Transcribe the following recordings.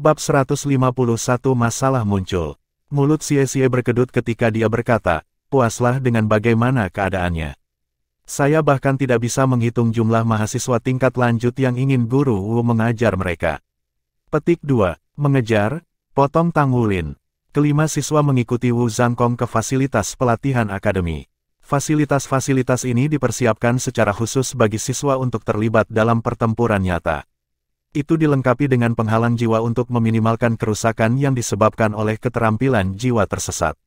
Bab 151 Masalah muncul. Mulut Xie berkedut ketika dia berkata, puaslah dengan bagaimana keadaannya. Saya bahkan tidak bisa menghitung jumlah mahasiswa tingkat lanjut yang ingin Guru Wu mengajar mereka. Petik 2. Mengejar, potong Tang Wulin. Kelima siswa mengikuti Wu Zhangkong ke fasilitas pelatihan akademi. Fasilitas-fasilitas ini dipersiapkan secara khusus bagi siswa untuk terlibat dalam pertempuran nyata. Itu dilengkapi dengan penghalang jiwa untuk meminimalkan kerusakan yang disebabkan oleh keterampilan jiwa tersesat.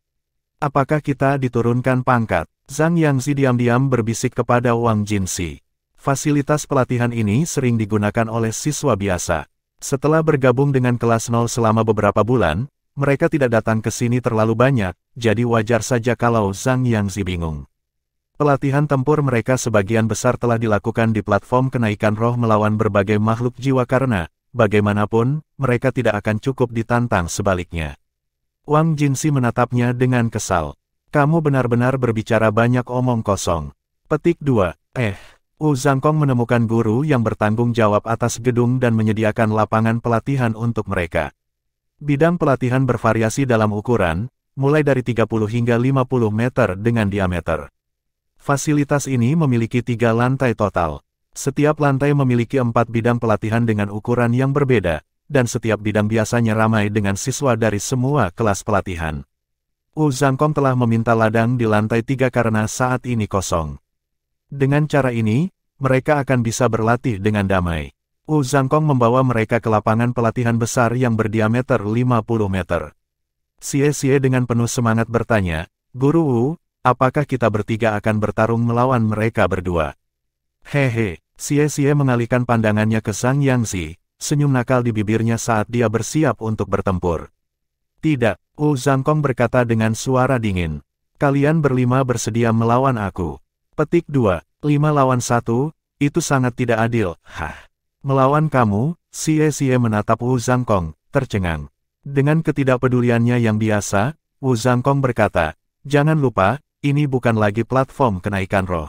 Apakah kita diturunkan pangkat? Zhang Yangzi diam-diam berbisik kepada Wang Jinxi. Fasilitas pelatihan ini sering digunakan oleh siswa biasa. Setelah bergabung dengan kelas 0 selama beberapa bulan, mereka tidak datang ke sini terlalu banyak, jadi wajar saja kalau Zhang Yangzi bingung. Pelatihan tempur mereka sebagian besar telah dilakukan di platform kenaikan roh melawan berbagai makhluk jiwa karena, bagaimanapun, mereka tidak akan cukup ditantang sebaliknya. Wang Jinxi menatapnya dengan kesal. Kamu benar-benar berbicara banyak omong kosong. Petik 2. Wu Zhangkong menemukan guru yang bertanggung jawab atas gedung dan menyediakan lapangan pelatihan untuk mereka. Bidang pelatihan bervariasi dalam ukuran, mulai dari 30 hingga 50 meter dengan diameter. Fasilitas ini memiliki 3 lantai total. Setiap lantai memiliki 4 bidang pelatihan dengan ukuran yang berbeda, dan setiap bidang biasanya ramai dengan siswa dari semua kelas pelatihan. Wu Zhangkong telah meminta ladang di lantai 3 karena saat ini kosong. Dengan cara ini, mereka akan bisa berlatih dengan damai. Wu Zhangkong membawa mereka ke lapangan pelatihan besar yang berdiameter 50 meter. Xie dengan penuh semangat bertanya, Guru Wu, apakah kita bertiga akan bertarung melawan mereka berdua? Hehe, Xie mengalihkan pandangannya ke Zhang Yangzi, senyum nakal di bibirnya saat dia bersiap untuk bertempur. Tidak, Wu Zhangkong berkata dengan suara dingin. Kalian berlima bersedia melawan aku. Petik 2, 5 lawan 1, itu sangat tidak adil, Melawan kamu, Xie menatap Wu Zhangkong, tercengang. Dengan ketidakpeduliannya yang biasa, Wu Zhangkong berkata, jangan lupa, ini bukan lagi platform kenaikan roh.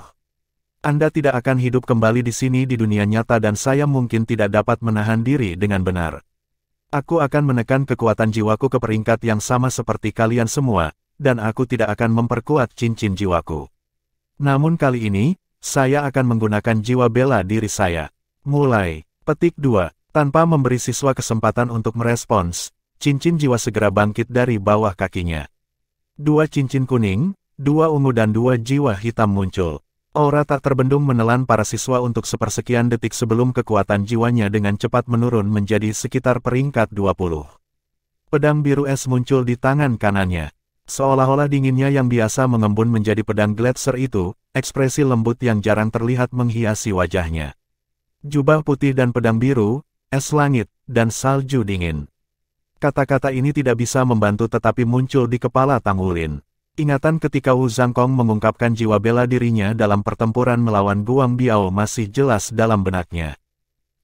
Anda tidak akan hidup kembali di sini di dunia nyata dan saya mungkin tidak dapat menahan diri dengan benar. Aku akan menekan kekuatan jiwaku ke peringkat yang sama seperti kalian semua, dan aku tidak akan memperkuat cincin jiwaku. Namun kali ini, saya akan menggunakan jiwa bela diri saya. Mulai. Petik 2. Tanpa memberi siswa kesempatan untuk merespons, cincin jiwa segera bangkit dari bawah kakinya. 2 cincin kuning, 2 ungu dan 2 jiwa hitam muncul. Aura tak terbendung menelan para siswa untuk sepersekian detik sebelum kekuatan jiwanya dengan cepat menurun menjadi sekitar peringkat 20. Pedang biru es muncul di tangan kanannya. Seolah-olah dinginnya yang biasa mengembun menjadi pedang Gletser itu, ekspresi lembut yang jarang terlihat menghiasi wajahnya. Jubah putih dan pedang biru, es langit, dan salju dingin. Kata-kata ini tidak bisa membantu tetapi muncul di kepala Tang Wulin. Ingatan ketika Wu Zhangkong mengungkapkan jiwa bela dirinya dalam pertempuran melawan Guang Biao masih jelas dalam benaknya.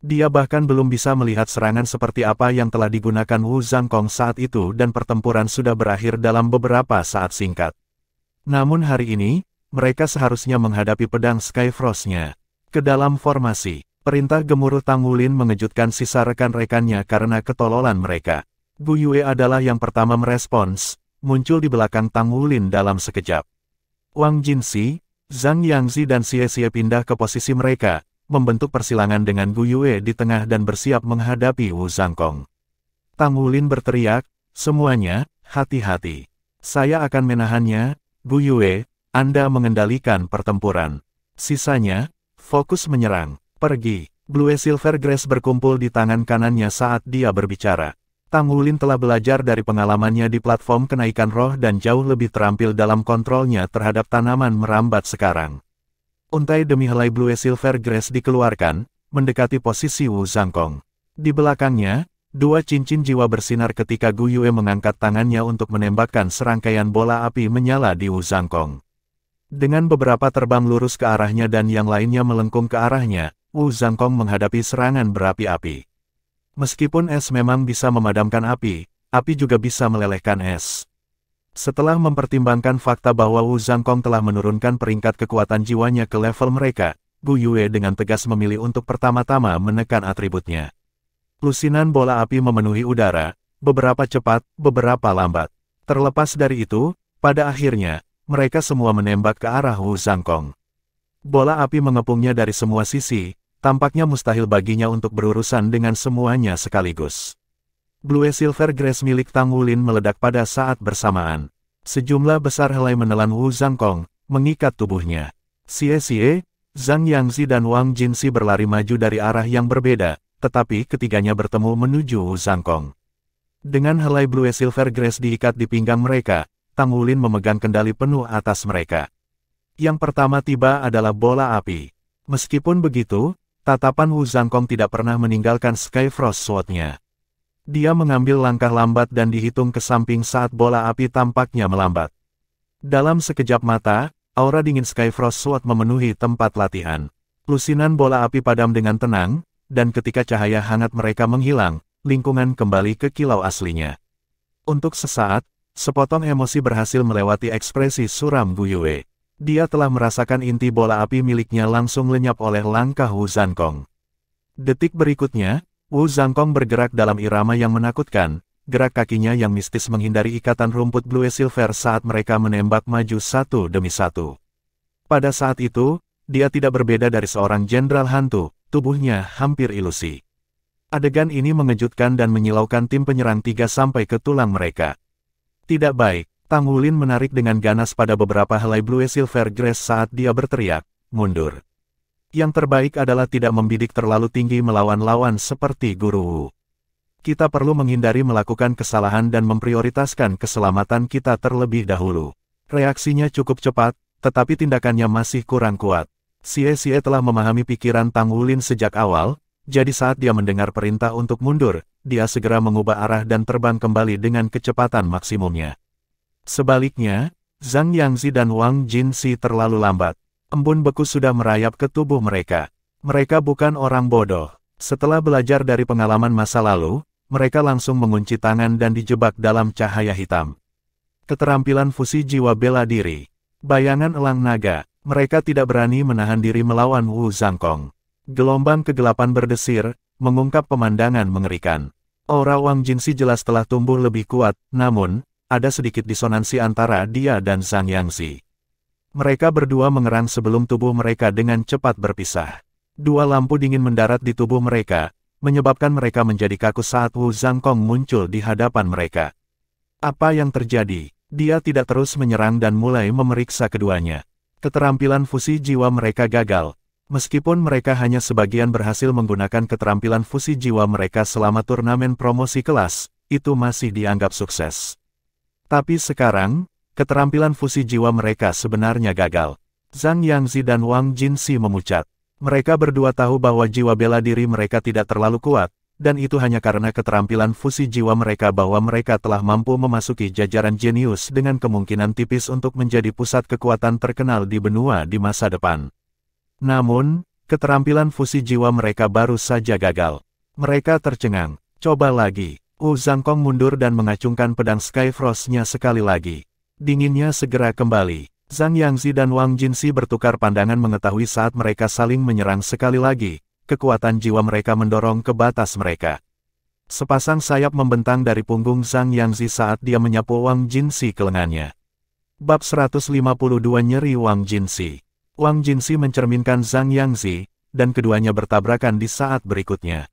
Dia bahkan belum bisa melihat serangan seperti apa yang telah digunakan Wu Zhangkong saat itu dan pertempuran sudah berakhir dalam beberapa saat singkat. Namun hari ini, mereka seharusnya menghadapi pedang Skyfrost-nya. Ke dalam formasi, perintah gemuruh Tang Wulin mengejutkan sisa rekan-rekannya karena ketololan mereka. Gu Yue adalah yang pertama merespons, muncul di belakang Tang Wulin dalam sekejap. Wang Jinxi, Zhang Yangzi dan Xie pindah ke posisi mereka, membentuk persilangan dengan Gu Yue di tengah dan bersiap menghadapi Wu Zhangkong. Tang Wulin berteriak, semuanya, hati-hati. Saya akan menahannya, Gu Yue, Anda mengendalikan pertempuran. Sisanya, fokus menyerang. Pergi. Blue Silver Grace berkumpul di tangan kanannya saat dia berbicara. Tang Wulin telah belajar dari pengalamannya di platform kenaikan roh dan jauh lebih terampil dalam kontrolnya terhadap tanaman merambat sekarang. Untai demi helai Blue Silver Grace dikeluarkan, mendekati posisi Wu Zhangkong. Di belakangnya, 2 cincin jiwa bersinar ketika Gu Yue mengangkat tangannya untuk menembakkan serangkaian bola api menyala di Wu Zhangkong. Dengan beberapa terbang lurus ke arahnya dan yang lainnya melengkung ke arahnya, Wu Zhangkong menghadapi serangan berapi-api. Meskipun es memang bisa memadamkan api, api juga bisa melelehkan es. Setelah mempertimbangkan fakta bahwa Wu Zhangkong telah menurunkan peringkat kekuatan jiwanya ke level mereka, Gu Yue dengan tegas memilih untuk pertama-tama menekan atributnya. Lusinan bola api memenuhi udara, beberapa cepat, beberapa lambat. Terlepas dari itu, pada akhirnya, mereka semua menembak ke arah Wu Zhangkong. Bola api mengepungnya dari semua sisi, tampaknya mustahil baginya untuk berurusan dengan semuanya sekaligus. Blue Silver Grace milik Tang Wulin meledak pada saat bersamaan. Sejumlah besar helai menelan Wu Zhangkong, mengikat tubuhnya. Xie, Zhang Yangzi dan Wang Jinsi berlari maju dari arah yang berbeda, tetapi ketiganya bertemu menuju Wu Zhangkong. Dengan helai Blue Silver Grace diikat di pinggang mereka, Tang Wulin memegang kendali penuh atas mereka. Yang pertama tiba adalah bola api. Meskipun begitu, tatapan Wu Zhangkong tidak pernah meninggalkan Skyfrost Sword-nya. Dia mengambil langkah lambat dan dihitung ke samping saat bola api tampaknya melambat. Dalam sekejap mata, aura dingin Skyfrost Sword memenuhi tempat latihan. Lusinan bola api padam dengan tenang, dan ketika cahaya hangat mereka menghilang, lingkungan kembali ke kilau aslinya. Untuk sesaat, sepotong emosi berhasil melewati ekspresi suram Gu Yue. Dia telah merasakan inti bola api miliknya langsung lenyap oleh langkah Wu Zhangkong. Detik berikutnya, Wu Zhangkong bergerak dalam irama yang menakutkan, gerak kakinya yang mistis menghindari ikatan rumput Blue Silver saat mereka menembak maju satu demi satu. Pada saat itu, dia tidak berbeda dari seorang jenderal hantu, tubuhnya hampir ilusi. Adegan ini mengejutkan dan menyilaukan tim penyerang 3 sampai ke tulang mereka. Tidak baik. Tang Wulin menarik dengan ganas pada beberapa helai Blue Silver Grace saat dia berteriak, mundur. Yang terbaik adalah tidak membidik terlalu tinggi melawan lawan seperti Guru Wu. Kita perlu menghindari melakukan kesalahan dan memprioritaskan keselamatan kita terlebih dahulu. Reaksinya cukup cepat, tetapi tindakannya masih kurang kuat. Xie telah memahami pikiran Tang Wulin sejak awal, jadi saat dia mendengar perintah untuk mundur, dia segera mengubah arah dan terbang kembali dengan kecepatan maksimumnya. Sebaliknya, Zhang Yangzi dan Wang Jinsi terlalu lambat. Embun beku sudah merayap ke tubuh mereka. Mereka bukan orang bodoh. Setelah belajar dari pengalaman masa lalu, mereka langsung mengunci tangan dan dijebak dalam cahaya hitam. Keterampilan fusi jiwa bela diri. Bayangan elang naga. Mereka tidak berani menahan diri melawan Wu Zhangkong. Gelombang kegelapan berdesir, mengungkap pemandangan mengerikan. Aura Wang Jinsi jelas telah tumbuh lebih kuat, namun, ada sedikit disonansi antara dia dan Zhang Yangzi. Mereka berdua mengerang sebelum tubuh mereka dengan cepat berpisah. Dua lampu dingin mendarat di tubuh mereka, menyebabkan mereka menjadi kaku saat Wu Zhangkong muncul di hadapan mereka. Apa yang terjadi? Dia tidak terus menyerang dan mulai memeriksa keduanya. Keterampilan fusi jiwa mereka gagal. Meskipun mereka hanya sebagian berhasil menggunakan keterampilan fusi jiwa mereka selama turnamen promosi kelas, itu masih dianggap sukses. Tapi sekarang, keterampilan fusi jiwa mereka sebenarnya gagal. Zhang Yangzi dan Wang Jinsi memucat. Mereka berdua tahu bahwa jiwa bela diri mereka tidak terlalu kuat, dan itu hanya karena keterampilan fusi jiwa mereka bahwa mereka telah mampu memasuki jajaran jenius dengan kemungkinan tipis untuk menjadi pusat kekuatan terkenal di benua di masa depan. Namun, keterampilan fusi jiwa mereka baru saja gagal. Mereka tercengang. Coba lagi. Wu Zhangkong mundur dan mengacungkan pedang Skyfrost-nya sekali lagi. Dinginnya segera kembali. Zhang Yangzi dan Wang Jinsi bertukar pandangan mengetahui saat mereka saling menyerang sekali lagi, kekuatan jiwa mereka mendorong ke batas mereka. Sepasang sayap membentang dari punggung Zhang Yangzi saat dia menyapu Wang Jinsi ke lengannya. Bab 152 Nyeri Wang Jinsi. Wang Jinsi mencerminkan Zhang Yangzi, dan keduanya bertabrakan di saat berikutnya.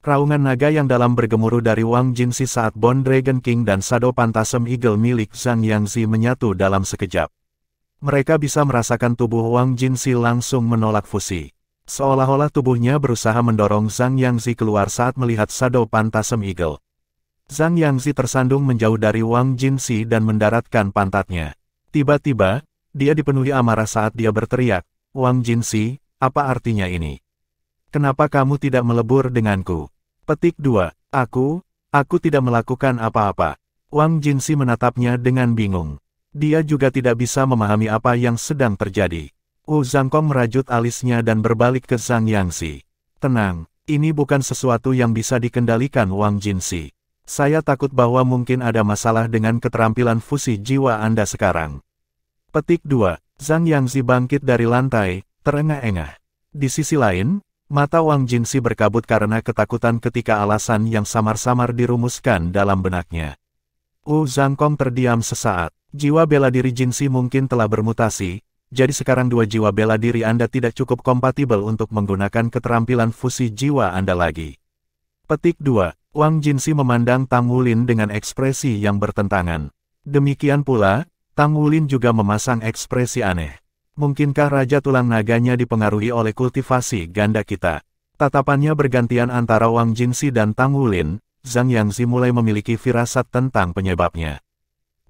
Raungan naga yang dalam bergemuruh dari Wang Jinsi saat Bone Dragon King dan Shadow Phantasm Eagle milik Zhang Yangzi menyatu dalam sekejap. Mereka bisa merasakan tubuh Wang Jinsi langsung menolak fusi. Seolah-olah tubuhnya berusaha mendorong Zhang Yangzi keluar saat melihat Shadow Phantasm Eagle. Zhang Yangzi tersandung menjauh dari Wang Jinsi dan mendaratkan pantatnya. Tiba-tiba, dia dipenuhi amarah saat dia berteriak, "Wang Jinsi, apa artinya ini? Kenapa kamu tidak melebur denganku?" Petik 2. Aku tidak melakukan apa-apa. Wang Jinsi menatapnya dengan bingung. Dia juga tidak bisa memahami apa yang sedang terjadi. Wu Zhangkong merajut alisnya dan berbalik ke Zhang Yangzi. Tenang, ini bukan sesuatu yang bisa dikendalikan Wang Jinsi. Saya takut bahwa mungkin ada masalah dengan keterampilan fusi jiwa Anda sekarang. Petik 2. Zhang Yangzi bangkit dari lantai, terengah-engah. Di sisi lain, Mata Wang Jinsi berkabut karena ketakutan ketika alasan yang samar-samar dirumuskan dalam benaknya. Zhangkong terdiam sesaat. Jiwa bela diri Jinsi mungkin telah bermutasi, jadi sekarang dua jiwa bela diri Anda tidak cukup kompatibel untuk menggunakan keterampilan fusi jiwa Anda lagi. Petik 2. Wang Jinsi memandang Tang Wulin dengan ekspresi yang bertentangan. Demikian pula, Tang Wulin juga memasang ekspresi aneh. Mungkinkah Raja Tulang Naganya dipengaruhi oleh kultivasi ganda kita? Tatapannya bergantian antara Wang Jinsi dan Tang Wulin. Zhang Yangzi mulai memiliki firasat tentang penyebabnya.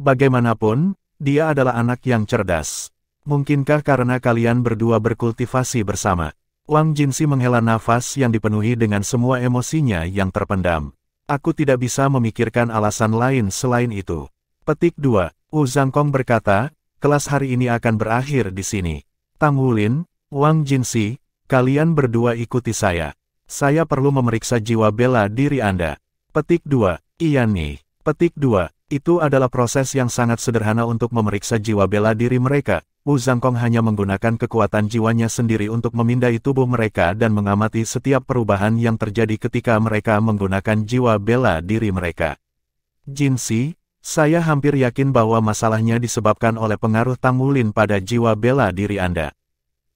Bagaimanapun, dia adalah anak yang cerdas. Mungkinkah karena kalian berdua berkultivasi bersama? Wang Jinsi menghela nafas yang dipenuhi dengan semua emosinya yang terpendam. Aku tidak bisa memikirkan alasan lain selain itu. Petik 2. Zhangkong berkata, kelas hari ini akan berakhir di sini. Tang Wulin, Wang Jinsi, kalian berdua ikuti saya. Saya perlu memeriksa jiwa bela diri Anda. Petik 2. Iya nih. Petik 2. Itu adalah proses yang sangat sederhana untuk memeriksa jiwa bela diri mereka. Zhangkong hanya menggunakan kekuatan jiwanya sendiri untuk memindai tubuh mereka dan mengamati setiap perubahan yang terjadi ketika mereka menggunakan jiwa bela diri mereka. Jinsi, saya hampir yakin bahwa masalahnya disebabkan oleh pengaruh Tang Wulin pada jiwa bela diri Anda.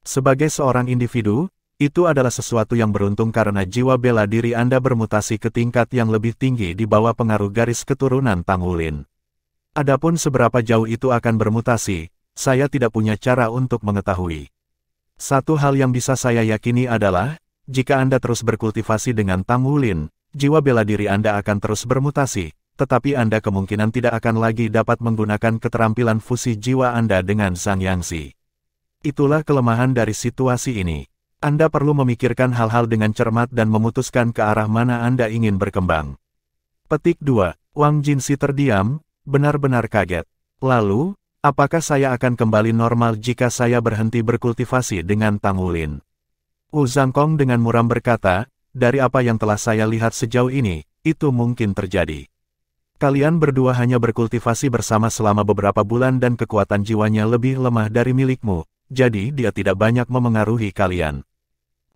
Sebagai seorang individu, itu adalah sesuatu yang beruntung karena jiwa bela diri Anda bermutasi ke tingkat yang lebih tinggi di bawah pengaruh garis keturunan Tang Wulin. Adapun seberapa jauh itu akan bermutasi, saya tidak punya cara untuk mengetahui. Satu hal yang bisa saya yakini adalah, jika Anda terus berkultivasi dengan Tang Wulin, jiwa bela diri Anda akan terus bermutasi. Tetapi Anda kemungkinan tidak akan lagi dapat menggunakan keterampilan fusi jiwa Anda dengan Zhang Yangzi. Itulah kelemahan dari situasi ini. Anda perlu memikirkan hal-hal dengan cermat dan memutuskan ke arah mana Anda ingin berkembang. Petik 2. Wang Jinsi terdiam, benar-benar kaget. Lalu, apakah saya akan kembali normal jika saya berhenti berkultivasi dengan Tang Wulin? Zhangkong dengan muram berkata, dari apa yang telah saya lihat sejauh ini, itu mungkin terjadi. Kalian berdua hanya berkultivasi bersama selama beberapa bulan dan kekuatan jiwanya lebih lemah dari milikmu, jadi dia tidak banyak memengaruhi kalian.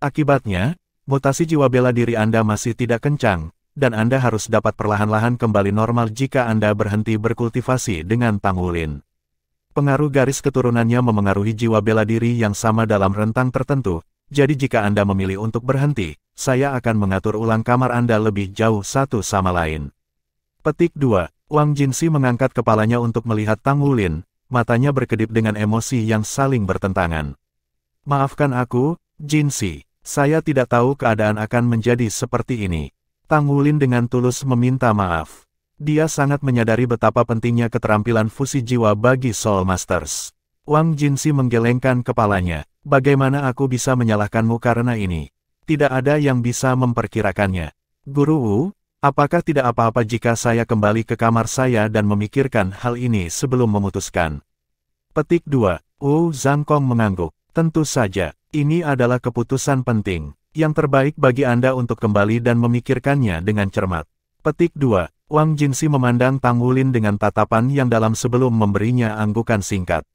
Akibatnya, mutasi jiwa bela diri Anda masih tidak kencang, dan Anda harus dapat perlahan-lahan kembali normal jika Anda berhenti berkultivasi dengan Tang Wulin. Pengaruh garis keturunannya memengaruhi jiwa bela diri yang sama dalam rentang tertentu, jadi jika Anda memilih untuk berhenti, saya akan mengatur ulang kamar Anda lebih jauh satu sama lain. Petik 2. Wang Jinsi mengangkat kepalanya untuk melihat Tang Wulin, matanya berkedip dengan emosi yang saling bertentangan. Maafkan aku, Jinsi, saya tidak tahu keadaan akan menjadi seperti ini. Tang Wulin dengan tulus meminta maaf. Dia sangat menyadari betapa pentingnya keterampilan fusi jiwa bagi Soul Masters. Wang Jinsi menggelengkan kepalanya. Bagaimana aku bisa menyalahkanmu karena ini? Tidak ada yang bisa memperkirakannya. Guru Wu, apakah tidak apa-apa jika saya kembali ke kamar saya dan memikirkan hal ini sebelum memutuskan? Petik 2. Zhangkong mengangguk. Tentu saja, ini adalah keputusan penting, yang terbaik bagi Anda untuk kembali dan memikirkannya dengan cermat. Petik 2. Wang Jinsi memandang Tang Wulin dengan tatapan yang dalam sebelum memberinya anggukan singkat.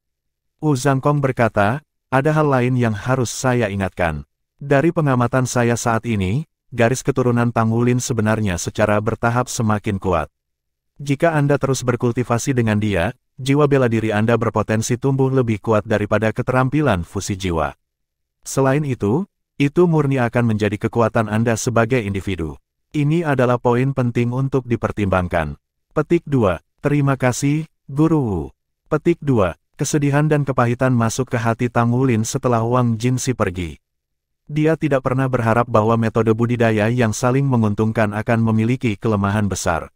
Zhangkong berkata, ada hal lain yang harus saya ingatkan. Dari pengamatan saya saat ini, garis keturunan Tang Wulin sebenarnya secara bertahap semakin kuat. Jika Anda terus berkultivasi dengan dia, jiwa bela diri Anda berpotensi tumbuh lebih kuat daripada keterampilan fusi jiwa. Selain itu murni akan menjadi kekuatan Anda sebagai individu. Ini adalah poin penting untuk dipertimbangkan. Petik 2. Terima kasih, Guru Wu. Petik 2. Kesedihan dan kepahitan masuk ke hati Tang Wulin setelah Wang Jinsi pergi. Dia tidak pernah berharap bahwa metode budidaya yang saling menguntungkan akan memiliki kelemahan besar.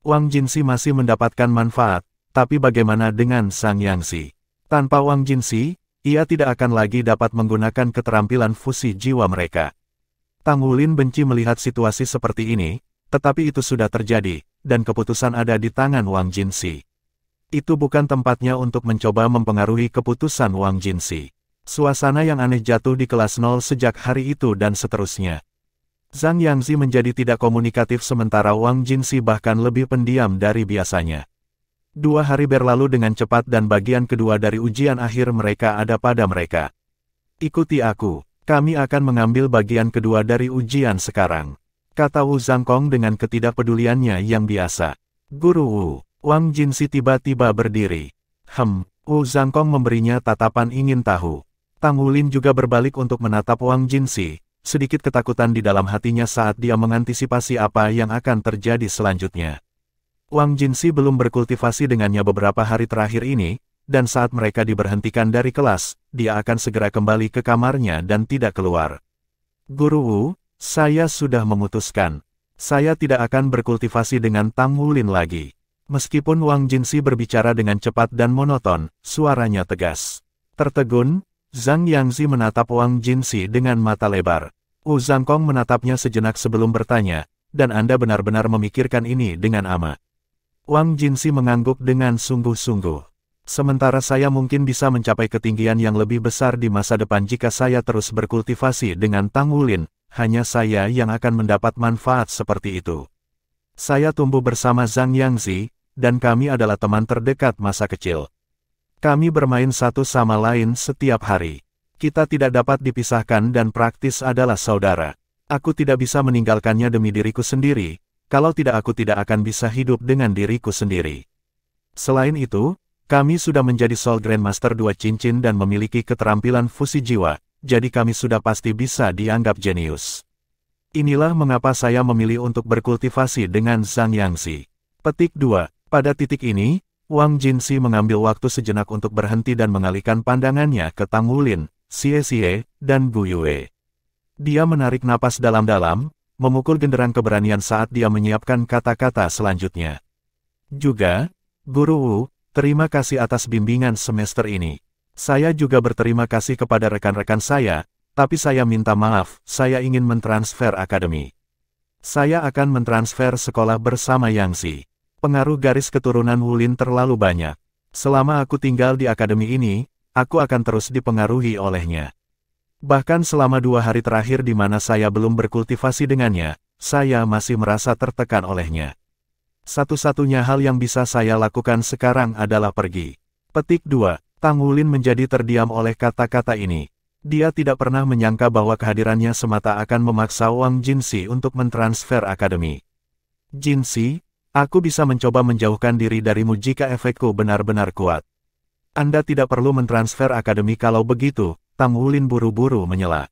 Wang Jinsi masih mendapatkan manfaat, tapi bagaimana dengan Zhang Yangzi? Tanpa Wang Jinsi, ia tidak akan lagi dapat menggunakan keterampilan fusi jiwa mereka. Tang Wulin benci melihat situasi seperti ini, tetapi itu sudah terjadi, dan keputusan ada di tangan Wang Jinsi. Itu bukan tempatnya untuk mencoba mempengaruhi keputusan Wang Jinsi. Suasana yang aneh jatuh di kelas 0 sejak hari itu dan seterusnya. Zhang Yangzi menjadi tidak komunikatif sementara Wang Jinsi bahkan lebih pendiam dari biasanya. 2 hari berlalu dengan cepat dan bagian kedua dari ujian akhir mereka ada pada mereka. Ikuti aku. Kami akan mengambil bagian kedua dari ujian sekarang, kata Wu Zhangkong dengan ketidakpeduliannya yang biasa. Guru Wu, Wang Jinsi tiba-tiba berdiri. Wu Zhangkong memberinya tatapan ingin tahu. Tang Wulin juga berbalik untuk menatap Wang Jinsi, sedikit ketakutan di dalam hatinya saat dia mengantisipasi apa yang akan terjadi selanjutnya. Wang Jinsi belum berkultivasi dengannya beberapa hari terakhir ini, dan saat mereka diberhentikan dari kelas, dia akan segera kembali ke kamarnya dan tidak keluar. Guru Wu, saya sudah memutuskan. Saya tidak akan berkultivasi dengan Tang Wulin lagi. Meskipun Wang Jinsi berbicara dengan cepat dan monoton, suaranya tegas. Tertegun, Zhang Yangzi menatap Wang Jinsi dengan mata lebar. Wu Zhangkong menatapnya sejenak sebelum bertanya, dan Anda benar-benar memikirkan ini dengan amat. Wang Jinsi mengangguk dengan sungguh-sungguh. Sementara saya mungkin bisa mencapai ketinggian yang lebih besar di masa depan jika saya terus berkultivasi dengan Tang Wulin, hanya saya yang akan mendapat manfaat seperti itu. Saya tumbuh bersama Zhang Yangzi, dan kami adalah teman terdekat masa kecil. Kami bermain satu sama lain setiap hari. Kita tidak dapat dipisahkan dan praktis adalah saudara. Aku tidak bisa meninggalkannya demi diriku sendiri, kalau tidak aku tidak akan bisa hidup dengan diriku sendiri. Selain itu, kami sudah menjadi Soul Grandmaster 2 cincin dan memiliki keterampilan fusi jiwa, jadi kami sudah pasti bisa dianggap jenius. Inilah mengapa saya memilih untuk berkultivasi dengan Zhang Yangzi. Petik 2. Pada titik ini, Wang Jinsi mengambil waktu sejenak untuk berhenti dan mengalihkan pandangannya ke Tang Wulin, Xie, dan Gu Yue. Dia menarik napas dalam-dalam, memukul genderang keberanian saat dia menyiapkan kata-kata selanjutnya. Juga, Guru Wu, terima kasih atas bimbingan semester ini. Saya juga berterima kasih kepada rekan-rekan saya, tapi saya minta maaf, saya ingin mentransfer akademi. Saya akan mentransfer sekolah bersama Yangzi. Pengaruh garis keturunan Wulin terlalu banyak. Selama aku tinggal di akademi ini, aku akan terus dipengaruhi olehnya. Bahkan selama 2 hari terakhir di mana saya belum berkultivasi dengannya, saya masih merasa tertekan olehnya. Satu-satunya hal yang bisa saya lakukan sekarang adalah pergi. Petik 2. Tang Wulin menjadi terdiam oleh kata-kata ini. Dia tidak pernah menyangka bahwa kehadirannya semata akan memaksa Wang Jinsi untuk mentransfer akademi. Jinsi, aku bisa mencoba menjauhkan diri darimu jika efekku benar-benar kuat. Anda tidak perlu mentransfer akademi kalau begitu, Tang Wulin buru-buru menyela.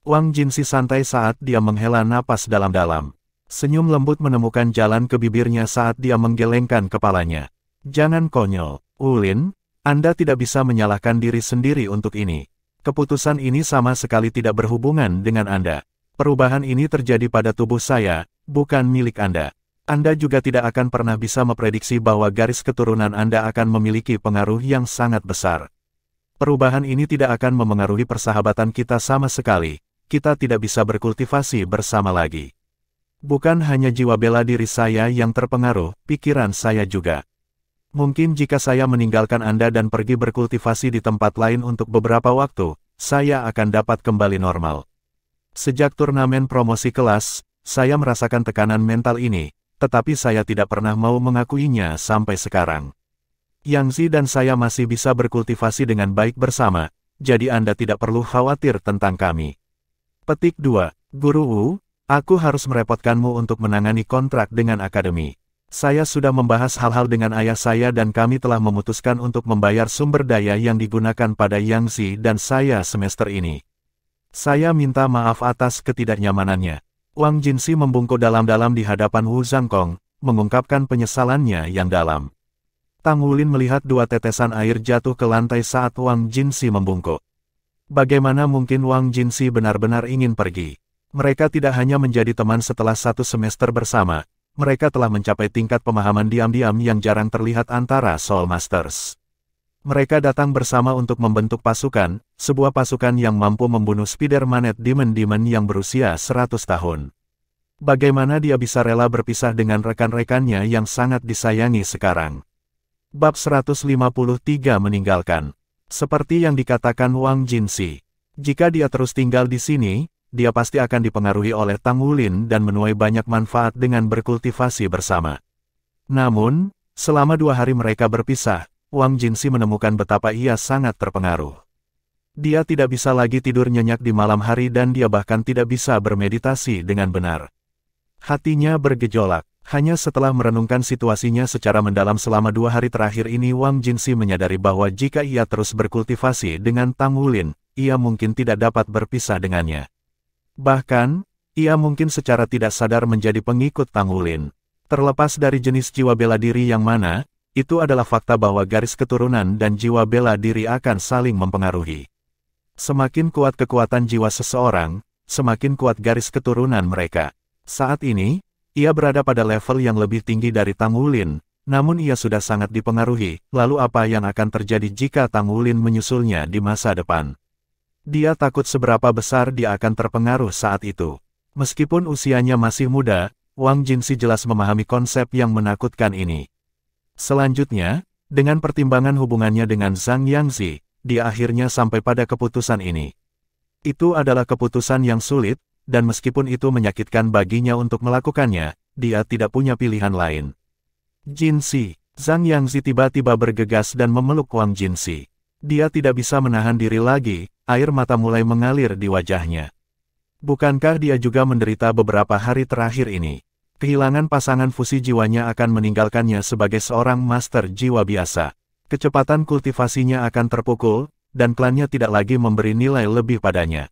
Wang Jinsi santai saat dia menghela napas dalam-dalam. Senyum lembut menemukan jalan ke bibirnya saat dia menggelengkan kepalanya. Jangan konyol, Wulin, Anda tidak bisa menyalahkan diri sendiri untuk ini. Keputusan ini sama sekali tidak berhubungan dengan Anda. Perubahan ini terjadi pada tubuh saya, bukan milik Anda. Anda juga tidak akan pernah bisa memprediksi bahwa garis keturunan Anda akan memiliki pengaruh yang sangat besar. Perubahan ini tidak akan memengaruhi persahabatan kita sama sekali. Kita tidak bisa berkultivasi bersama lagi. Bukan hanya jiwa bela diri saya yang terpengaruh, pikiran saya juga. Mungkin jika saya meninggalkan Anda dan pergi berkultivasi di tempat lain untuk beberapa waktu, saya akan dapat kembali normal. Sejak turnamen promosi kelas, saya merasakan tekanan mental ini, tetapi saya tidak pernah mau mengakuinya sampai sekarang. Yangzi dan saya masih bisa berkultivasi dengan baik bersama, jadi Anda tidak perlu khawatir tentang kami. Petik 2. Guru Wu, aku harus merepotkanmu untuk menangani kontrak dengan akademi. Saya sudah membahas hal-hal dengan ayah saya dan kami telah memutuskan untuk membayar sumber daya yang digunakan pada Yangzi dan saya semester ini. Saya minta maaf atas ketidaknyamanannya. Wang Jinsi membungkuk dalam-dalam di hadapan Wu Zhangkong, mengungkapkan penyesalannya yang dalam. Tang Wulin melihat 2 tetesan air jatuh ke lantai saat Wang Jinsi membungkuk. Bagaimana mungkin Wang Jinsi benar-benar ingin pergi? Mereka tidak hanya menjadi teman setelah 1 semester bersama, mereka telah mencapai tingkat pemahaman diam-diam yang jarang terlihat antara Soul Masters. Mereka datang bersama untuk membentuk pasukan, sebuah pasukan yang mampu membunuh Spider-Man Demon yang berusia 100 tahun. Bagaimana dia bisa rela berpisah dengan rekan-rekannya yang sangat disayangi sekarang? Bab 153 meninggalkan. Seperti yang dikatakan Wang Jinsi, jika dia terus tinggal di sini, dia pasti akan dipengaruhi oleh Tang Wulin dan menuai banyak manfaat dengan berkultivasi bersama. Namun, selama 2 hari mereka berpisah, Wang Jinsi menemukan betapa ia sangat terpengaruh. Dia tidak bisa lagi tidur nyenyak di malam hari dan dia bahkan tidak bisa bermeditasi dengan benar. Hatinya bergejolak. Hanya setelah merenungkan situasinya secara mendalam selama 2 hari terakhir ini, Wang Jinsi menyadari bahwa jika ia terus berkultivasi dengan Tang Wulin, ia mungkin tidak dapat berpisah dengannya. Bahkan, ia mungkin secara tidak sadar menjadi pengikut Tang Wulin. Terlepas dari jenis jiwa bela diri yang mana, itu adalah fakta bahwa garis keturunan dan jiwa bela diri akan saling mempengaruhi. Semakin kuat kekuatan jiwa seseorang, semakin kuat garis keturunan mereka. Saat ini, ia berada pada level yang lebih tinggi dari Tang Wulin, namun ia sudah sangat dipengaruhi. Lalu apa yang akan terjadi jika Tang Wulin menyusulnya di masa depan? Dia takut seberapa besar dia akan terpengaruh saat itu. Meskipun usianya masih muda, Wang Jinsi jelas memahami konsep yang menakutkan ini. Selanjutnya, dengan pertimbangan hubungannya dengan Zhang Yangzi, dia akhirnya sampai pada keputusan ini. Itu adalah keputusan yang sulit, dan meskipun itu menyakitkan baginya untuk melakukannya, dia tidak punya pilihan lain. Jinsi, Zhang Yangzi tiba-tiba bergegas dan memeluk Wang Jinsi. Dia tidak bisa menahan diri lagi, air mata mulai mengalir di wajahnya. Bukankah dia juga menderita beberapa hari terakhir ini? Kehilangan pasangan fusi jiwanya akan meninggalkannya sebagai seorang master jiwa biasa. Kecepatan kultivasinya akan terpukul, dan klannya tidak lagi memberi nilai lebih padanya.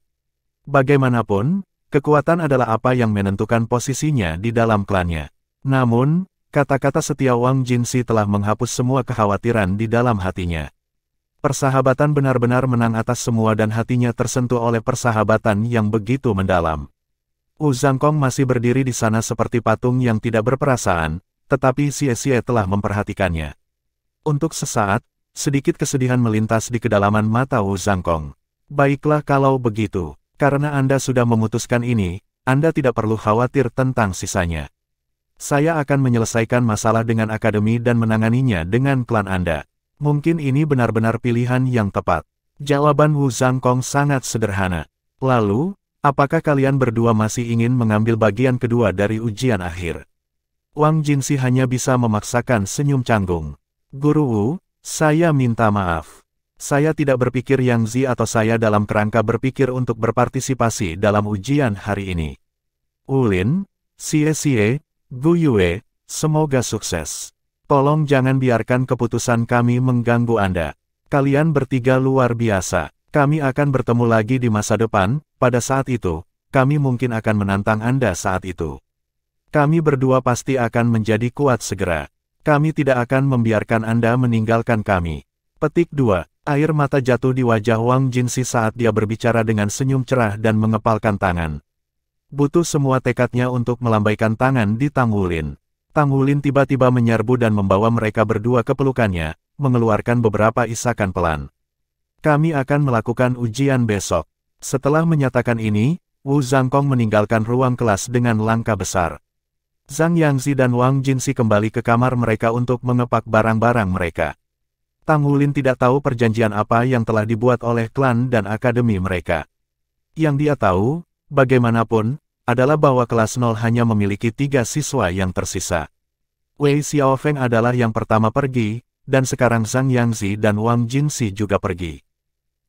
Bagaimanapun, kekuatan adalah apa yang menentukan posisinya di dalam klannya. Namun, kata-kata setia Wang Jinsi telah menghapus semua kekhawatiran di dalam hatinya. Persahabatan benar-benar menang atas semua dan hatinya tersentuh oleh persahabatan yang begitu mendalam. Wu Zhangkong masih berdiri di sana seperti patung yang tidak berperasaan, tetapi Xie telah memperhatikannya. Untuk sesaat, sedikit kesedihan melintas di kedalaman mata Wu Zhangkong. Baiklah kalau begitu, karena Anda sudah memutuskan ini, Anda tidak perlu khawatir tentang sisanya. Saya akan menyelesaikan masalah dengan akademi dan menanganinya dengan klan Anda. Mungkin ini benar-benar pilihan yang tepat. Jawaban Wu Zhangkong sangat sederhana. Lalu, apakah kalian berdua masih ingin mengambil bagian kedua dari ujian akhir? Wang Jinsi hanya bisa memaksakan senyum canggung. Guru Wu, saya minta maaf. Saya tidak berpikir Yang Zi atau saya dalam kerangka berpikir untuk berpartisipasi dalam ujian hari ini. Wulin, Xie, Gu Yue, semoga sukses. Tolong jangan biarkan keputusan kami mengganggu Anda. Kalian bertiga luar biasa. Kami akan bertemu lagi di masa depan, pada saat itu, kami mungkin akan menantang Anda saat itu. Kami berdua pasti akan menjadi kuat segera. Kami tidak akan membiarkan Anda meninggalkan kami. Petik 2. Air mata jatuh di wajah Wang Jinsi saat dia berbicara dengan senyum cerah dan mengepalkan tangan. Butuh semua tekadnya untuk melambaikan tangan di Tang Wulin. Tang Wulin tiba-tiba menyerbu dan membawa mereka berdua ke pelukannya, mengeluarkan beberapa isakan pelan. Kami akan melakukan ujian besok. Setelah menyatakan ini, Wu Zhangkong meninggalkan ruang kelas dengan langkah besar. Zhang Yangzi dan Wang Jinsi kembali ke kamar mereka untuk mengepak barang-barang mereka. Tang Wulin tidak tahu perjanjian apa yang telah dibuat oleh klan dan akademi mereka. Yang dia tahu, bagaimanapun, adalah bahwa kelas 0 hanya memiliki 3 siswa yang tersisa. Wei Xiaofeng adalah yang pertama pergi, dan sekarang Zhang Yangzi dan Wang Jinsi juga pergi.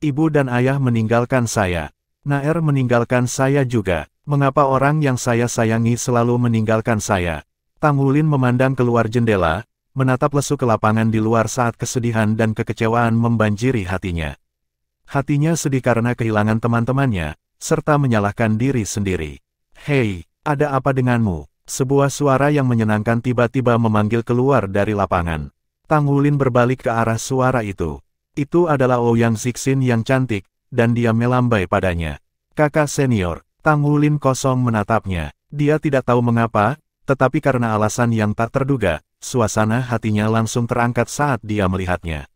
Ibu dan ayah meninggalkan saya. Naer meninggalkan saya juga. Mengapa orang yang saya sayangi selalu meninggalkan saya? Tang Wulin memandang keluar jendela, menatap lesu ke lapangan di luar saat kesedihan dan kekecewaan membanjiri hatinya. Hatinya sedih karena kehilangan teman-temannya, serta menyalahkan diri sendiri. Hei, ada apa denganmu? Sebuah suara yang menyenangkan tiba-tiba memanggil keluar dari lapangan. Tang Wulin berbalik ke arah suara itu. Itu adalah Ouyang Zixin yang cantik, dan dia melambai padanya. Kakak senior. Tang Wulin kosong menatapnya. Dia tidak tahu mengapa, tetapi karena alasan yang tak terduga, suasana hatinya langsung terangkat saat dia melihatnya.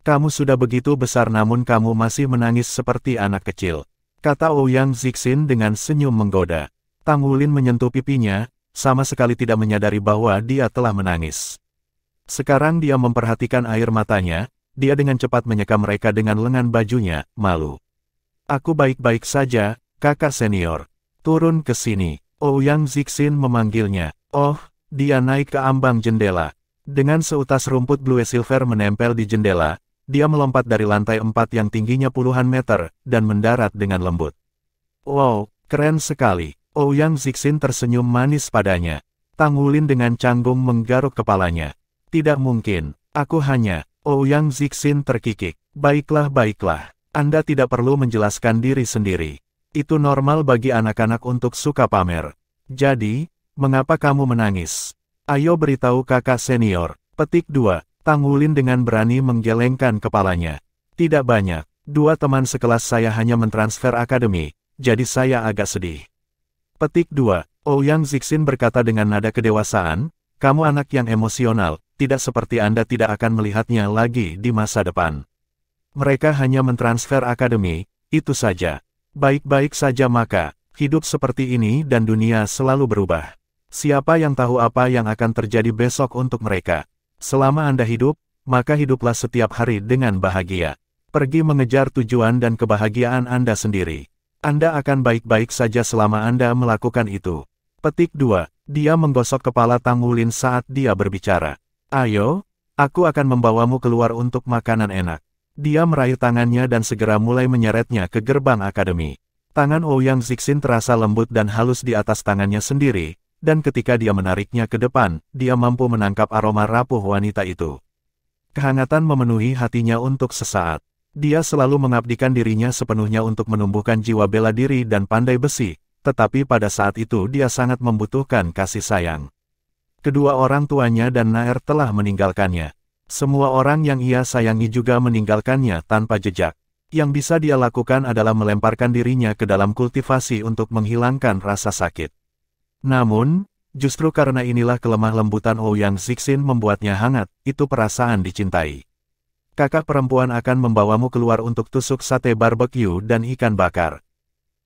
Kamu sudah begitu besar namun kamu masih menangis seperti anak kecil, kata Ouyang Zixin dengan senyum menggoda. Tang Wulin menyentuh pipinya, sama sekali tidak menyadari bahwa dia telah menangis. Sekarang dia memperhatikan air matanya, dia dengan cepat menyeka mereka dengan lengan bajunya, malu. Aku baik-baik saja, kakak senior. Turun ke sini. Ouyang Zixin memanggilnya. Oh, dia naik ke ambang jendela. Dengan seutas rumput blue silver menempel di jendela, dia melompat dari lantai 4 yang tingginya puluhan meter, dan mendarat dengan lembut. Wow, keren sekali. Ouyang Zixin tersenyum manis padanya. Tang Wulin dengan canggung menggaruk kepalanya. Tidak mungkin, aku hanya... Ouyang Zixin terkikik. Baiklah, baiklah. Anda tidak perlu menjelaskan diri sendiri. Itu normal bagi anak-anak untuk suka pamer. Jadi, mengapa kamu menangis? Ayo beritahu kakak senior. Petik 2. Tang Wulin dengan berani menggelengkan kepalanya. Tidak banyak. 2 teman sekelas saya hanya mentransfer akademi, jadi saya agak sedih. Petik 2. Ouyang Zixin berkata dengan nada kedewasaan, kamu anak yang emosional, tidak seperti Anda tidak akan melihatnya lagi di masa depan. Mereka hanya mentransfer akademi, itu saja. Baik-baik saja maka, hidup seperti ini dan dunia selalu berubah. Siapa yang tahu apa yang akan terjadi besok untuk mereka? Selama Anda hidup, maka hiduplah setiap hari dengan bahagia. Pergi mengejar tujuan dan kebahagiaan Anda sendiri. Anda akan baik-baik saja selama Anda melakukan itu. Petik 2. Dia menggosok kepala Tang Wulin saat dia berbicara. Ayo, aku akan membawamu keluar untuk makanan enak. Dia meraih tangannya dan segera mulai menyeretnya ke gerbang akademi. Tangan Ouyang Zixin terasa lembut dan halus di atas tangannya sendiri, dan ketika dia menariknya ke depan, dia mampu menangkap aroma rapuh wanita itu. Kehangatan memenuhi hatinya untuk sesaat. Dia selalu mengabdikan dirinya sepenuhnya untuk menumbuhkan jiwa bela diri dan pandai besi, tetapi pada saat itu dia sangat membutuhkan kasih sayang. Kedua orang tuanya dan Naer telah meninggalkannya. Semua orang yang ia sayangi juga meninggalkannya tanpa jejak. Yang bisa dia lakukan adalah melemparkan dirinya ke dalam kultivasi untuk menghilangkan rasa sakit. Namun, justru karena inilah kelemah lembutan Ouyang Zixin membuatnya hangat, itu perasaan dicintai. Kakak perempuan akan membawamu keluar untuk tusuk sate barbecue dan ikan bakar.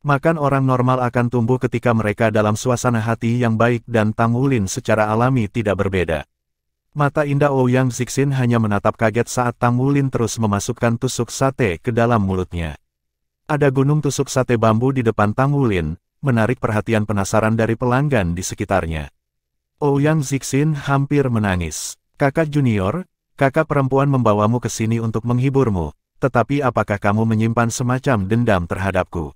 Makan orang normal akan tumbuh ketika mereka dalam suasana hati yang baik dan Tang Wulin secara alami tidak berbeda. Mata indah Ouyang Zixin hanya menatap kaget saat Tang Wulin terus memasukkan tusuk sate ke dalam mulutnya. Ada gunung tusuk sate bambu di depan Tang Wulin, menarik perhatian penasaran dari pelanggan di sekitarnya. Ouyang Zixin hampir menangis. Kakak junior, kakak perempuan membawamu ke sini untuk menghiburmu, tetapi apakah kamu menyimpan semacam dendam terhadapku?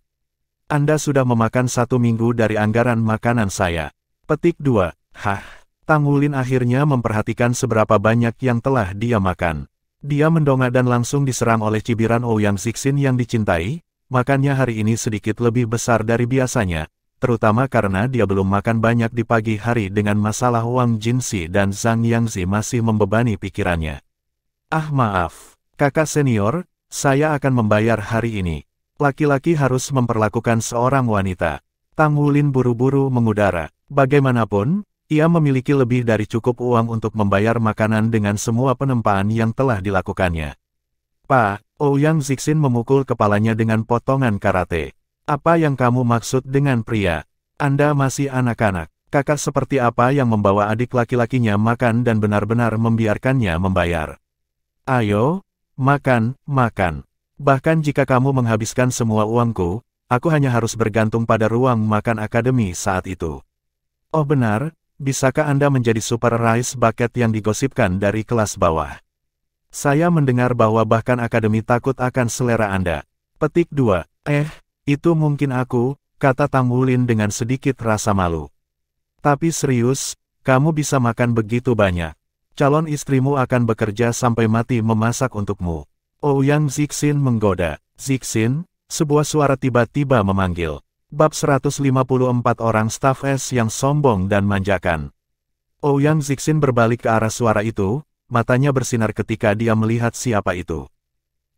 Anda sudah memakan 1 minggu dari anggaran makanan saya. Petik 2. Hah? Tang Wulin akhirnya memperhatikan seberapa banyak yang telah dia makan. Dia mendongak dan langsung diserang oleh cibiran Ouyang Zixin yang dicintai, makannya hari ini sedikit lebih besar dari biasanya, terutama karena dia belum makan banyak di pagi hari dengan masalah Wang Jinxi dan Zhang Yangzi masih membebani pikirannya. Ah maaf, kakak senior, saya akan membayar hari ini. Laki-laki harus memperlakukan seorang wanita. Tang Wulin buru-buru mengudara. Bagaimanapun, ia memiliki lebih dari cukup uang untuk membayar makanan dengan semua penempaan yang telah dilakukannya. Pak, Ouyang Zixin memukul kepalanya dengan potongan karate. Apa yang kamu maksud dengan pria? Anda masih anak-anak. Kakak seperti apa yang membawa adik laki-lakinya makan dan benar-benar membiarkannya membayar? Ayo, makan, makan. Bahkan jika kamu menghabiskan semua uangku, aku hanya harus bergantung pada ruang makan akademi saat itu. Oh benar, bisakah Anda menjadi super rice bucket yang digosipkan dari kelas bawah? Saya mendengar bahwa bahkan akademi takut akan selera Anda. Petik 2. Itu mungkin aku, kata Tang Wulin dengan sedikit rasa malu. Tapi serius, kamu bisa makan begitu banyak. Calon istrimu akan bekerja sampai mati memasak untukmu. Ouyang Zixin menggoda. Zixin, sebuah suara tiba-tiba memanggil. Bab 154 orang staf S yang sombong dan manjakan. Ouyang Zixin berbalik ke arah suara itu, matanya bersinar ketika dia melihat siapa itu.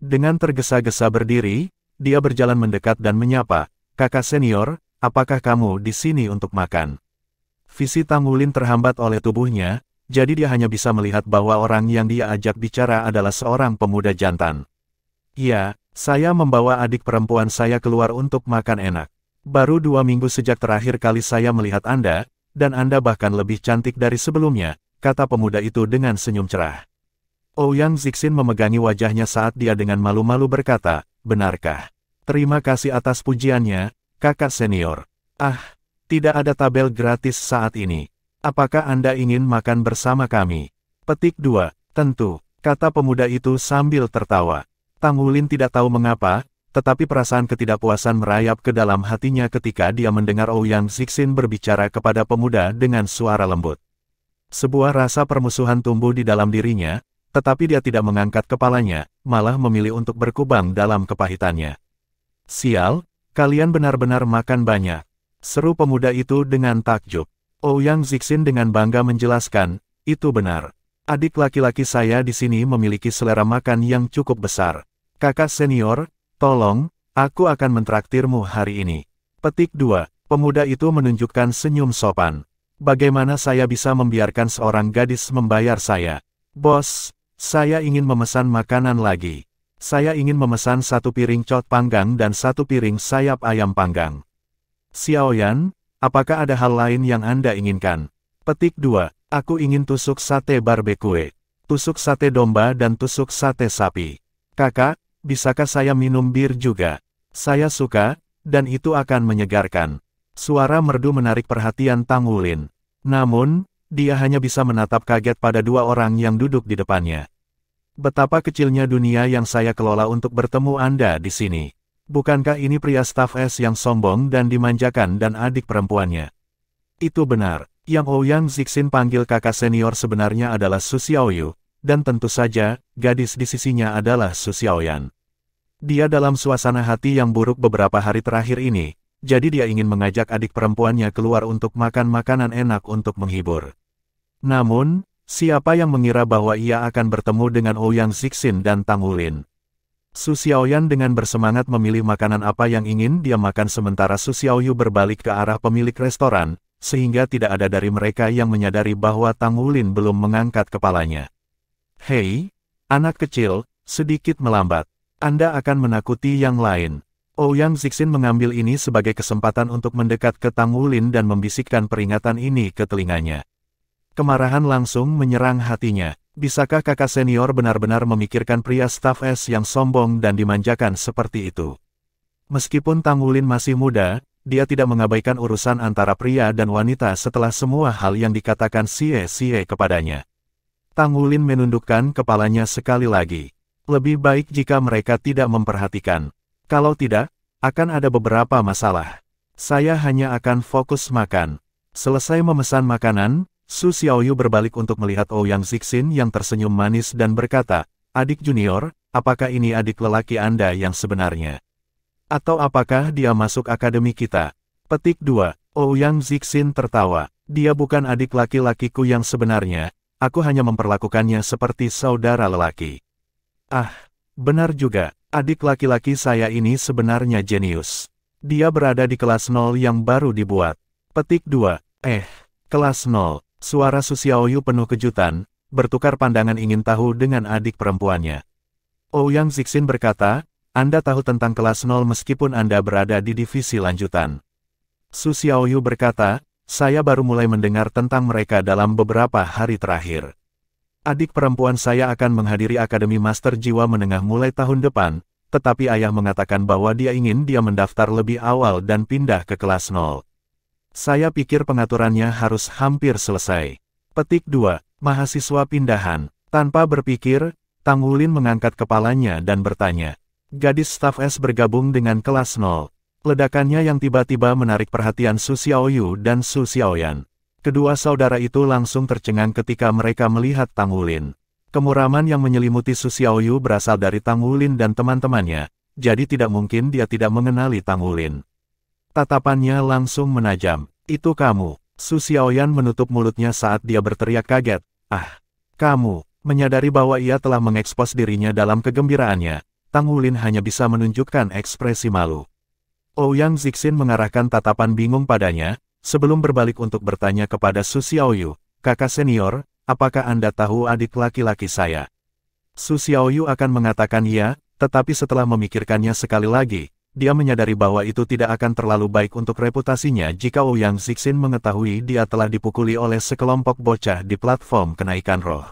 Dengan tergesa-gesa berdiri, dia berjalan mendekat dan menyapa, kakak senior, apakah kamu di sini untuk makan? Visi Tang Wulin terhambat oleh tubuhnya, jadi dia hanya bisa melihat bahwa orang yang dia ajak bicara adalah seorang pemuda jantan. Ya, saya membawa adik perempuan saya keluar untuk makan enak. Baru 2 minggu sejak terakhir kali saya melihat Anda, dan Anda bahkan lebih cantik dari sebelumnya, kata pemuda itu dengan senyum cerah. Ouyang Zixin memegangi wajahnya saat dia dengan malu-malu berkata, benarkah? Terima kasih atas pujiannya, kakak senior. Ah, tidak ada tabel gratis saat ini. Apakah Anda ingin makan bersama kami? Petik 2. Tentu. kata pemuda itu sambil tertawa. Tang Wulin tidak tahu mengapa, tetapi perasaan ketidakpuasan merayap ke dalam hatinya ketika dia mendengar Ouyang Zixin berbicara kepada pemuda dengan suara lembut. Sebuah rasa permusuhan tumbuh di dalam dirinya, tetapi dia tidak mengangkat kepalanya, malah memilih untuk berkubang dalam kepahitannya. Sial, kalian benar-benar makan banyak, seru pemuda itu dengan takjub. Ouyang Zixin dengan bangga menjelaskan, itu benar. Adik laki-laki saya di sini memiliki selera makan yang cukup besar. Kakak senior, tolong, aku akan mentraktirmu hari ini. Petik 2. Pemuda itu menunjukkan senyum sopan. Bagaimana saya bisa membiarkan seorang gadis membayar saya? Bos, saya ingin memesan makanan lagi. Saya ingin memesan 1 piring cot panggang dan 1 piring sayap ayam panggang. Xiaoyan, apakah ada hal lain yang Anda inginkan? Petik 2. Aku ingin tusuk sate barbecue, tusuk sate domba dan tusuk sate sapi. Kakak, bisakah saya minum bir juga? Saya suka, dan itu akan menyegarkan. Suara merdu menarik perhatian Tang Wulin. Namun, dia hanya bisa menatap kaget pada 2 orang yang duduk di depannya. Betapa kecilnya dunia yang saya kelola untuk bertemu Anda di sini. Bukankah ini pria staf S yang sombong dan dimanjakan dan adik perempuannya? Itu benar, yang Ouyang Zixin panggil kakak senior sebenarnya adalah Su Xiaoyu, dan tentu saja, gadis di sisinya adalah Su Xiaoyan. Dia dalam suasana hati yang buruk beberapa hari terakhir ini, jadi dia ingin mengajak adik perempuannya keluar untuk makan makanan enak untuk menghibur. Namun, siapa yang mengira bahwa ia akan bertemu dengan Ouyang Zixin dan Tang Wulin? Su Xiaoyan dengan bersemangat memilih makanan apa yang ingin dia makan sementara Su Xiaoyu berbalik ke arah pemilik restoran, sehingga tidak ada dari mereka yang menyadari bahwa Tang Wulin belum mengangkat kepalanya. Hei, anak kecil, sedikit melambat. Anda akan menakuti yang lain. Ouyang Zixin mengambil ini sebagai kesempatan untuk mendekat ke Tang Wulin dan membisikkan peringatan ini ke telinganya. Kemarahan langsung menyerang hatinya. Bisakah kakak senior benar-benar memikirkan pria staf S yang sombong dan dimanjakan seperti itu? Meskipun Tang Wulin masih muda, dia tidak mengabaikan urusan antara pria dan wanita setelah semua hal yang dikatakan Xie kepadanya. Tang Wulin menundukkan kepalanya sekali lagi. Lebih baik jika mereka tidak memperhatikan. Kalau tidak, akan ada beberapa masalah. Saya hanya akan fokus makan. Selesai memesan makanan, Su Xiaoyu berbalik untuk melihat Ouyang Zixin yang tersenyum manis dan berkata, adik junior, apakah ini adik lelaki Anda yang sebenarnya? Atau apakah dia masuk akademi kita? Petik 2. Ouyang Zixin tertawa. Dia bukan adik laki-lakiku yang sebenarnya, aku hanya memperlakukannya seperti saudara lelaki. Ah, benar juga, adik laki-laki saya ini sebenarnya jenius. Dia berada di kelas 0 yang baru dibuat. Petik 2. Kelas 0. Suara Su Xiaoyu penuh kejutan, bertukar pandangan ingin tahu dengan adik perempuannya. Ouyang Zixin berkata, Anda tahu tentang kelas 0 meskipun Anda berada di divisi lanjutan. Su Xiaoyu berkata, saya baru mulai mendengar tentang mereka dalam beberapa hari terakhir. Adik perempuan saya akan menghadiri Akademi Master Jiwa Menengah mulai tahun depan, tetapi ayah mengatakan bahwa dia ingin dia mendaftar lebih awal dan pindah ke kelas 0. Saya pikir pengaturannya harus hampir selesai. Petik 2. Mahasiswa pindahan. Tanpa berpikir, Tang Wulin mengangkat kepalanya dan bertanya. Gadis staf S bergabung dengan kelas 0. Ledakannya yang tiba-tiba menarik perhatian Su Xiaoyu dan Su Xiaoyan. Kedua saudara itu langsung tercengang ketika mereka melihat Tang Wulin. Kemuraman yang menyelimuti Su Xiaoyu berasal dari Tang Wulin dan teman-temannya, jadi tidak mungkin dia tidak mengenali Tang Wulin. Tatapannya langsung menajam. Itu kamu. Su Xiaoyan menutup mulutnya saat dia berteriak kaget. Ah, kamu. Menyadari bahwa ia telah mengekspos dirinya dalam kegembiraannya, Tang Wulin hanya bisa menunjukkan ekspresi malu. Ouyang Zixin mengarahkan tatapan bingung padanya, sebelum berbalik untuk bertanya kepada Su Xiaoyu, kakak senior, apakah Anda tahu adik laki-laki saya? Su Xiaoyu akan mengatakan iya, tetapi setelah memikirkannya sekali lagi, dia menyadari bahwa itu tidak akan terlalu baik untuk reputasinya jika Ouyang Zixin mengetahui dia telah dipukuli oleh sekelompok bocah di platform kenaikan roh.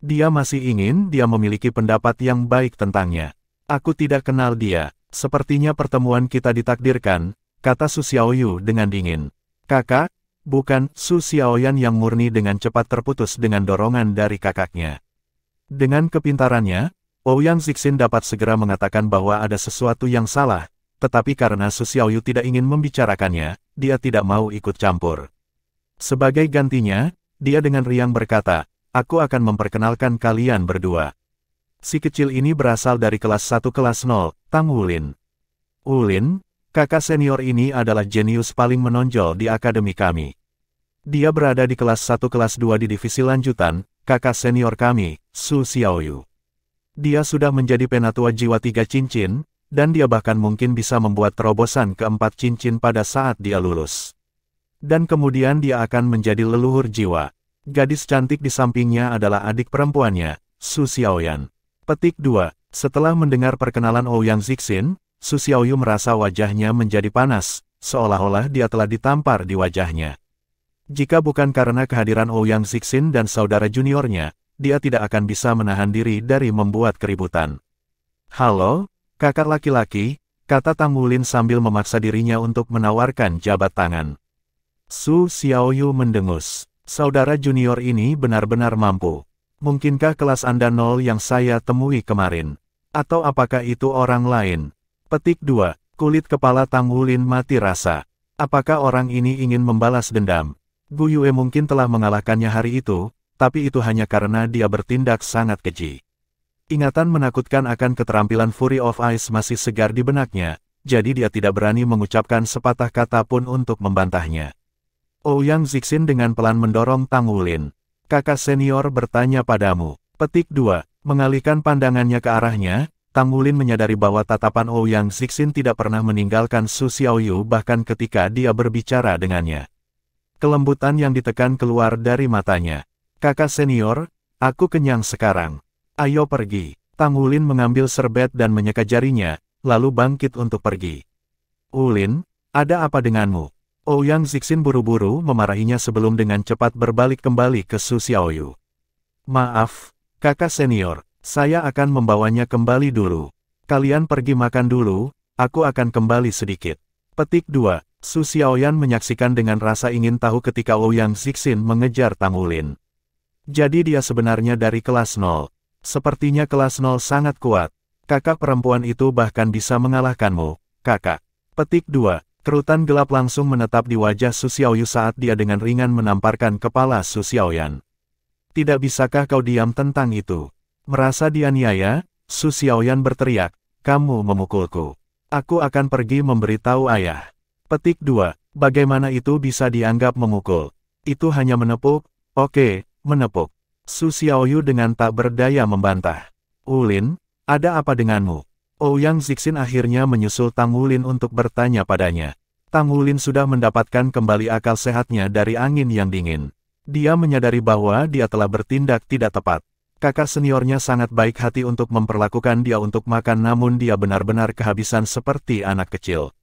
Dia masih ingin dia memiliki pendapat yang baik tentangnya. Aku tidak kenal dia, sepertinya pertemuan kita ditakdirkan, kata Su Xiaoyu dengan dingin. Kakak, bukan. Su Xiaoyan yang murni dengan cepat terputus dengan dorongan dari kakaknya. Dengan kepintarannya, Ouyang Zixin dapat segera mengatakan bahwa ada sesuatu yang salah, tetapi karena Su Xiaoyu tidak ingin membicarakannya, dia tidak mau ikut campur. Sebagai gantinya, dia dengan riang berkata, "Aku akan memperkenalkan kalian berdua. Si kecil ini berasal dari kelas 1 kelas 0, Tang Wulin. Wulin, kakak senior ini adalah jenius paling menonjol di akademi kami. Dia berada di kelas 1 kelas 2 di divisi lanjutan, kakak senior kami, Su Xiaoyu. Dia sudah menjadi penatua jiwa 3 cincin, dan dia bahkan mungkin bisa membuat terobosan ke-4 cincin pada saat dia lulus. Dan kemudian dia akan menjadi leluhur jiwa. Gadis cantik di sampingnya adalah adik perempuannya, Su Xiaoyan." Petik 2. Setelah mendengar perkenalan Ouyang Zixin, Su Xiaoyu merasa wajahnya menjadi panas, seolah-olah dia telah ditampar di wajahnya. Jika bukan karena kehadiran Ouyang Zixin dan saudara juniornya, dia tidak akan bisa menahan diri dari membuat keributan. "Halo, kakak laki-laki," kata Tang Wulin sambil memaksa dirinya untuk menawarkan jabat tangan. Su Xiaoyu mendengus. Saudara junior ini benar-benar mampu. Mungkinkah kelas Anda 0 yang saya temui kemarin? Atau apakah itu orang lain? Petik 2. Kulit kepala Tang Wulin mati rasa. Apakah orang ini ingin membalas dendam? Gu Yue mungkin telah mengalahkannya hari itu, tapi itu hanya karena dia bertindak sangat keji. Ingatan menakutkan akan keterampilan Fury of Ice masih segar di benaknya, jadi dia tidak berani mengucapkan sepatah kata pun untuk membantahnya. Ouyang Zixin dengan pelan mendorong Tang Wulin. "Kakak senior bertanya padamu." Petik 2. Mengalihkan pandangannya ke arahnya, Tang Wulin menyadari bahwa tatapan Ouyang Zixin tidak pernah meninggalkan Su Xiaoyu bahkan ketika dia berbicara dengannya. Kelembutan yang ditekan keluar dari matanya. "Kakak senior, aku kenyang sekarang. Ayo pergi." Tang Wulin mengambil serbet dan menyeka jarinya, lalu bangkit untuk pergi. "Wulin, ada apa denganmu?" Ouyang Zixin buru-buru memarahinya sebelum dengan cepat berbalik kembali ke Su Xiaoyu. "Maaf, kakak senior, saya akan membawanya kembali dulu. Kalian pergi makan dulu, aku akan kembali sedikit." Petik 2. Su Xiaoyan menyaksikan dengan rasa ingin tahu ketika Ouyang Zixin mengejar Tang Wulin. Jadi dia sebenarnya dari kelas 0. Sepertinya kelas 0 sangat kuat. Kakak perempuan itu bahkan bisa mengalahkanmu, kakak. Petik 2. Kerutan gelap langsung menetap di wajah Su Xiaoyu saat dia dengan ringan menamparkan kepala Su Xiaoyan. "Tidak bisakah kau diam tentang itu?" Merasa dianiaya, Su Xiaoyan berteriak, "Kamu memukulku. Aku akan pergi memberitahu ayah." Petik 2. Bagaimana itu bisa dianggap memukul? Itu hanya menepuk. Oke, menepuk. Su Xiaoyu dengan tak berdaya membantah. "Wulin, ada apa denganmu?" Ouyang Zixin akhirnya menyusul Tang Wulin untuk bertanya padanya. Tang Wulin sudah mendapatkan kembali akal sehatnya dari angin yang dingin. Dia menyadari bahwa dia telah bertindak tidak tepat. Kakak seniornya sangat baik hati untuk memperlakukan dia untuk makan namun dia benar-benar kehabisan seperti anak kecil.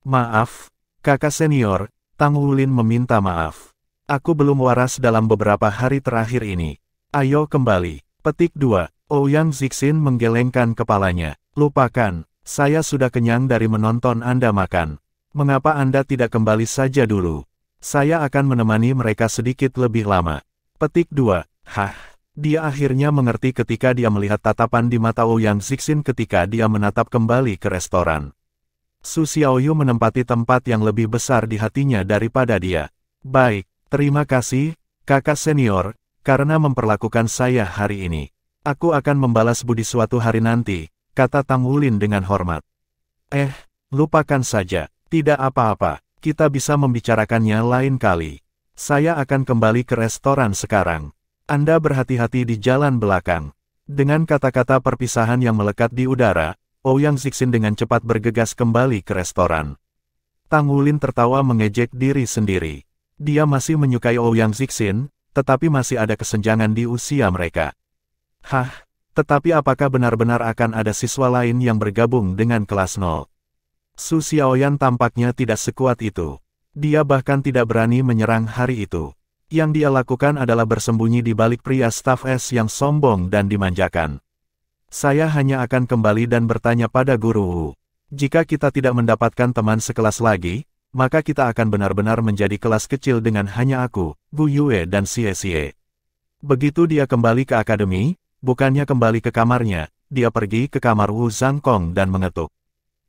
"Maaf, kakak senior," Tang Wulin meminta maaf. "Aku belum waras dalam beberapa hari terakhir ini. Ayo kembali." Petik 2. Ouyang Zixin menggelengkan kepalanya. "Lupakan, saya sudah kenyang dari menonton Anda makan. Mengapa Anda tidak kembali saja dulu? Saya akan menemani mereka sedikit lebih lama." Petik 2. Hah? Dia akhirnya mengerti ketika dia melihat tatapan di mata Ouyang Zixin ketika dia menatap kembali ke restoran. Su Xiaoyu menempati tempat yang lebih besar di hatinya daripada dia. "Baik, terima kasih, kakak senior, karena memperlakukan saya hari ini. Aku akan membalas budi suatu hari nanti," kata Tang Wulin dengan hormat. Lupakan saja. Tidak apa-apa, kita bisa membicarakannya lain kali. Saya akan kembali ke restoran sekarang. Anda berhati-hati di jalan belakang." Dengan kata-kata perpisahan yang melekat di udara, Ouyang Zixin dengan cepat bergegas kembali ke restoran. Tang Wulin tertawa mengejek diri sendiri. Dia masih menyukai Ouyang Zixin, tetapi masih ada kesenjangan di usia mereka. Tetapi apakah benar-benar akan ada siswa lain yang bergabung dengan kelas 0? Su Xiaoyan tampaknya tidak sekuat itu. Dia bahkan tidak berani menyerang hari itu. Yang dia lakukan adalah bersembunyi di balik pria staf S yang sombong dan dimanjakan. "Saya hanya akan kembali dan bertanya pada Guru Wu. Jika kita tidak mendapatkan teman sekelas lagi, maka kita akan benar-benar menjadi kelas kecil dengan hanya aku, Gu Yue dan Xie Xie." Begitu dia kembali ke akademi, bukannya kembali ke kamarnya, dia pergi ke kamar Wu Zhangkong dan mengetuk.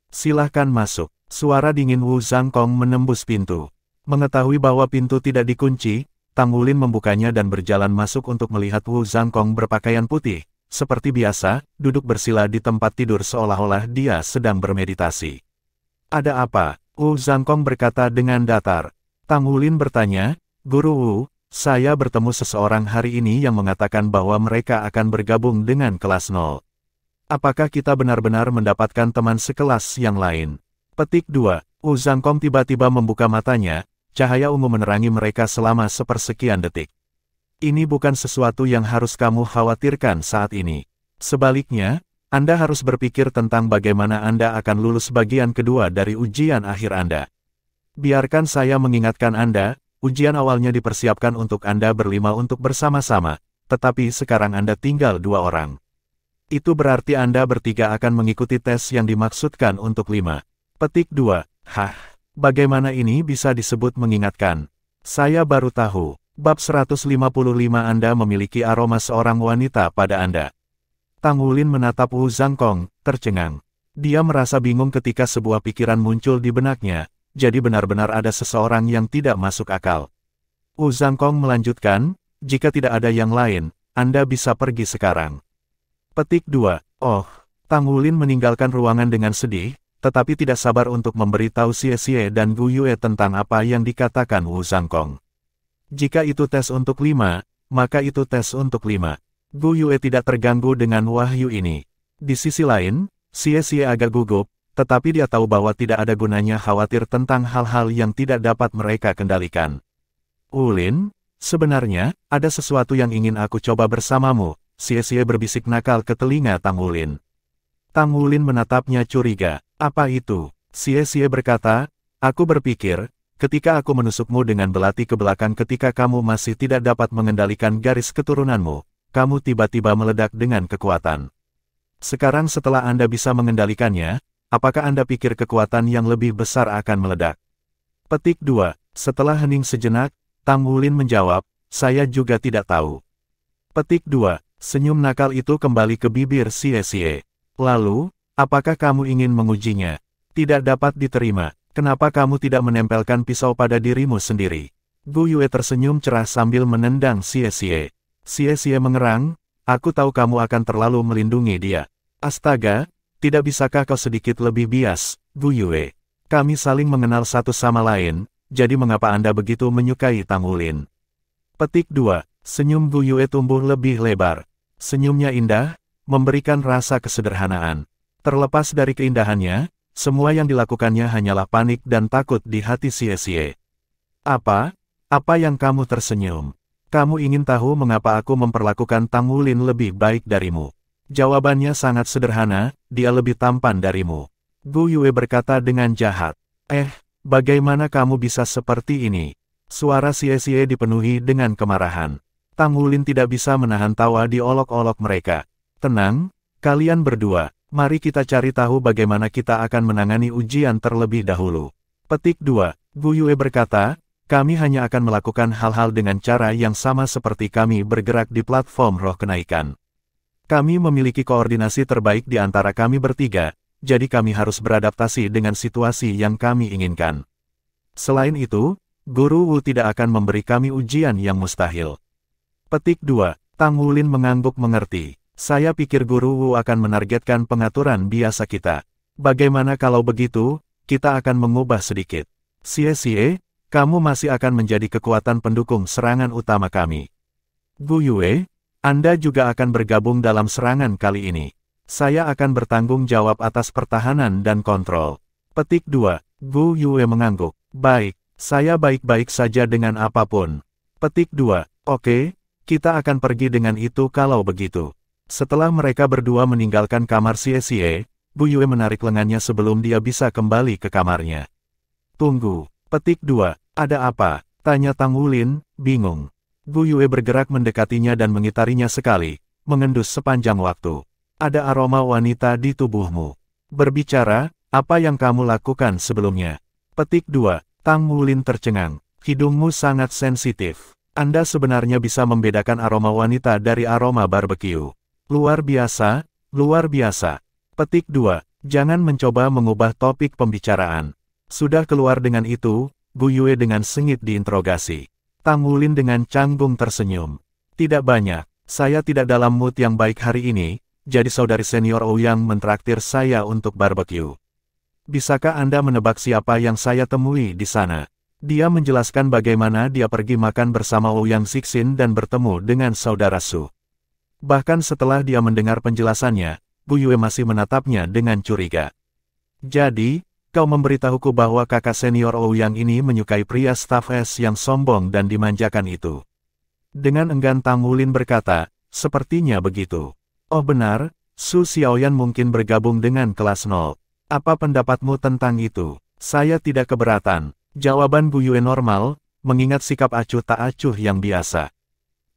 "Silahkan masuk." Suara dingin Wu Zhangkong menembus pintu. Mengetahui bahwa pintu tidak dikunci, Tang Wulin membukanya dan berjalan masuk untuk melihat Wu Zhangkong berpakaian putih. Seperti biasa, duduk bersila di tempat tidur seolah-olah dia sedang bermeditasi. "Ada apa?" Wu Zhangkong berkata dengan datar. Tang Wulin bertanya, "Guru Wu, saya bertemu seseorang hari ini yang mengatakan bahwa mereka akan bergabung dengan kelas 0. Apakah kita benar-benar mendapatkan teman sekelas yang lain?" Petik 2. Wu Zhangkong tiba-tiba membuka matanya, cahaya ungu menerangi mereka selama sepersekian detik. "Ini bukan sesuatu yang harus kamu khawatirkan saat ini. Sebaliknya, Anda harus berpikir tentang bagaimana Anda akan lulus bagian kedua dari ujian akhir Anda. Biarkan saya mengingatkan Anda, ujian awalnya dipersiapkan untuk Anda berlima untuk bersama-sama, tetapi sekarang Anda tinggal 2 orang. Itu berarti Anda bertiga akan mengikuti tes yang dimaksudkan untuk 5. Petik 2. Hah, bagaimana ini bisa disebut mengingatkan? Saya baru tahu. Bab 155 Anda memiliki aroma seorang wanita pada Anda. Tang Wulin menatap Wu Zhangkong, tercengang. Dia merasa bingung ketika sebuah pikiran muncul di benaknya, jadi benar-benar ada seseorang yang tidak masuk akal. Wu Zhangkong melanjutkan, "Jika tidak ada yang lain, Anda bisa pergi sekarang." Petik 2. Oh, Tang Wulin meninggalkan ruangan dengan sedih, tetapi tidak sabar untuk memberitahu Xie dan Gu Yue tentang apa yang dikatakan Wu Zhangkong. Jika itu tes untuk 5, maka itu tes untuk 5. Gu Yue tidak terganggu dengan wahyu ini. Di sisi lain, Xie agak gugup, tetapi dia tahu bahwa tidak ada gunanya khawatir tentang hal-hal yang tidak dapat mereka kendalikan. "Wulin, sebenarnya, ada sesuatu yang ingin aku coba bersamamu," Xie berbisik nakal ke telinga Tang Wulin. Tang Wulin menatapnya curiga. "Apa itu?" Xie berkata, "Aku berpikir, ketika aku menusukmu dengan belati ke belakang ketika kamu masih tidak dapat mengendalikan garis keturunanmu, kamu tiba-tiba meledak dengan kekuatan. Sekarang setelah Anda bisa mengendalikannya, apakah Anda pikir kekuatan yang lebih besar akan meledak?" Petik 2. Setelah hening sejenak, Tang Wulin menjawab, "Saya juga tidak tahu." Petik 2. Senyum nakal itu kembali ke bibir Xie. "Lalu, apakah kamu ingin mengujinya?" "Tidak dapat diterima. Kenapa kamu tidak menempelkan pisau pada dirimu sendiri?" Gu Yue tersenyum cerah sambil menendang Xie. Xie mengerang, "Aku tahu kamu akan terlalu melindungi dia." "Astaga, tidak bisakah kau sedikit lebih bias, Gu Yue? Kami saling mengenal satu sama lain, jadi mengapa Anda begitu menyukai Tang Wulin?" Petik 2. Senyum Gu Yue tumbuh lebih lebar. Senyumnya indah, memberikan rasa kesederhanaan. Terlepas dari keindahannya, semua yang dilakukannya hanyalah panik dan takut di hati Xie. Apa yang kamu tersenyum? Kamu ingin tahu mengapa aku memperlakukan Tang Wulin lebih baik darimu?" Jawabannya sangat sederhana, dia lebih tampan darimu. Gu Yue berkata dengan jahat. Bagaimana kamu bisa seperti ini?" Suara Xie dipenuhi dengan kemarahan. Tang Wulin tidak bisa menahan tawa di olok-olok mereka. "Tenang, kalian berdua. Mari kita cari tahu bagaimana kita akan menangani ujian terlebih dahulu." Petik 2. Gu Yue berkata, "Kami hanya akan melakukan hal-hal dengan cara yang sama seperti kami bergerak di platform roh kenaikan. Kami memiliki koordinasi terbaik di antara kami bertiga, jadi kami harus beradaptasi dengan situasi yang kami inginkan. Selain itu, Guru Wu tidak akan memberi kami ujian yang mustahil." Petik 2. Tang Wulin mengangguk mengerti. "Saya pikir Guru Wu akan menargetkan pengaturan biasa kita. Bagaimana kalau begitu, kita akan mengubah sedikit. Xie, kamu masih akan menjadi kekuatan pendukung serangan utama kami. Gu Yue, Anda juga akan bergabung dalam serangan kali ini. Saya akan bertanggung jawab atas pertahanan dan kontrol." Petik 2. Gu Yue mengangguk. "Baik, saya baik-baik saja dengan apapun." Petik 2. "Oke, kita akan pergi dengan itu kalau begitu." Setelah mereka berdua meninggalkan kamar Xie, Gu Yue menarik lengannya sebelum dia bisa kembali ke kamarnya. "Tunggu." Petik 2. "Ada apa?" tanya Tang Wulin, bingung. Gu Yue bergerak mendekatinya dan mengitarinya sekali, mengendus sepanjang waktu. "Ada aroma wanita di tubuhmu. Berbicara, apa yang kamu lakukan sebelumnya?" Petik 2. Tang Wulin tercengang. "Hidungmu sangat sensitif. Anda sebenarnya bisa membedakan aroma wanita dari aroma barbeque. Luar biasa, luar biasa. Petik 2. Jangan mencoba mengubah topik pembicaraan. Sudah keluar dengan itu, Gu Yue dengan sengit diinterogasi. Tang Wulin dengan canggung tersenyum. Tidak banyak, saya tidak dalam mood yang baik hari ini, jadi saudari senior Ouyang mentraktir saya untuk barbecue. Bisakah Anda menebak siapa yang saya temui di sana? Dia menjelaskan bagaimana dia pergi makan bersama Ouyang Zixin dan bertemu dengan saudara Su. Bahkan setelah dia mendengar penjelasannya, Gu Yue masih menatapnya dengan curiga. Jadi, kau memberitahuku bahwa kakak senior Ouyang ini menyukai pria staf S yang sombong dan dimanjakan itu. Dengan enggan Tang Wulin berkata, sepertinya begitu. Oh benar, Su Xiaoyan mungkin bergabung dengan kelas 0. Apa pendapatmu tentang itu? Saya tidak keberatan. Jawaban Gu Yue normal, mengingat sikap acuh tak acuh yang biasa.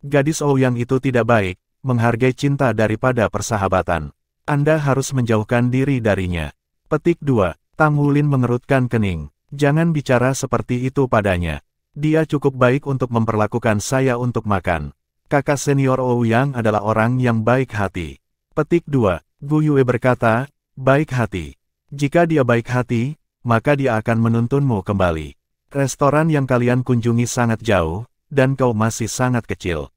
Gadis Ouyang itu tidak baik, menghargai cinta daripada persahabatan. Anda harus menjauhkan diri darinya. Petik 2. Tang Wulin mengerutkan kening. Jangan bicara seperti itu padanya. Dia cukup baik untuk memperlakukan saya untuk makan. Kakak senior Ouyang adalah orang yang baik hati. Petik 2. Gu Yue berkata, baik hati. Jika dia baik hati, maka dia akan menuntunmu kembali. Restoran yang kalian kunjungi sangat jauh, dan kau masih sangat kecil.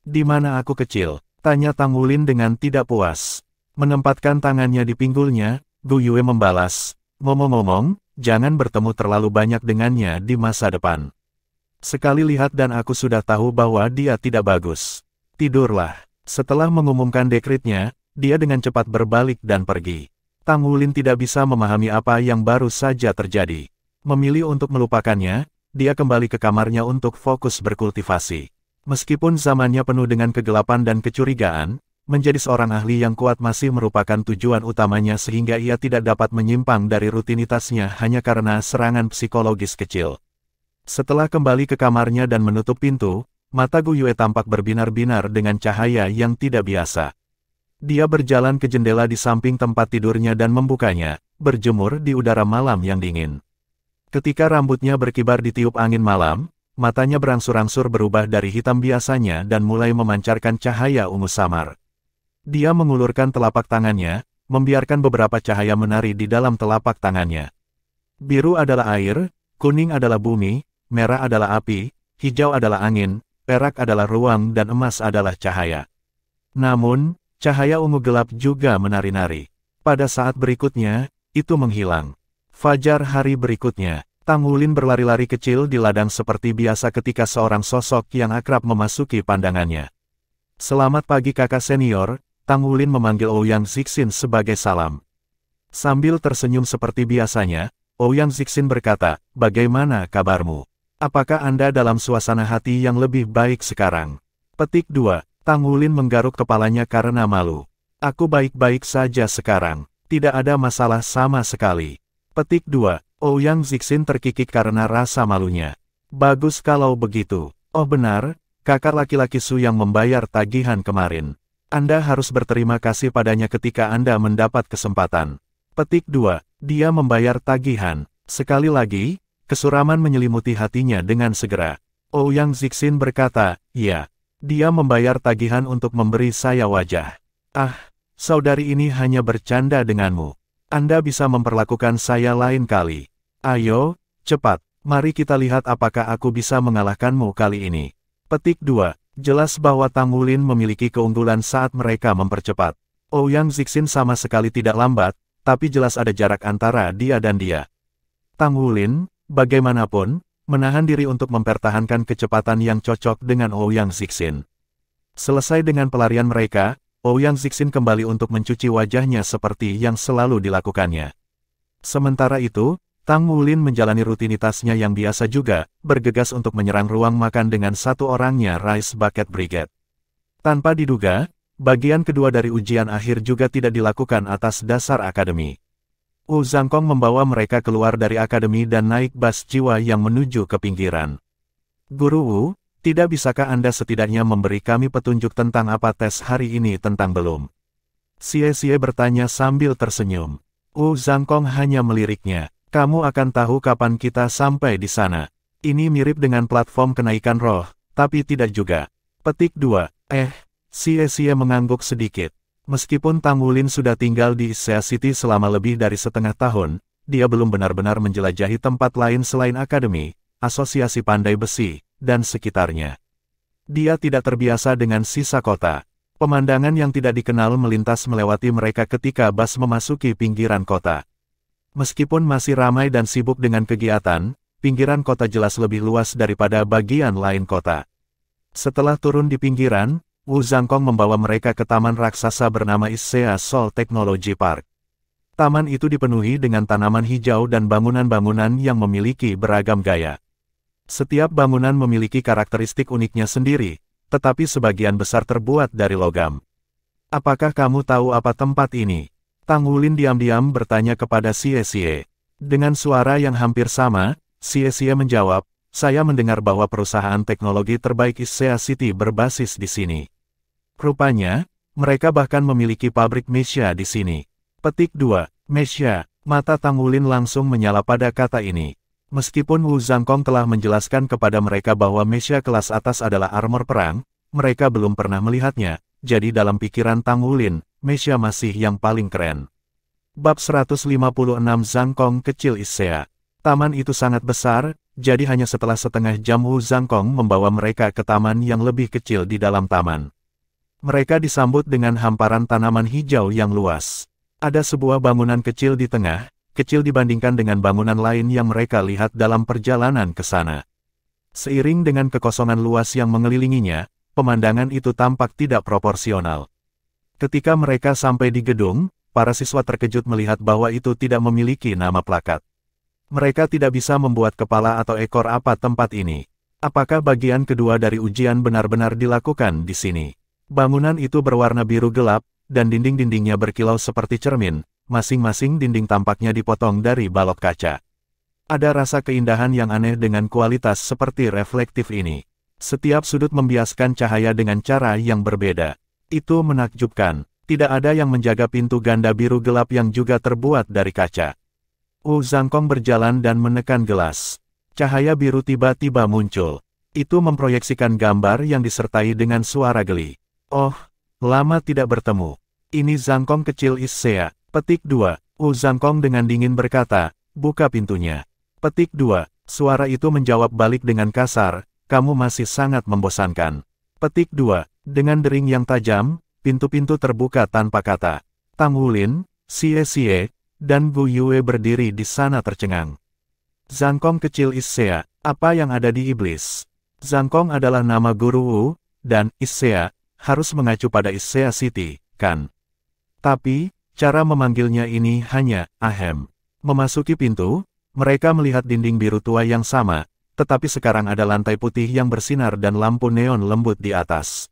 Di mana aku kecil? Tanya Tang Wulin dengan tidak puas. Menempatkan tangannya di pinggulnya, Gu Yue membalas, ngomong-ngomong, jangan bertemu terlalu banyak dengannya di masa depan. Sekali lihat dan aku sudah tahu bahwa dia tidak bagus. Tidurlah. Setelah mengumumkan dekretnya, dia dengan cepat berbalik dan pergi. Tang Wulin tidak bisa memahami apa yang baru saja terjadi. Memilih untuk melupakannya, dia kembali ke kamarnya untuk fokus berkultivasi. Meskipun zamannya penuh dengan kegelapan dan kecurigaan, menjadi seorang ahli yang kuat masih merupakan tujuan utamanya sehingga ia tidak dapat menyimpang dari rutinitasnya hanya karena serangan psikologis kecil. Setelah kembali ke kamarnya dan menutup pintu, mata Gu Yue tampak berbinar-binar dengan cahaya yang tidak biasa. Dia berjalan ke jendela di samping tempat tidurnya dan membukanya, berjemur di udara malam yang dingin. Ketika rambutnya berkibar ditiup angin malam, matanya berangsur-angsur berubah dari hitam biasanya dan mulai memancarkan cahaya ungu samar. Dia mengulurkan telapak tangannya, membiarkan beberapa cahaya menari di dalam telapak tangannya. Biru adalah air, kuning adalah bumi, merah adalah api, hijau adalah angin, perak adalah ruang dan emas adalah cahaya. Namun, cahaya ungu gelap juga menari-nari. Pada saat berikutnya, itu menghilang. Fajar hari berikutnya, Tang Wulin berlari-lari kecil di ladang seperti biasa ketika seorang sosok yang akrab memasuki pandangannya. Selamat pagi kakak senior, Tang Wulin memanggil Ouyang Zixin sebagai salam. Sambil tersenyum seperti biasanya, Ouyang Zixin berkata, bagaimana kabarmu? Apakah Anda dalam suasana hati yang lebih baik sekarang? Petik 2. Tang Wulin menggaruk kepalanya karena malu. Aku baik-baik saja sekarang. Tidak ada masalah sama sekali. Petik 2. Ouyang Zixin terkikik karena rasa malunya. Bagus kalau begitu. Oh benar, kakak laki-laki Su yang membayar tagihan kemarin. Anda harus berterima kasih padanya ketika Anda mendapat kesempatan. Petik 2. Dia membayar tagihan. Sekali lagi, kesuraman menyelimuti hatinya dengan segera. Ouyang Zixin berkata, ya. Dia membayar tagihan untuk memberi saya wajah. Ah, saudari ini hanya bercanda denganmu. Anda bisa memperlakukan saya lain kali. Ayo, cepat, mari kita lihat apakah aku bisa mengalahkanmu kali ini. Petik 2. Jelas bahwa Tang Wulin memiliki keunggulan saat mereka mempercepat. Ouyang Zixin sama sekali tidak lambat, tapi jelas ada jarak antara dia dan dia. Tang Wulin, bagaimanapun, menahan diri untuk mempertahankan kecepatan yang cocok dengan Ouyang Zixin. Selesai dengan pelarian mereka, Ouyang Zixin kembali untuk mencuci wajahnya seperti yang selalu dilakukannya. Sementara itu, Tang Wulin menjalani rutinitasnya yang biasa juga, bergegas untuk menyerang ruang makan dengan satu orangnya Rice Bucket Brigade. Tanpa diduga, bagian kedua dari ujian akhir juga tidak dilakukan atas dasar akademi. Wu Zhangkong membawa mereka keluar dari akademi dan naik bas jiwa yang menuju ke pinggiran. Guru Wu, tidak bisakah Anda setidaknya memberi kami petunjuk tentang apa tes hari ini tentang belum? Xie bertanya sambil tersenyum. Wu Zhangkong hanya meliriknya. Kamu akan tahu kapan kita sampai di sana. Ini mirip dengan platform kenaikan roh, tapi tidak juga. Petik 2. Xie mengangguk sedikit. Meskipun Tang Wulin sudah tinggal di Issea City selama lebih dari setengah tahun, dia belum benar-benar menjelajahi tempat lain selain akademi, asosiasi pandai besi, dan sekitarnya. Dia tidak terbiasa dengan sisa kota. Pemandangan yang tidak dikenal melintas melewati mereka ketika bus memasuki pinggiran kota. Meskipun masih ramai dan sibuk dengan kegiatan, pinggiran kota jelas lebih luas daripada bagian lain kota. Setelah turun di pinggiran, Wu Zhangkong membawa mereka ke taman raksasa bernama Issea Sol Technology Park. Taman itu dipenuhi dengan tanaman hijau dan bangunan-bangunan yang memiliki beragam gaya. Setiap bangunan memiliki karakteristik uniknya sendiri, tetapi sebagian besar terbuat dari logam. Apakah kamu tahu apa tempat ini? Tang Wulin diam-diam bertanya kepada Xie. Dengan suara yang hampir sama, Xie menjawab, saya mendengar bahwa perusahaan teknologi terbaik Issea City berbasis di sini. Rupanya, mereka bahkan memiliki pabrik mesia di sini. Petik 2. Mesia. Mata Tang Wulin langsung menyala pada kata ini. Meskipun Wu Zhangkong telah menjelaskan kepada mereka bahwa mesia kelas atas adalah armor perang, mereka belum pernah melihatnya, jadi dalam pikiran Tang Wulin, mesia masih yang paling keren. Bab 156 Zhangkong Kecil Issea. Taman itu sangat besar, jadi hanya setelah setengah jam Wu Zhangkong membawa mereka ke taman yang lebih kecil di dalam taman. Mereka disambut dengan hamparan tanaman hijau yang luas. Ada sebuah bangunan kecil di tengah, kecil dibandingkan dengan bangunan lain yang mereka lihat dalam perjalanan ke sana. Seiring dengan kekosongan luas yang mengelilinginya, pemandangan itu tampak tidak proporsional. Ketika mereka sampai di gedung, para siswa terkejut melihat bahwa itu tidak memiliki nama plakat. Mereka tidak bisa membuat kepala atau ekor apa tempat ini. Apakah bagian kedua dari ujian benar-benar dilakukan di sini? Bangunan itu berwarna biru gelap, dan dinding-dindingnya berkilau seperti cermin, masing-masing dinding tampaknya dipotong dari balok kaca. Ada rasa keindahan yang aneh dengan kualitas seperti reflektif ini. Setiap sudut membiaskan cahaya dengan cara yang berbeda. Itu menakjubkan. Tidak ada yang menjaga pintu ganda biru gelap yang juga terbuat dari kaca. Wu Zhangkong berjalan dan menekan gelas. Cahaya biru tiba-tiba muncul. Itu memproyeksikan gambar yang disertai dengan suara geli. Oh, lama tidak bertemu. Ini Zhangkong Kecil Issea. Petik 2. Wu Zhangkong dengan dingin berkata, buka pintunya. Petik 2. Suara itu menjawab balik dengan kasar, kamu masih sangat membosankan. Petik 2. Dengan dering yang tajam, pintu-pintu terbuka tanpa kata. Tang Wulin, Xie, dan Gu Yue berdiri di sana tercengang. Zhangkong Kecil Issea, apa yang ada di iblis? Zhangkong adalah nama guru Wu, dan Issea harus mengacu pada Issea City, kan? Tapi, cara memanggilnya ini hanya, ahem. Memasuki pintu, mereka melihat dinding biru tua yang sama, tetapi sekarang ada lantai putih yang bersinar dan lampu neon lembut di atas.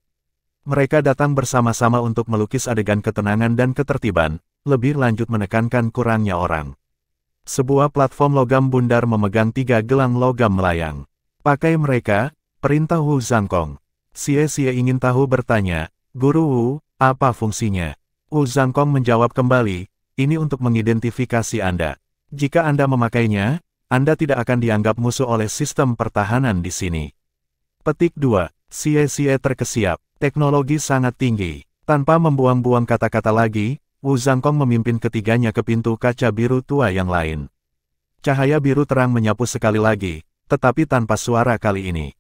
Mereka datang bersama-sama untuk melukis adegan ketenangan dan ketertiban, lebih lanjut menekankan kurangnya orang. Sebuah platform logam bundar memegang 3 gelang logam melayang. Pakai mereka, perintah Wu Zhangkong. Xie ingin tahu bertanya, Guru Wu, apa fungsinya? Wu Zhangkong menjawab kembali, ini untuk mengidentifikasi Anda. Jika Anda memakainya, Anda tidak akan dianggap musuh oleh sistem pertahanan di sini. Petik 2. Xie terkesiap, teknologi sangat tinggi. Tanpa membuang-buang kata-kata lagi, Wu Zhangkong memimpin ketiganya ke pintu kaca biru tua yang lain. Cahaya biru terang menyapu sekali lagi, tetapi tanpa suara kali ini.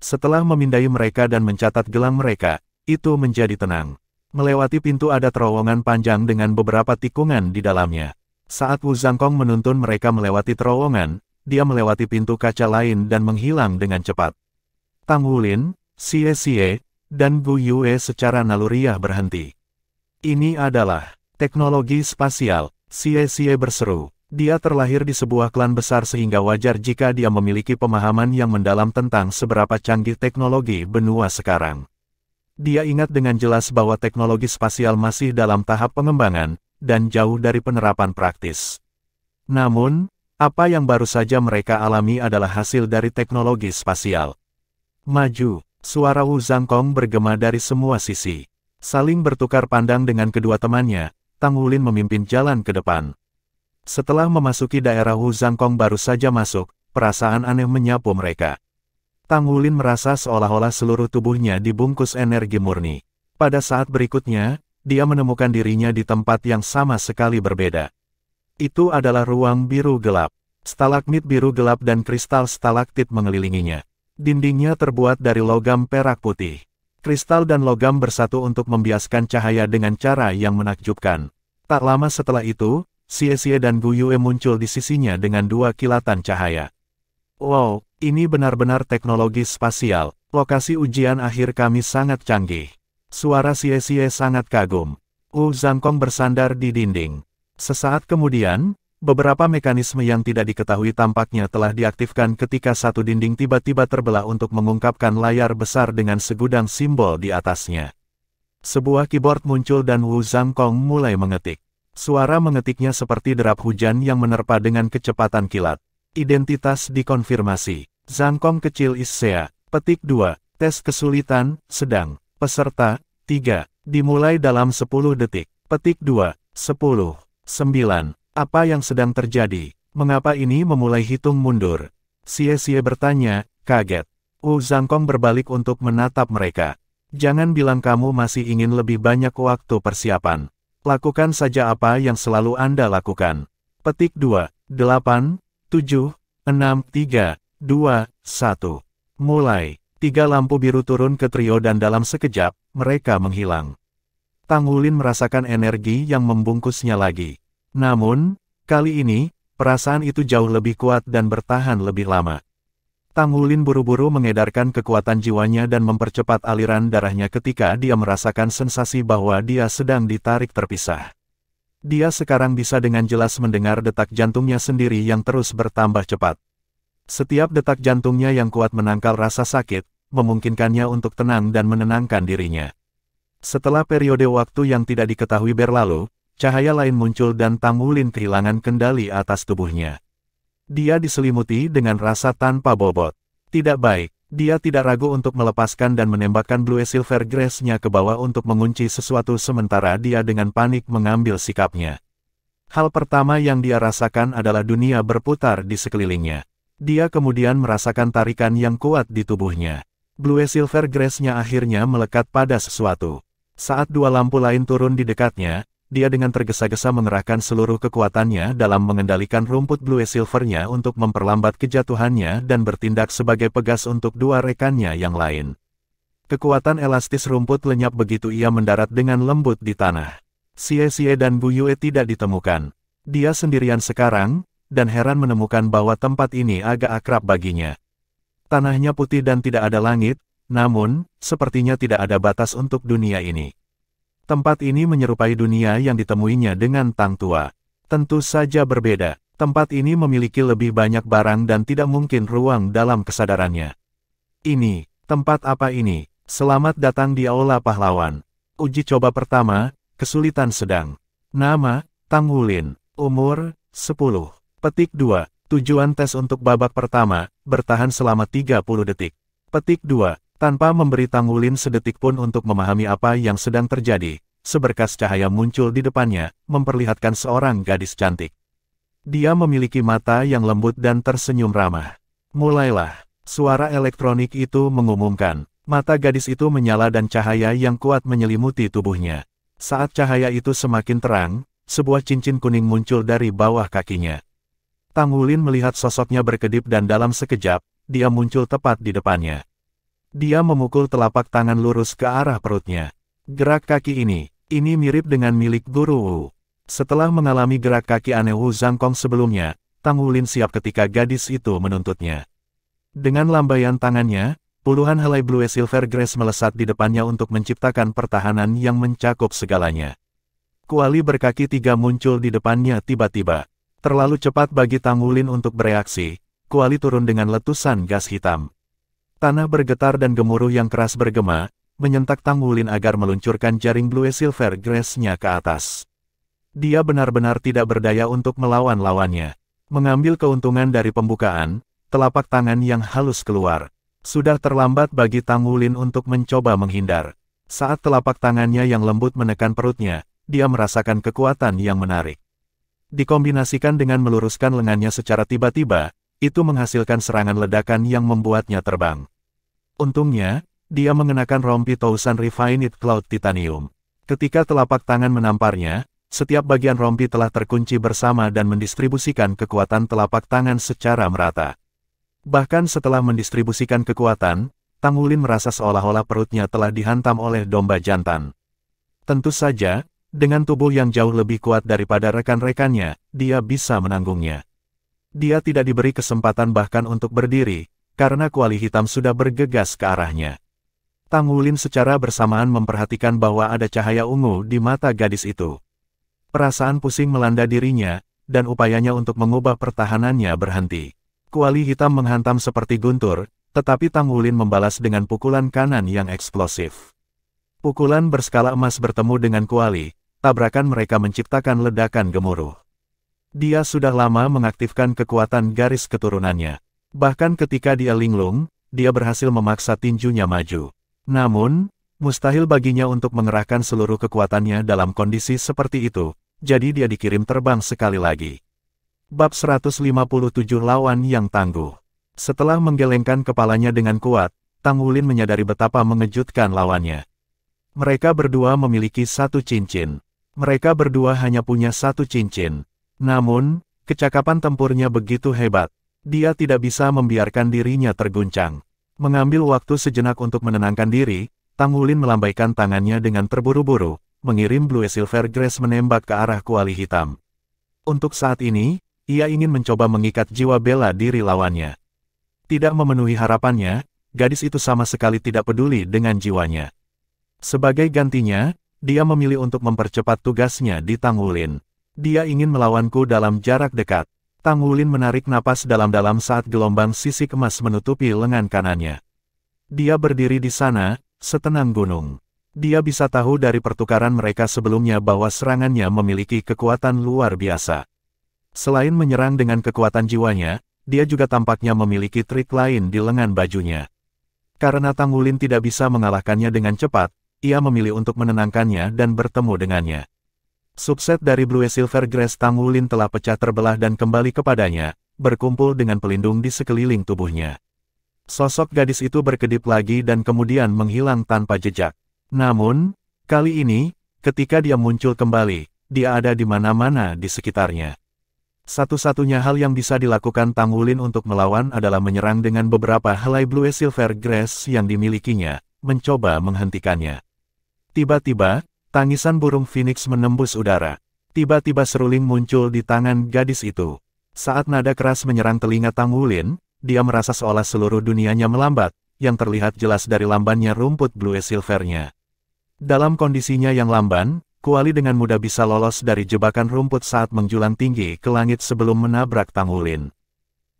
Setelah memindai mereka dan mencatat gelang mereka, itu menjadi tenang. Melewati pintu ada terowongan panjang dengan beberapa tikungan di dalamnya. Saat Wu Zhangkong menuntun mereka melewati terowongan, dia melewati pintu kaca lain dan menghilang dengan cepat. Tang Wulin, Xie, dan Gu Yue secara naluriah berhenti. Ini adalah teknologi spasial, Xie berseru. Dia terlahir di sebuah klan besar sehingga wajar jika dia memiliki pemahaman yang mendalam tentang seberapa canggih teknologi benua sekarang. Dia ingat dengan jelas bahwa teknologi spasial masih dalam tahap pengembangan, dan jauh dari penerapan praktis. Namun, apa yang baru saja mereka alami adalah hasil dari teknologi spasial. Maju, suara Wu Zhangkong bergema dari semua sisi. Saling bertukar pandang dengan kedua temannya, Tang Wulin memimpin jalan ke depan. Setelah memasuki daerah Wu Zhangkong baru saja masuk, perasaan aneh menyapu mereka. Tang Wulin merasa seolah-olah seluruh tubuhnya dibungkus energi murni. Pada saat berikutnya, dia menemukan dirinya di tempat yang sama sekali berbeda. Itu adalah ruang biru gelap. Stalagmit biru gelap dan kristal stalaktit mengelilinginya. Dindingnya terbuat dari logam perak putih. Kristal dan logam bersatu untuk membiaskan cahaya dengan cara yang menakjubkan. Tak lama setelah itu, Xie dan Gu Yue muncul di sisinya dengan dua kilatan cahaya. Wow, ini benar-benar teknologi spasial. Lokasi ujian akhir kami sangat canggih. Suara Xie sangat kagum. Wu Zhangkong bersandar di dinding. Sesaat kemudian, beberapa mekanisme yang tidak diketahui tampaknya telah diaktifkan ketika satu dinding tiba-tiba terbelah untuk mengungkapkan layar besar dengan segudang simbol di atasnya. Sebuah keyboard muncul dan Wu Zhangkong mulai mengetik. Suara mengetiknya seperti derap hujan yang menerpa dengan kecepatan kilat. Identitas dikonfirmasi. Zhangkong kecil Issea. Petik 2. Tes kesulitan, sedang. Peserta, 3. Dimulai dalam 10 detik. Petik 2. 10. 9. Apa yang sedang terjadi? Mengapa ini memulai hitung mundur? Xie bertanya, kaget. Wu Zhangkong berbalik untuk menatap mereka. Jangan bilang kamu masih ingin lebih banyak waktu persiapan. Lakukan saja apa yang selalu Anda lakukan. Petik 2. 8, 7, 6, 3, 2, 1. Mulai. 3 lampu biru turun ke trio dan dalam sekejap, mereka menghilang. Tang Wulin merasakan energi yang membungkusnya lagi. Namun, kali ini, perasaan itu jauh lebih kuat dan bertahan lebih lama. Tang Wulin buru-buru mengedarkan kekuatan jiwanya dan mempercepat aliran darahnya ketika dia merasakan sensasi bahwa dia sedang ditarik terpisah. Dia sekarang bisa dengan jelas mendengar detak jantungnya sendiri yang terus bertambah cepat. Setiap detak jantungnya yang kuat menangkal rasa sakit, memungkinkannya untuk tenang dan menenangkan dirinya. Setelah periode waktu yang tidak diketahui berlalu, cahaya lain muncul dan Tang Wulin kehilangan kendali atas tubuhnya. Dia diselimuti dengan rasa tanpa bobot. Tidak baik, dia tidak ragu untuk melepaskan dan menembakkan Blue Silver Grace-nya ke bawah untuk mengunci sesuatu sementara dia dengan panik mengambil sikapnya. Hal pertama yang dia rasakan adalah dunia berputar di sekelilingnya. Dia kemudian merasakan tarikan yang kuat di tubuhnya. Blue Silver Grace-nya akhirnya melekat pada sesuatu. Saat dua lampu lain turun di dekatnya, dia dengan tergesa-gesa mengerahkan seluruh kekuatannya dalam mengendalikan rumput Blue Silver-nya untuk memperlambat kejatuhannya dan bertindak sebagai pegas untuk dua rekannya yang lain. Kekuatan elastis rumput lenyap begitu ia mendarat dengan lembut di tanah. Xie dan Gu Yue tidak ditemukan. Dia sendirian sekarang, dan heran menemukan bahwa tempat ini agak akrab baginya. Tanahnya putih dan tidak ada langit, namun, sepertinya tidak ada batas untuk dunia ini. Tempat ini menyerupai dunia yang ditemuinya dengan Tang Tua. Tentu saja berbeda, tempat ini memiliki lebih banyak barang dan tidak mungkin ruang dalam kesadarannya. Ini, tempat apa ini? Selamat datang di Aula Pahlawan. Uji coba pertama, kesulitan sedang. Nama, Tang Wulin. Umur, 10. Petik 2. Tujuan tes untuk babak pertama, bertahan selama 30 detik. Petik 2. Tanpa memberi Tang Wulin sedetik pun untuk memahami apa yang sedang terjadi, seberkas cahaya muncul di depannya, memperlihatkan seorang gadis cantik. Dia memiliki mata yang lembut dan tersenyum ramah. Mulailah, suara elektronik itu mengumumkan. Mata gadis itu menyala dan cahaya yang kuat menyelimuti tubuhnya. Saat cahaya itu semakin terang, sebuah cincin kuning muncul dari bawah kakinya. Tang Wulin melihat sosoknya berkedip dan dalam sekejap, dia muncul tepat di depannya. Dia memukul telapak tangan lurus ke arah perutnya. Gerak kaki ini mirip dengan milik Guru Wu. Setelah mengalami gerak kaki aneh Wu Zhangkong sebelumnya, Tang Wulin siap ketika gadis itu menuntutnya. Dengan lambaian tangannya, puluhan helai Blue Silver Grace melesat di depannya untuk menciptakan pertahanan yang mencakup segalanya. Kuali berkaki 3 muncul di depannya tiba-tiba. Terlalu cepat bagi Tang Wulin untuk bereaksi, kuali turun dengan letusan gas hitam. Tanah bergetar dan gemuruh yang keras bergema, menyentak Tang Wulin agar meluncurkan jaring Blue Silver Grace-nya ke atas. Dia benar-benar tidak berdaya untuk melawan lawannya. Mengambil keuntungan dari pembukaan, telapak tangan yang halus keluar. Sudah terlambat bagi Tang Wulin untuk mencoba menghindar. Saat telapak tangannya yang lembut menekan perutnya, dia merasakan kekuatan yang menarik. Dikombinasikan dengan meluruskan lengannya secara tiba-tiba, itu menghasilkan serangan ledakan yang membuatnya terbang. Untungnya, Dia mengenakan rompi Thousand Refined Cloud Titanium. Ketika telapak tangan menamparnya, setiap bagian rompi telah terkunci bersama dan mendistribusikan kekuatan telapak tangan secara merata. Bahkan setelah mendistribusikan kekuatan, Tang Wulin merasa seolah-olah perutnya telah dihantam oleh domba jantan. Tentu saja, dengan tubuh yang jauh lebih kuat daripada rekan-rekannya, dia bisa menanggungnya. Dia tidak diberi kesempatan bahkan untuk berdiri, karena kuali hitam sudah bergegas ke arahnya. Tang Wulin secara bersamaan memperhatikan bahwa ada cahaya ungu di mata gadis itu. Perasaan pusing melanda dirinya, dan upayanya untuk mengubah pertahanannya berhenti. Kuali hitam menghantam seperti guntur, tetapi Tang Wulin membalas dengan pukulan kanan yang eksplosif. Pukulan berskala emas bertemu dengan kuali, tabrakan mereka menciptakan ledakan gemuruh. Dia sudah lama mengaktifkan kekuatan garis keturunannya. Bahkan ketika dia linglung, dia berhasil memaksa tinjunya maju. Namun, mustahil baginya untuk mengerahkan seluruh kekuatannya dalam kondisi seperti itu, jadi dia dikirim terbang sekali lagi. Bab 157 Lawan yang Tangguh. Setelah menggelengkan kepalanya dengan kuat, Tang Wulin menyadari betapa mengejutkan lawannya. Mereka berdua memiliki satu cincin. Mereka berdua hanya punya satu cincin. Namun, kecakapan tempurnya begitu hebat. Dia tidak bisa membiarkan dirinya terguncang. Mengambil waktu sejenak untuk menenangkan diri, Tang Wulin melambaikan tangannya dengan terburu-buru, mengirim Blue Silver Grace menembak ke arah kuali hitam. Untuk saat ini, ia ingin mencoba mengikat jiwa bela diri lawannya. Tidak memenuhi harapannya, gadis itu sama sekali tidak peduli dengan jiwanya. Sebagai gantinya, dia memilih untuk mempercepat tugasnya di Tang Wulin. Dia ingin melawanku dalam jarak dekat. Tang Wulin menarik napas dalam-dalam saat gelombang sisik emas menutupi lengan kanannya. Dia berdiri di sana, setenang gunung. Dia bisa tahu dari pertukaran mereka sebelumnya bahwa serangannya memiliki kekuatan luar biasa. Selain menyerang dengan kekuatan jiwanya, dia juga tampaknya memiliki trik lain di lengan bajunya. Karena Tang Wulin tidak bisa mengalahkannya dengan cepat, ia memilih untuk menenangkannya dan bertemu dengannya. Subset dari Blue Silver Grace Tang Wulin telah pecah terbelah dan kembali kepadanya, berkumpul dengan pelindung di sekeliling tubuhnya. Sosok gadis itu berkedip lagi dan kemudian menghilang tanpa jejak. Namun, kali ini, ketika dia muncul kembali, dia ada di mana-mana di sekitarnya. Satu-satunya hal yang bisa dilakukan Tang Wulin untuk melawan adalah menyerang dengan beberapa helai Blue Silver Grace yang dimilikinya, mencoba menghentikannya. Tiba-tiba, tangisan burung Phoenix menembus udara. Tiba-tiba seruling muncul di tangan gadis itu. Saat nada keras menyerang telinga Tang Wulin, dia merasa seolah seluruh dunianya melambat, yang terlihat jelas dari lambannya rumput Blue Silver-nya. Dalam kondisinya yang lamban, kuali dengan mudah bisa lolos dari jebakan rumput saat menjulang tinggi ke langit sebelum menabrak Tang Wulin.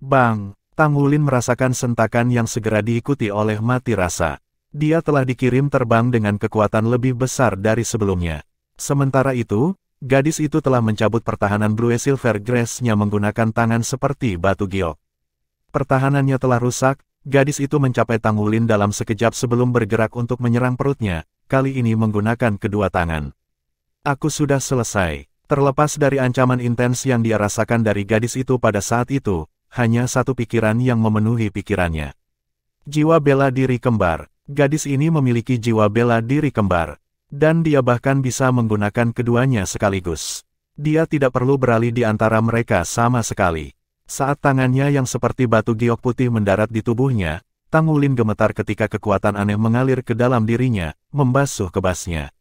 Bang! Tang Wulin merasakan sentakan yang segera diikuti oleh mati rasa. Dia telah dikirim terbang dengan kekuatan lebih besar dari sebelumnya. Sementara itu, gadis itu telah mencabut pertahanan Blue Silver Grace-nya menggunakan tangan seperti batu giok. Pertahanannya telah rusak, gadis itu mencapai Tang Wulin dalam sekejap sebelum bergerak untuk menyerang perutnya, kali ini menggunakan kedua tangan. Aku sudah selesai. Terlepas dari ancaman intens yang dia rasakan dari gadis itu pada saat itu, hanya satu pikiran yang memenuhi pikirannya. Jiwa bela diri kembar. Gadis ini memiliki jiwa bela diri kembar. Dan dia bahkan bisa menggunakan keduanya sekaligus. Dia tidak perlu beralih di antara mereka sama sekali. Saat tangannya yang seperti batu giok putih mendarat di tubuhnya, Tang Wulin gemetar ketika kekuatan aneh mengalir ke dalam dirinya, membasuh kebasnya.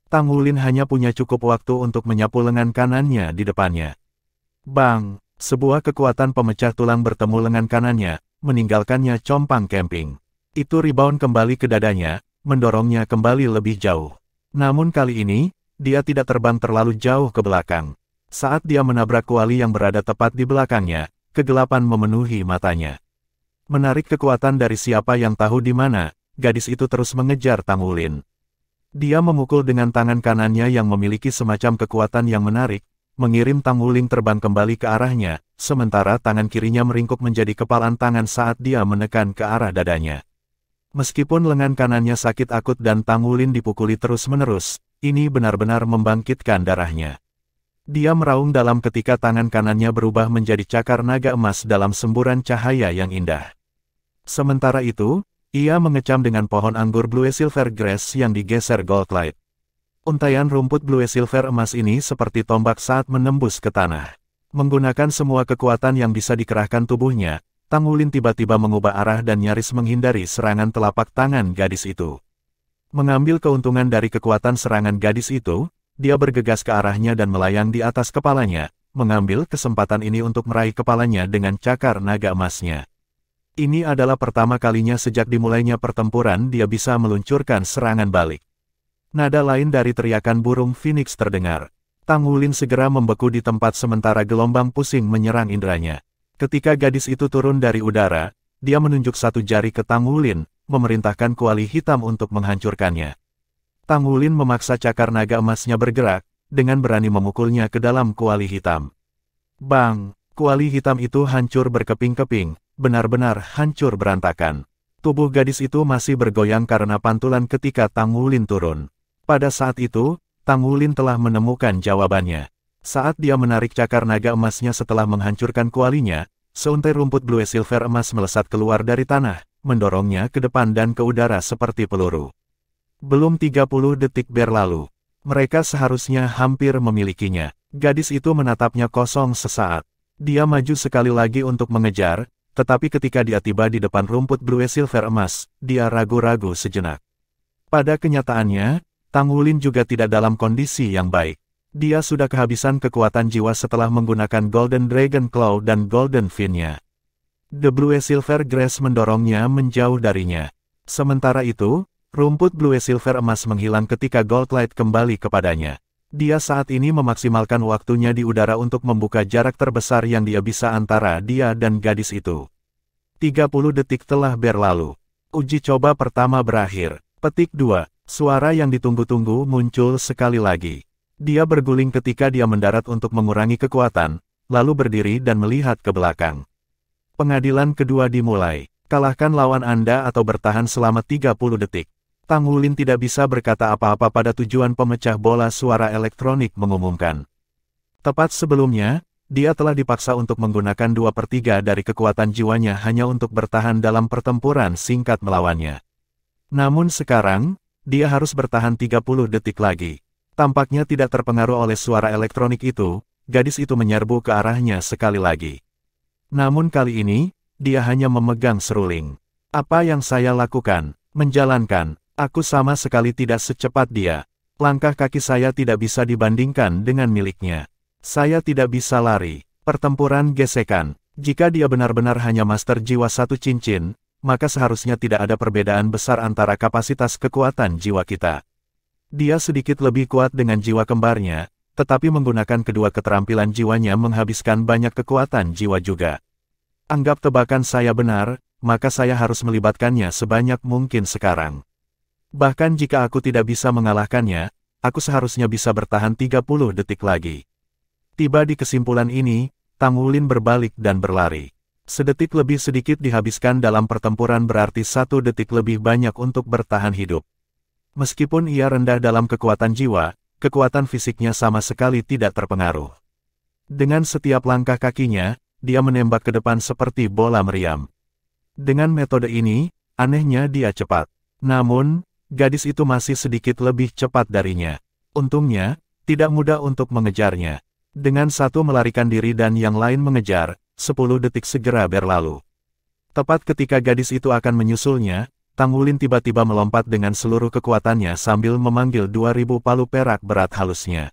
Tang Wulin hanya punya cukup waktu untuk menyapu lengan kanannya di depannya. Bang! Sebuah kekuatan pemecah tulang bertemu lengan kanannya, meninggalkannya compang camping. Itu rebound kembali ke dadanya, mendorongnya kembali lebih jauh. Namun kali ini, dia tidak terbang terlalu jauh ke belakang. Saat dia menabrak kuali yang berada tepat di belakangnya, kegelapan memenuhi matanya. Menarik kekuatan dari siapa yang tahu di mana, gadis itu terus mengejar Tang Wulin. Dia memukul dengan tangan kanannya yang memiliki semacam kekuatan yang menarik, mengirim Tang Wulin terbang kembali ke arahnya, sementara tangan kirinya meringkuk menjadi kepalan tangan saat dia menekan ke arah dadanya. Meskipun lengan kanannya sakit akut dan Tang Wulin dipukuli terus-menerus, ini benar-benar membangkitkan darahnya. Dia meraung dalam ketika tangan kanannya berubah menjadi cakar naga emas dalam semburan cahaya yang indah. Sementara itu, Ia mengecam dengan pohon anggur Blue Silver Grass yang digeser Goldlight. Untaian rumput Blue Silver emas ini seperti tombak saat menembus ke tanah. Menggunakan semua kekuatan yang bisa dikerahkan tubuhnya, Tang Wulin tiba-tiba mengubah arah dan nyaris menghindari serangan telapak tangan gadis itu. Mengambil keuntungan dari kekuatan serangan gadis itu, dia bergegas ke arahnya dan melayang di atas kepalanya, mengambil kesempatan ini untuk meraih kepalanya dengan cakar naga emasnya. Ini adalah pertama kalinya sejak dimulainya pertempuran dia bisa meluncurkan serangan balik. Nada lain dari teriakan burung Phoenix terdengar. Tang Wulin segera membeku di tempat sementara gelombang pusing menyerang indranya. Ketika gadis itu turun dari udara, dia menunjuk satu jari ke Tang Wulin, memerintahkan kuali hitam untuk menghancurkannya. Tang Wulin memaksa cakar naga emasnya bergerak, dengan berani memukulnya ke dalam kuali hitam. Bang! Kuali hitam itu hancur berkeping-keping, benar-benar hancur berantakan. Tubuh gadis itu masih bergoyang karena pantulan ketika Tang Wulin turun. Pada saat itu, Tang Wulin telah menemukan jawabannya. Saat dia menarik cakar naga emasnya setelah menghancurkan kualinya, seuntai rumput Blue Silver emas melesat keluar dari tanah, mendorongnya ke depan dan ke udara seperti peluru. Belum 30 detik berlalu. Mereka seharusnya hampir memilikinya. Gadis itu menatapnya kosong sesaat. Dia maju sekali lagi untuk mengejar, tetapi ketika dia tiba di depan rumput Blue Silver emas, dia ragu-ragu sejenak. Pada kenyataannya, Tang Wulin juga tidak dalam kondisi yang baik. Dia sudah kehabisan kekuatan jiwa setelah menggunakan Golden Dragon Claw dan Golden Fin-nya. The Blue Silver Grass mendorongnya menjauh darinya. Sementara itu, rumput Blue Silver emas menghilang ketika Goldlight kembali kepadanya. Dia saat ini memaksimalkan waktunya di udara untuk membuka jarak terbesar yang dia bisa antara dia dan gadis itu. 30 detik telah berlalu. Uji coba pertama berakhir. Petik 2. Suara yang ditunggu-tunggu muncul sekali lagi. Dia berguling ketika dia mendarat untuk mengurangi kekuatan, lalu berdiri dan melihat ke belakang. Pengadilan kedua dimulai. Kalahkan lawan Anda atau bertahan selama 30 detik. Tang Wulin tidak bisa berkata apa-apa pada tujuan pemecah bola suara elektronik mengumumkan. Tepat sebelumnya, dia telah dipaksa untuk menggunakan 2/3 dari kekuatan jiwanya hanya untuk bertahan dalam pertempuran singkat melawannya. Namun sekarang, dia harus bertahan 30 detik lagi. Tampaknya tidak terpengaruh oleh suara elektronik itu, gadis itu menyerbu ke arahnya sekali lagi. Namun kali ini, dia hanya memegang seruling. Apa yang saya lakukan? Menjalankan. Aku sama sekali tidak secepat dia. Langkah kaki saya tidak bisa dibandingkan dengan miliknya. Saya tidak bisa lari. Pertempuran gesekan. Jika dia benar-benar hanya master jiwa satu cincin, maka seharusnya tidak ada perbedaan besar antara kapasitas kekuatan jiwa kita. Dia sedikit lebih kuat dengan jiwa kembarnya, tetapi menggunakan kedua keterampilan jiwanya menghabiskan banyak kekuatan jiwa juga. Anggap tebakan saya benar, maka saya harus melibatkannya sebanyak mungkin sekarang. Bahkan jika aku tidak bisa mengalahkannya, aku seharusnya bisa bertahan 30 detik lagi. Tiba di kesimpulan ini, Tang Wulin berbalik dan berlari. Sedetik lebih sedikit dihabiskan dalam pertempuran berarti 1 detik lebih banyak untuk bertahan hidup. Meskipun ia rendah dalam kekuatan jiwa, kekuatan fisiknya sama sekali tidak terpengaruh. Dengan setiap langkah kakinya, dia menembak ke depan seperti bola meriam. Dengan metode ini, anehnya dia cepat. Namun, gadis itu masih sedikit lebih cepat darinya. Untungnya, tidak mudah untuk mengejarnya. Dengan satu melarikan diri dan yang lain mengejar, 10 detik segera berlalu. Tepat ketika gadis itu akan menyusulnya, Tang Wulin tiba-tiba melompat dengan seluruh kekuatannya sambil memanggil 2000 palu perak berat halusnya.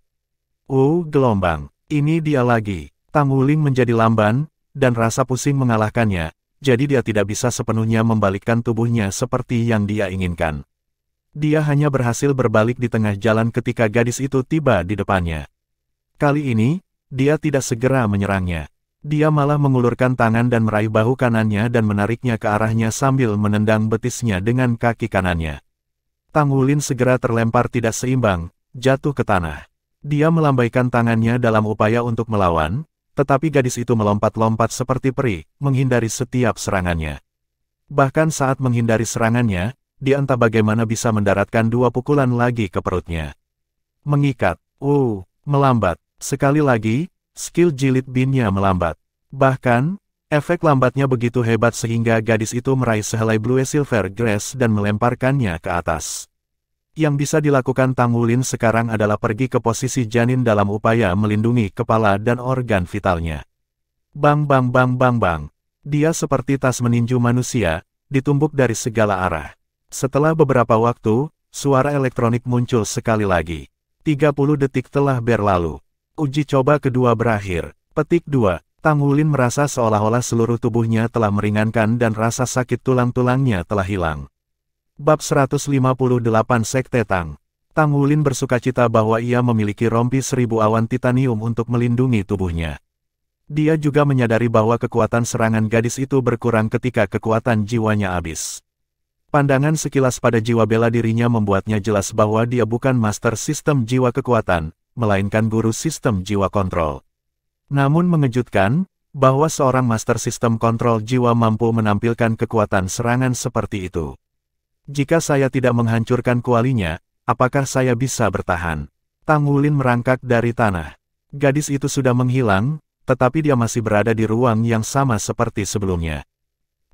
Gelombang. Ini dia lagi. Tang Wulin menjadi lamban, dan rasa pusing mengalahkannya, jadi dia tidak bisa sepenuhnya membalikkan tubuhnya seperti yang dia inginkan. Dia hanya berhasil berbalik di tengah jalan ketika gadis itu tiba di depannya. Kali ini, dia tidak segera menyerangnya. Dia malah mengulurkan tangan dan meraih bahu kanannya dan menariknya ke arahnya sambil menendang betisnya dengan kaki kanannya. Tang Wulin segera terlempar tidak seimbang, jatuh ke tanah. Dia melambaikan tangannya dalam upaya untuk melawan, tetapi gadis itu melompat-lompat seperti peri, menghindari setiap serangannya. Bahkan saat menghindari serangannya, dia entah bagaimana bisa mendaratkan 2 pukulan lagi ke perutnya. Mengikat, melambat. Sekali lagi, skill jilid binnya melambat. Bahkan, Efek lambatnya begitu hebat sehingga gadis itu meraih sehelai Blue Silver Grass dan melemparkannya ke atas. Yang bisa dilakukan Tang Wulin sekarang adalah pergi ke posisi janin dalam upaya melindungi kepala dan organ vitalnya. Bang bang bang bang bang. Dia seperti tas meninju manusia, ditumbuk dari segala arah. Setelah beberapa waktu, suara elektronik muncul sekali lagi. 30 detik telah berlalu. Uji coba kedua berakhir. Petik 2. Tang Wulin merasa seolah-olah seluruh tubuhnya telah meringankan dan rasa sakit tulang-tulangnya telah hilang. Bab 158 Sekte Tang. Tang Wulin bersukacita bahwa ia memiliki rompi 1000 awan titanium untuk melindungi tubuhnya. Dia juga menyadari bahwa kekuatan serangan gadis itu berkurang ketika kekuatan jiwanya habis. Pandangan sekilas pada jiwa bela dirinya membuatnya jelas bahwa dia bukan master sistem jiwa kekuatan, melainkan guru sistem jiwa kontrol. Namun mengejutkan, bahwa seorang master sistem kontrol jiwa mampu menampilkan kekuatan serangan seperti itu. Jika saya tidak menghancurkan kualinya, apakah saya bisa bertahan? Tang Wulin merangkak dari tanah. Gadis itu sudah menghilang, tetapi dia masih berada di ruang yang sama seperti sebelumnya.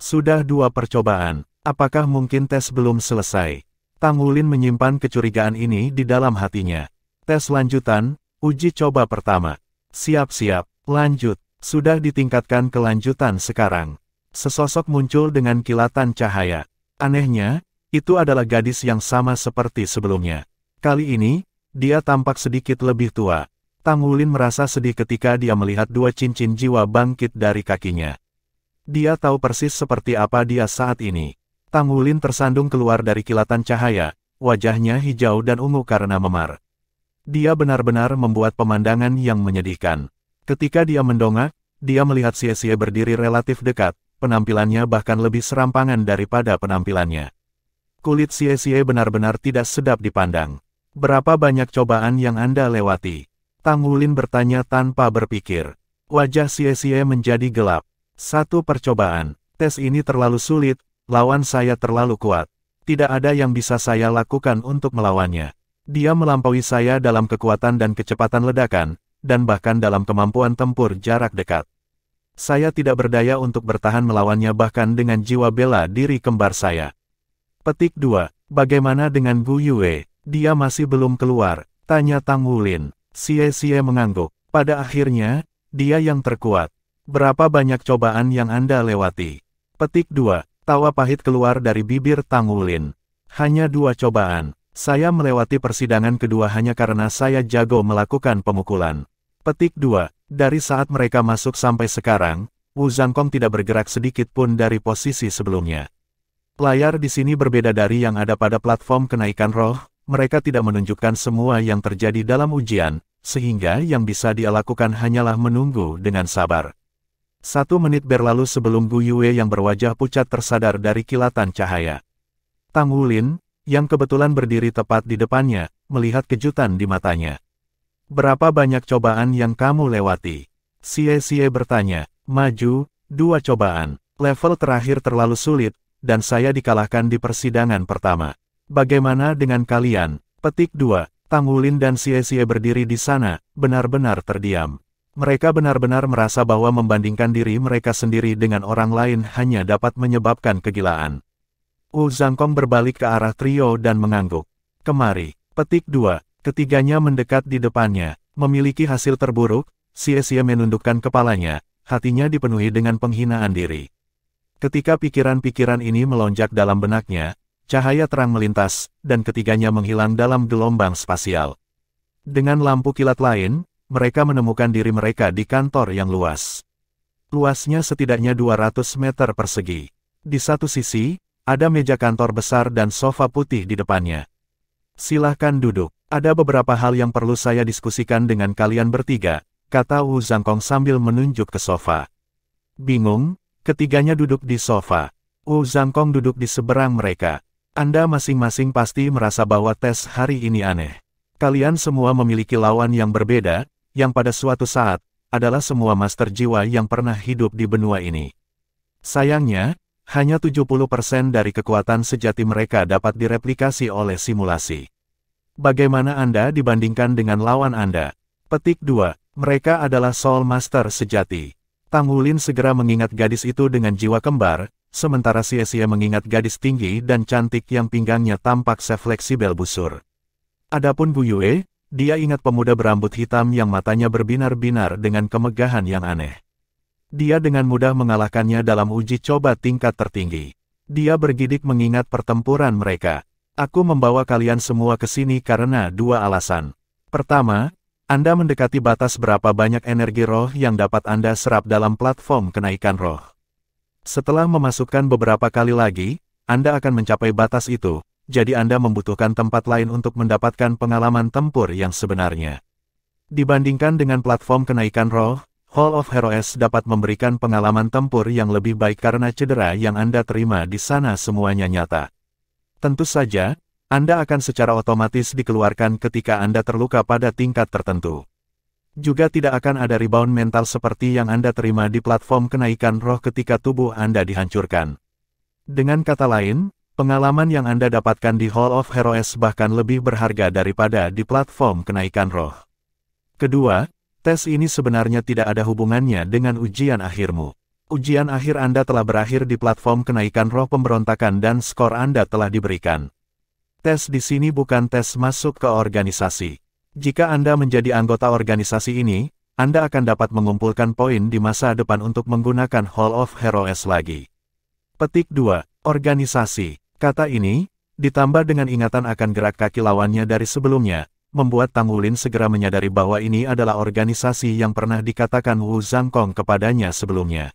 Sudah 2 percobaan, apakah mungkin tes belum selesai? Tang Wulin menyimpan kecurigaan ini di dalam hatinya. Tes lanjutan, uji coba pertama. Siap-siap, lanjut. Sudah ditingkatkan kelanjutan sekarang. Sesosok muncul dengan kilatan cahaya. Anehnya, itu adalah gadis yang sama seperti sebelumnya. Kali ini, dia tampak sedikit lebih tua. Tang Wulin merasa sedih ketika dia melihat 2 cincin jiwa bangkit dari kakinya. Dia tahu persis seperti apa dia saat ini. Tang Wulin tersandung keluar dari kilatan cahaya, wajahnya hijau dan ungu karena memar. Dia benar-benar membuat pemandangan yang menyedihkan. Ketika dia mendongak, dia melihat Xie berdiri relatif dekat, penampilannya bahkan lebih serampangan daripada penampilannya. Kulit Xie benar-benar tidak sedap dipandang. Berapa banyak cobaan yang Anda lewati? Tang Wulin bertanya tanpa berpikir. Wajah Xie menjadi gelap. 1 percobaan. Tes ini terlalu sulit, lawan saya terlalu kuat. Tidak ada yang bisa saya lakukan untuk melawannya. Dia melampaui saya dalam kekuatan dan kecepatan ledakan, dan bahkan dalam kemampuan tempur jarak dekat. Saya tidak berdaya untuk bertahan melawannya bahkan dengan jiwa bela diri kembar saya. Petik 2. Bagaimana dengan Gu Yue? Dia masih belum keluar, tanya Tang Wulin. Xie mengangguk. Pada akhirnya, dia yang terkuat. Berapa banyak cobaan yang Anda lewati? Petik 2. Tawa pahit keluar dari bibir Tang Wulin. Hanya 2 cobaan. Saya melewati persidangan kedua hanya karena saya jago melakukan pemukulan. Petik 2. Dari saat mereka masuk sampai sekarang, Wu Zhangkong tidak bergerak sedikit pun dari posisi sebelumnya. Layar di sini berbeda dari yang ada pada platform kenaikan roh, mereka tidak menunjukkan semua yang terjadi dalam ujian, sehingga yang bisa dia lakukan hanyalah menunggu dengan sabar. 1 menit berlalu sebelum Gu Yue yang berwajah pucat tersadar dari kilatan cahaya. Tang Wulin, yang kebetulan berdiri tepat di depannya, melihat kejutan di matanya. Berapa banyak cobaan yang kamu lewati? Xie bertanya. Maju, 2 cobaan. Level terakhir terlalu sulit, dan saya dikalahkan di persidangan pertama. Bagaimana dengan kalian? Petik 2. Tang Wulin dan Xie berdiri di sana, benar-benar terdiam. Mereka benar-benar merasa bahwa membandingkan diri mereka sendiri dengan orang lain hanya dapat menyebabkan kegilaan. Wu Zhangkong berbalik ke arah trio dan mengangguk. Kemari. Petik 2. Ketiganya mendekat di depannya. Memiliki hasil terburuk, Xie menundukkan kepalanya, hatinya dipenuhi dengan penghinaan diri. Ketika pikiran-pikiran ini melonjak dalam benaknya, cahaya terang melintas, dan ketiganya menghilang dalam gelombang spasial. Dengan lampu kilat lain, mereka menemukan diri mereka di kantor yang luas. Luasnya setidaknya 200 meter persegi. Di satu sisi, ada meja kantor besar dan sofa putih di depannya. Silahkan duduk. Ada beberapa hal yang perlu saya diskusikan dengan kalian bertiga, kata Wu Zhangkong sambil menunjuk ke sofa. Bingung, ketiganya duduk di sofa. Wu Zhangkong duduk di seberang mereka. Anda masing-masing pasti merasa bahwa tes hari ini aneh. Kalian semua memiliki lawan yang berbeda, yang pada suatu saat, adalah semua master jiwa yang pernah hidup di benua ini. Sayangnya, hanya 70% dari kekuatan sejati mereka dapat direplikasi oleh simulasi. Bagaimana Anda dibandingkan dengan lawan Anda? Petik 2. Mereka adalah Soul Master sejati. Tang Wulin segera mengingat gadis itu dengan jiwa kembar, sementara Xie mengingat gadis tinggi dan cantik yang pinggangnya tampak sefleksibel busur. Adapun Gu Yue, dia ingat pemuda berambut hitam yang matanya berbinar-binar dengan kemegahan yang aneh. Dia dengan mudah mengalahkannya dalam uji coba tingkat tertinggi. Dia bergidik mengingat pertempuran mereka. Aku membawa kalian semua ke sini karena dua alasan. Pertama, Anda mendekati batas berapa banyak energi roh yang dapat Anda serap dalam platform kenaikan roh. Setelah memasukkan beberapa kali lagi, Anda akan mencapai batas itu, jadi Anda membutuhkan tempat lain untuk mendapatkan pengalaman tempur yang sebenarnya. Dibandingkan dengan platform kenaikan roh, Hall of Heroes dapat memberikan pengalaman tempur yang lebih baik karena cedera yang Anda terima di sana semuanya nyata. Tentu saja, Anda akan secara otomatis dikeluarkan ketika Anda terluka pada tingkat tertentu. Juga tidak akan ada rebound mental seperti yang Anda terima di platform kenaikan roh ketika tubuh Anda dihancurkan. Dengan kata lain, pengalaman yang Anda dapatkan di Hall of Heroes bahkan lebih berharga daripada di platform kenaikan roh. Kedua, tes ini sebenarnya tidak ada hubungannya dengan ujian akhirmu. Ujian akhir Anda telah berakhir di platform kenaikan roh pemberontakan dan skor Anda telah diberikan. Tes di sini bukan tes masuk ke organisasi. Jika Anda menjadi anggota organisasi ini, Anda akan dapat mengumpulkan poin di masa depan untuk menggunakan Hall of Heroes lagi. Petik 2. Organisasi. Kata ini, ditambah dengan ingatan akan gerak kaki lawannya dari sebelumnya, membuat Tang Wulin segera menyadari bahwa ini adalah organisasi yang pernah dikatakan Wu Zhangkong kepadanya sebelumnya.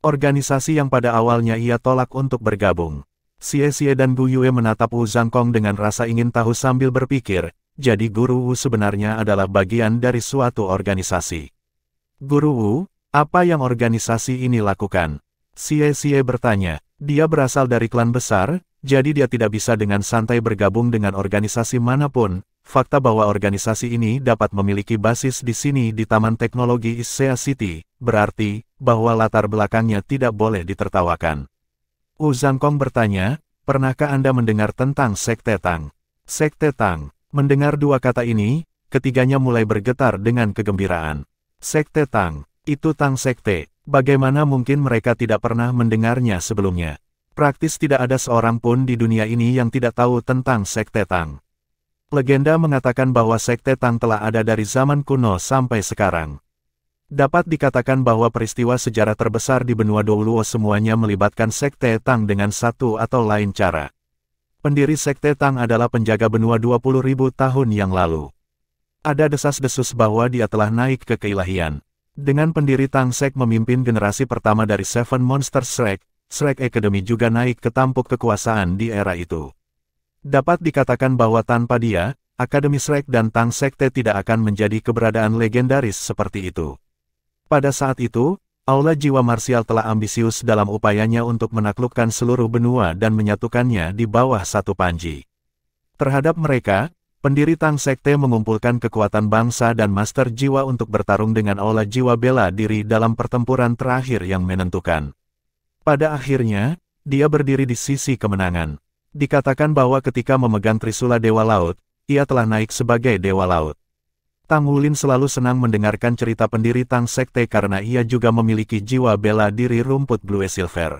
Organisasi yang pada awalnya ia tolak untuk bergabung. Xie dan Gu Yue menatap Wu Zhangkong dengan rasa ingin tahu sambil berpikir, jadi Guru Wu sebenarnya adalah bagian dari suatu organisasi. Guru Wu, apa yang organisasi ini lakukan? Xie bertanya, dia berasal dari klan besar, jadi dia tidak bisa dengan santai bergabung dengan organisasi manapun. Fakta bahwa organisasi ini dapat memiliki basis di sini di Taman Teknologi Issea City, berarti bahwa latar belakangnya tidak boleh ditertawakan. Wu Zhangkong bertanya, pernahkah Anda mendengar tentang Sekte Tang? Sekte Tang. Mendengar dua kata ini, ketiganya mulai bergetar dengan kegembiraan. Sekte Tang. Itu Tang Sekte. Bagaimana mungkin mereka tidak pernah mendengarnya sebelumnya? Praktis tidak ada seorang pun di dunia ini yang tidak tahu tentang Sekte Tang. Legenda mengatakan bahwa Sekte Tang telah ada dari zaman kuno sampai sekarang. Dapat dikatakan bahwa peristiwa sejarah terbesar di benua Douluo semuanya melibatkan Sekte Tang dengan satu atau lain cara. Pendiri Sekte Tang adalah penjaga benua 20.000 tahun yang lalu. Ada desas-desus bahwa dia telah naik ke keilahian. Dengan pendiri Tang Sek memimpin generasi pertama dari Seven Monsters Shrek, Shrek Academy juga naik ke tampuk kekuasaan di era itu. Dapat dikatakan bahwa tanpa dia, Akademi Shrek dan Tang Sekte tidak akan menjadi keberadaan legendaris seperti itu. Pada saat itu, Aula Jiwa Marsial telah ambisius dalam upayanya untuk menaklukkan seluruh benua dan menyatukannya di bawah satu panji. Terhadap mereka, pendiri Tang Sekte mengumpulkan kekuatan bangsa dan master jiwa untuk bertarung dengan Aula Jiwa bela diri dalam pertempuran terakhir yang menentukan. Pada akhirnya, dia berdiri di sisi kemenangan. Dikatakan bahwa ketika memegang Trisula Dewa Laut, ia telah naik sebagai Dewa Laut. Tang Wulin selalu senang mendengarkan cerita pendiri Tang Sekte karena ia juga memiliki jiwa bela diri rumput Blue Silver.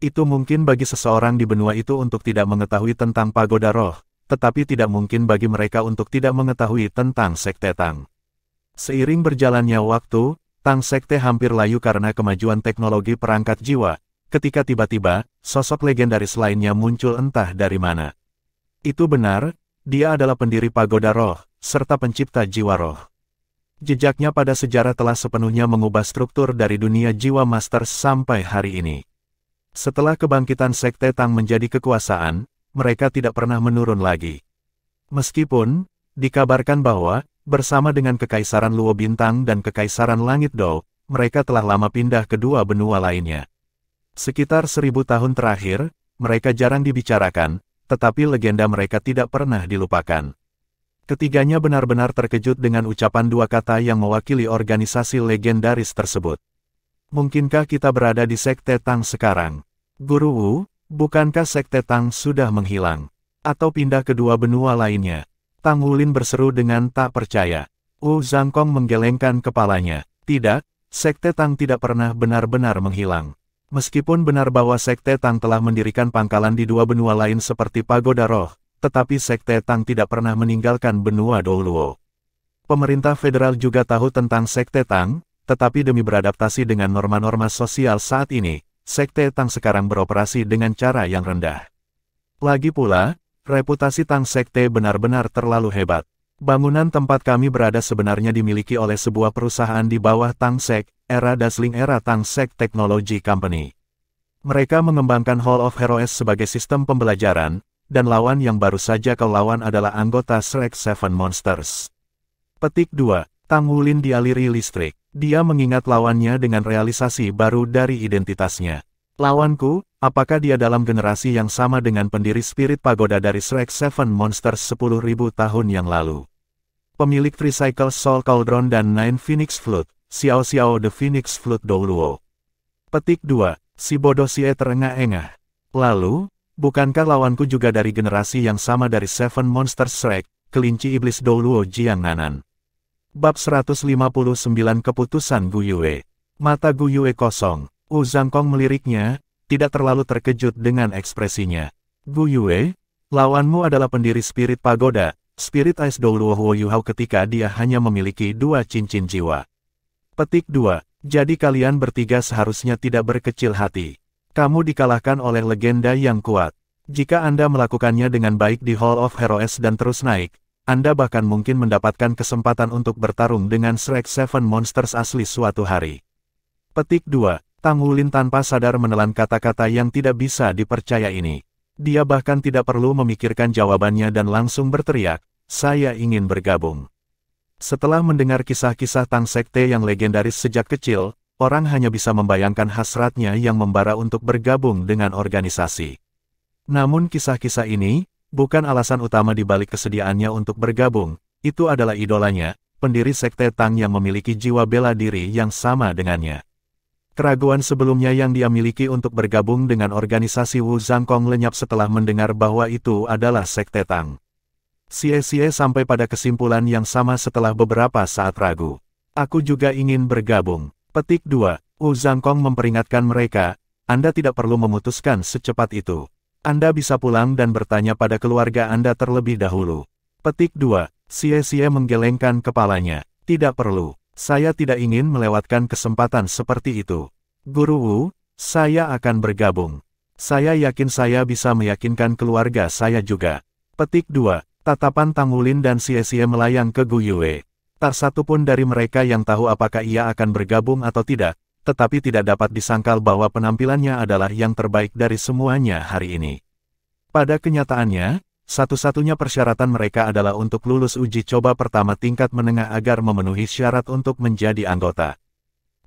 Itu mungkin bagi seseorang di benua itu untuk tidak mengetahui tentang pagoda roh, tetapi tidak mungkin bagi mereka untuk tidak mengetahui tentang Sekte Tang. Seiring berjalannya waktu, Tang Sekte hampir layu karena kemajuan teknologi perangkat jiwa, ketika tiba-tiba, sosok legendaris lainnya muncul entah dari mana. Itu benar, dia adalah pendiri pagoda roh, serta pencipta jiwa roh. Jejaknya pada sejarah telah sepenuhnya mengubah struktur dari dunia jiwa Masters sampai hari ini. Setelah kebangkitan Sekte Tang menjadi kekuasaan, mereka tidak pernah menurun lagi. Meskipun, dikabarkan bahwa, bersama dengan Kekaisaran Luo Bintang dan Kekaisaran Langit Dou, mereka telah lama pindah ke dua benua lainnya. Sekitar 1000 tahun terakhir, mereka jarang dibicarakan, tetapi legenda mereka tidak pernah dilupakan. Ketiganya benar-benar terkejut dengan ucapan dua kata yang mewakili organisasi legendaris tersebut. Mungkinkah kita berada di Sekte Tang sekarang? Guru Wu, bukankah Sekte Tang sudah menghilang? Atau pindah ke dua benua lainnya? Tang Wulin berseru dengan tak percaya. Wu Zhangkong menggelengkan kepalanya. Tidak, Sekte Tang tidak pernah benar-benar menghilang. Meskipun benar bahwa Sekte Tang telah mendirikan pangkalan di dua benua lain seperti Pagoda Roh, tetapi Sekte Tang tidak pernah meninggalkan benua Douluo. Pemerintah federal juga tahu tentang Sekte Tang, tetapi demi beradaptasi dengan norma-norma sosial saat ini, Sekte Tang sekarang beroperasi dengan cara yang rendah. Lagi pula, reputasi Tang Sekte benar-benar terlalu hebat. Bangunan tempat kami berada sebenarnya dimiliki oleh sebuah perusahaan di bawah Tang Sek, era Dazzling Era Tang Sek Technology Company. Mereka mengembangkan Hall of Heroes sebagai sistem pembelajaran, dan lawan yang baru saja kau lawan adalah anggota Shrek Seven Monsters. Petik 2. Tang Wulin dialiri listrik. Dia mengingat lawannya dengan realisasi baru dari identitasnya. Lawanku, apakah dia dalam generasi yang sama dengan pendiri Spirit Pagoda dari Shrek Seven Monsters 10.000 tahun yang lalu? Pemilik Tricycle Soul Cauldron dan Nine Phoenix Flute, Xiao Xiao The Phoenix Flute Douluo. Petik 2. Si bodoh Xie terengah-engah. Lalu, bukankah lawanku juga dari generasi yang sama dari Seven Monsters Shrek, kelinci iblis Douluo Jiang Nanan? Bab 159 Keputusan Gu Yue. Mata Gu Yue kosong. Wu Zhangkong meliriknya, tidak terlalu terkejut dengan ekspresinya. Gu Yue, lawanmu adalah pendiri Spirit Pagoda, Spirit Ice Douluo Huo Yuhao ketika dia hanya memiliki 2 cincin jiwa. Petik 2. Jadi kalian bertiga seharusnya tidak berkecil hati. Kamu dikalahkan oleh legenda yang kuat. Jika Anda melakukannya dengan baik di Hall of Heroes dan terus naik, Anda bahkan mungkin mendapatkan kesempatan untuk bertarung dengan Shrek Seven Monsters asli suatu hari. Petik 2. Tang Wulin tanpa sadar menelan kata-kata yang tidak bisa dipercaya ini. Dia bahkan tidak perlu memikirkan jawabannya dan langsung berteriak, saya ingin bergabung. Setelah mendengar kisah-kisah Tang Sekte yang legendaris sejak kecil, orang hanya bisa membayangkan hasratnya yang membara untuk bergabung dengan organisasi. Namun kisah-kisah ini, bukan alasan utama di balik kesediaannya untuk bergabung, itu adalah idolanya, pendiri Sekte Tang yang memiliki jiwa bela diri yang sama dengannya. Keraguan sebelumnya yang dia miliki untuk bergabung dengan organisasi Wu Zhangkong lenyap setelah mendengar bahwa itu adalah Sekte Tang. Xie sampai pada kesimpulan yang sama setelah beberapa saat ragu. Aku juga ingin bergabung. Petik 2. Wu Zhangkong memperingatkan mereka, Anda tidak perlu memutuskan secepat itu. Anda bisa pulang dan bertanya pada keluarga Anda terlebih dahulu. Petik 2. Xie menggelengkan kepalanya. Tidak perlu. Saya tidak ingin melewatkan kesempatan seperti itu. Guru Wu, saya akan bergabung. Saya yakin saya bisa meyakinkan keluarga saya juga. Petik 2. Tatapan Tang Wulin dan Xie melayang ke Gu Yue. Tak satu pun dari mereka yang tahu apakah ia akan bergabung atau tidak, tetapi tidak dapat disangkal bahwa penampilannya adalah yang terbaik dari semuanya hari ini. Pada kenyataannya, satu-satunya persyaratan mereka adalah untuk lulus uji coba pertama tingkat menengah agar memenuhi syarat untuk menjadi anggota.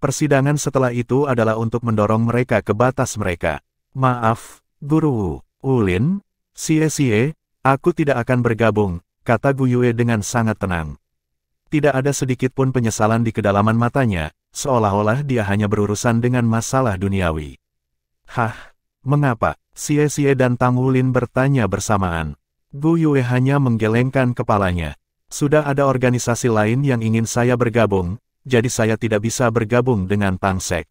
Persidangan setelah itu adalah untuk mendorong mereka ke batas mereka. Maaf, Guru Wulin, Xie, aku tidak akan bergabung, kata Gu Yue dengan sangat tenang. Tidak ada sedikit pun penyesalan di kedalaman matanya, seolah-olah dia hanya berurusan dengan masalah duniawi. Hah, mengapa? Xie dan Tang Wulin bertanya bersamaan. Gu Yue hanya menggelengkan kepalanya. Sudah ada organisasi lain yang ingin saya bergabung, jadi saya tidak bisa bergabung dengan Tang Sek.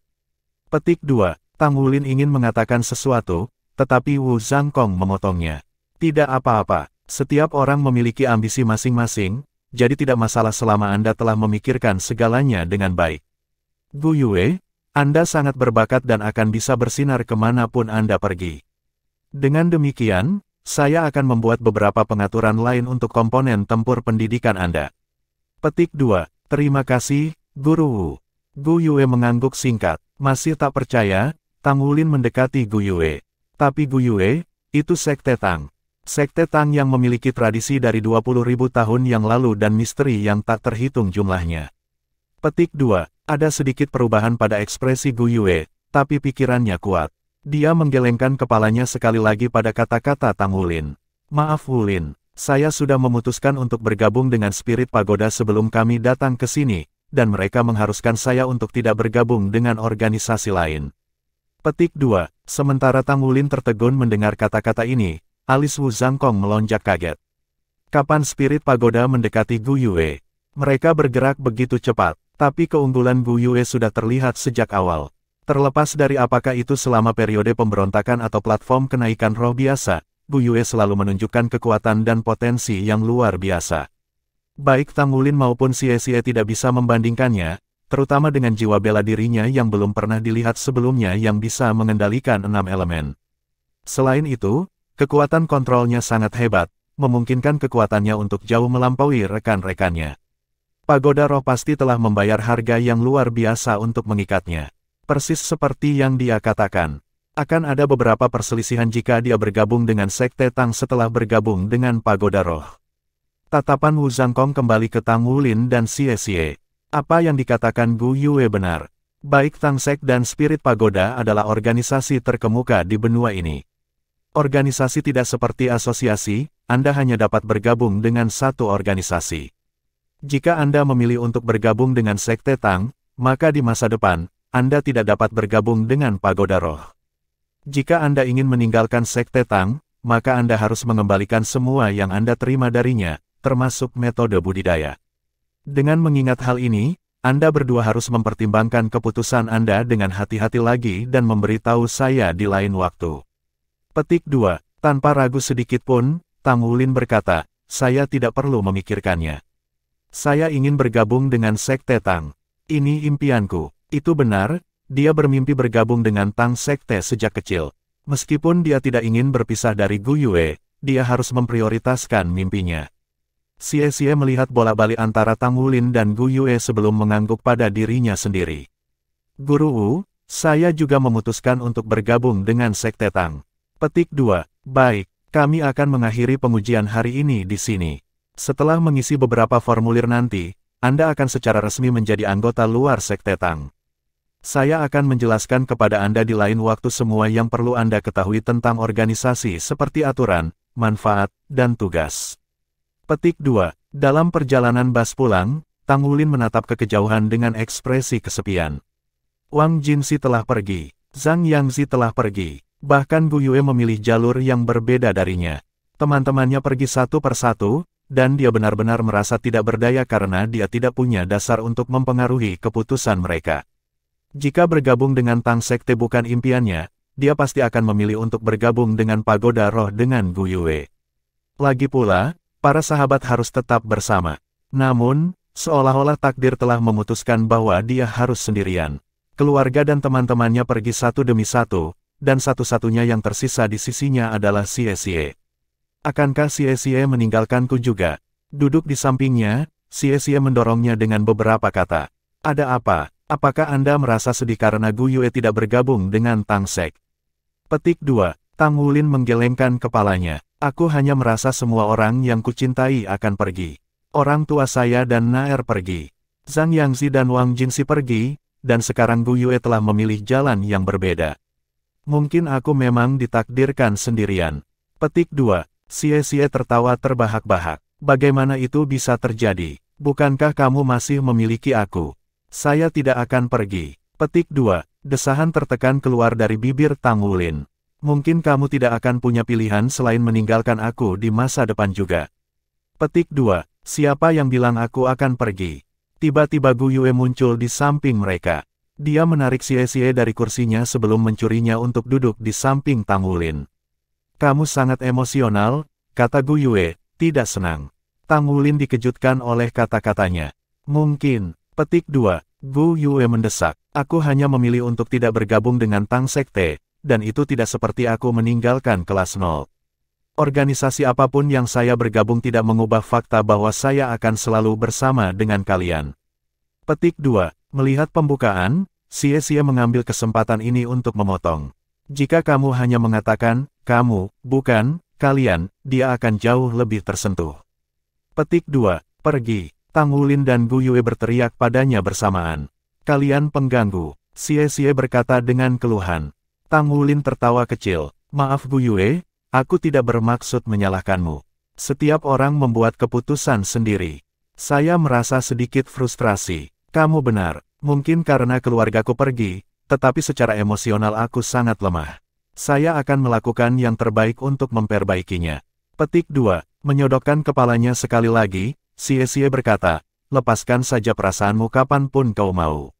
Petik 2. Tang Wulin ingin mengatakan sesuatu, tetapi Wu Zhangkong memotongnya. Tidak apa-apa, setiap orang memiliki ambisi masing-masing, jadi tidak masalah selama Anda telah memikirkan segalanya dengan baik. Gu Yue, Anda sangat berbakat dan akan bisa bersinar kemanapun Anda pergi. Dengan demikian, saya akan membuat beberapa pengaturan lain untuk komponen tempur pendidikan Anda. Petik 2. Terima kasih, Guru Wu. Gu Yue mengangguk singkat. Masih tak percaya, Tang Wulin mendekati Gu Yue. Tapi Gu Yue, itu Sekte Tang. Sekte Tang yang memiliki tradisi dari 20.000 tahun yang lalu dan misteri yang tak terhitung jumlahnya. Petik 2. Ada sedikit perubahan pada ekspresi Gu Yue, tapi pikirannya kuat. Dia menggelengkan kepalanya sekali lagi pada kata-kata Tang Wulin. Maaf Wulin, saya sudah memutuskan untuk bergabung dengan Spirit Pagoda sebelum kami datang ke sini, dan mereka mengharuskan saya untuk tidak bergabung dengan organisasi lain. Petik 2. Sementara Tang Wulin tertegun mendengar kata-kata ini, alis Wu Zhangkong melonjak kaget. Kapan Spirit Pagoda mendekati Gu Yue? Mereka bergerak begitu cepat. Tapi keunggulan Gu Yue sudah terlihat sejak awal. Terlepas dari apakah itu selama periode pemberontakan atau platform kenaikan roh biasa, Gu Yue selalu menunjukkan kekuatan dan potensi yang luar biasa. Baik Tang Wulin maupun Xie Xie tidak bisa membandingkannya, terutama dengan jiwa bela dirinya yang belum pernah dilihat sebelumnya yang bisa mengendalikan 6 elemen. Selain itu, kekuatan kontrolnya sangat hebat, memungkinkan kekuatannya untuk jauh melampaui rekan-rekannya. Pagoda roh pasti telah membayar harga yang luar biasa untuk mengikatnya. Persis seperti yang dia katakan, akan ada beberapa perselisihan jika dia bergabung dengan Sekte Tang setelah bergabung dengan Pagoda Roh. Tatapan Wu Zhangkong kembali ke Tang Wulin dan Xie Xie. Apa yang dikatakan Gu Yue benar. Baik Tang Sek dan Spirit Pagoda adalah organisasi terkemuka di benua ini. Organisasi tidak seperti asosiasi, Anda hanya dapat bergabung dengan satu organisasi. Jika Anda memilih untuk bergabung dengan Sekte Tang, maka di masa depan, Anda tidak dapat bergabung dengan Pagoda Roh. Jika Anda ingin meninggalkan Sekte Tang, maka Anda harus mengembalikan semua yang Anda terima darinya, termasuk metode budidaya. Dengan mengingat hal ini, Anda berdua harus mempertimbangkan keputusan Anda dengan hati-hati lagi dan memberitahu saya di lain waktu. Petik 2. Tanpa ragu sedikit pun, Tang Wulin berkata, saya tidak perlu memikirkannya. Saya ingin bergabung dengan Sekte Tang. Ini impianku. Itu benar, dia bermimpi bergabung dengan Tang Sekte sejak kecil. Meskipun dia tidak ingin berpisah dari Gu Yue, dia harus memprioritaskan mimpinya. Xie Xie melihat bolak-balik antara Tang Wulin dan Gu Yue sebelum mengangguk pada dirinya sendiri. Guru Wu, saya juga memutuskan untuk bergabung dengan Sekte Tang. Petik 2. Baik, kami akan mengakhiri pengujian hari ini di sini. Setelah mengisi beberapa formulir nanti, Anda akan secara resmi menjadi anggota luar Sekte Tang. Saya akan menjelaskan kepada Anda di lain waktu semua yang perlu Anda ketahui tentang organisasi seperti aturan, manfaat, dan tugas. Petik 2. Dalam perjalanan bus pulang, Tang Wulin menatap ke kejauhan dengan ekspresi kesepian. Wang Jinxi telah pergi, Zhang Yangzi telah pergi, bahkan Gu Yue memilih jalur yang berbeda darinya. Teman-temannya pergi satu persatu, dan dia benar-benar merasa tidak berdaya karena dia tidak punya dasar untuk mempengaruhi keputusan mereka. Jika bergabung dengan Tang Sekte bukan impiannya, dia pasti akan memilih untuk bergabung dengan Pagoda Roh dengan Gu Yue. Lagi pula, para sahabat harus tetap bersama. Namun, seolah-olah takdir telah memutuskan bahwa dia harus sendirian. Keluarga dan teman-temannya pergi satu demi satu, dan satu-satunya yang tersisa di sisinya adalah Xie Xie. Akankah Xie Xie meninggalkanku juga? Duduk di sampingnya, Xie Xie mendorongnya dengan beberapa kata. Ada apa? Apakah Anda merasa sedih karena Gu Yue tidak bergabung dengan Tang Sek? Petik 2. Tang Wulin menggelengkan kepalanya. Aku hanya merasa semua orang yang kucintai akan pergi. Orang tua saya dan Naer pergi. Zhang Yangzi dan Wang Jinxi pergi, dan sekarang Gu Yue telah memilih jalan yang berbeda. Mungkin aku memang ditakdirkan sendirian. Petik 2. Xie Xie tertawa terbahak-bahak. Bagaimana itu bisa terjadi? Bukankah kamu masih memiliki aku? Saya tidak akan pergi. Petik 2. Desahan tertekan keluar dari bibir Tang Wulin. Mungkin kamu tidak akan punya pilihan selain meninggalkan aku di masa depan juga. Petik 2. Siapa yang bilang aku akan pergi? Tiba-tiba Gu Yue muncul di samping mereka. Dia menarik Xie Xie dari kursinya sebelum mencurinya untuk duduk di samping Tang Wulin. Kamu sangat emosional, kata Gu Yue, tidak senang. Tang Wulin dikejutkan oleh kata-katanya. Mungkin. Petik 2. Gu Yue mendesak. Aku hanya memilih untuk tidak bergabung dengan Tang Sekte, dan itu tidak seperti aku meninggalkan kelas 0. Organisasi apapun yang saya bergabung tidak mengubah fakta bahwa saya akan selalu bersama dengan kalian. Petik 2. Melihat pembukaan, Xie Xie mengambil kesempatan ini untuk memotong. Jika kamu hanya mengatakan, kamu, bukan, kalian, dia akan jauh lebih tersentuh. Petik 2. Pergi. Tang Wulin dan Gu Yue berteriak padanya bersamaan. Kalian pengganggu, Xie Xie berkata dengan keluhan. Tang Wulin tertawa kecil. Maaf Gu Yue, aku tidak bermaksud menyalahkanmu. Setiap orang membuat keputusan sendiri. Saya merasa sedikit frustrasi. Kamu benar, mungkin karena keluargaku pergi, tetapi secara emosional aku sangat lemah. Saya akan melakukan yang terbaik untuk memperbaikinya. Petik 2. Menyodokkan kepalanya sekali lagi, Xie Xie berkata, lepaskan saja perasaanmu kapanpun kau mau.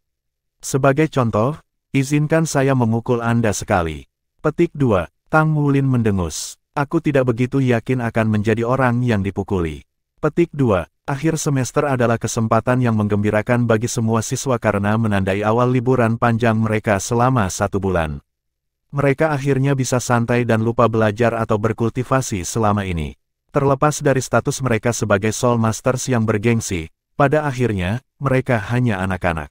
Sebagai contoh, izinkan saya memukul Anda sekali. Petik 2. Tang Wulin mendengus. Aku tidak begitu yakin akan menjadi orang yang dipukuli. Petik 2. Akhir semester adalah kesempatan yang menggembirakan bagi semua siswa karena menandai awal liburan panjang mereka selama 1 bulan. Mereka akhirnya bisa santai dan lupa belajar atau berkultivasi selama ini. Terlepas dari status mereka sebagai Soul Masters yang bergengsi, pada akhirnya, mereka hanya anak-anak.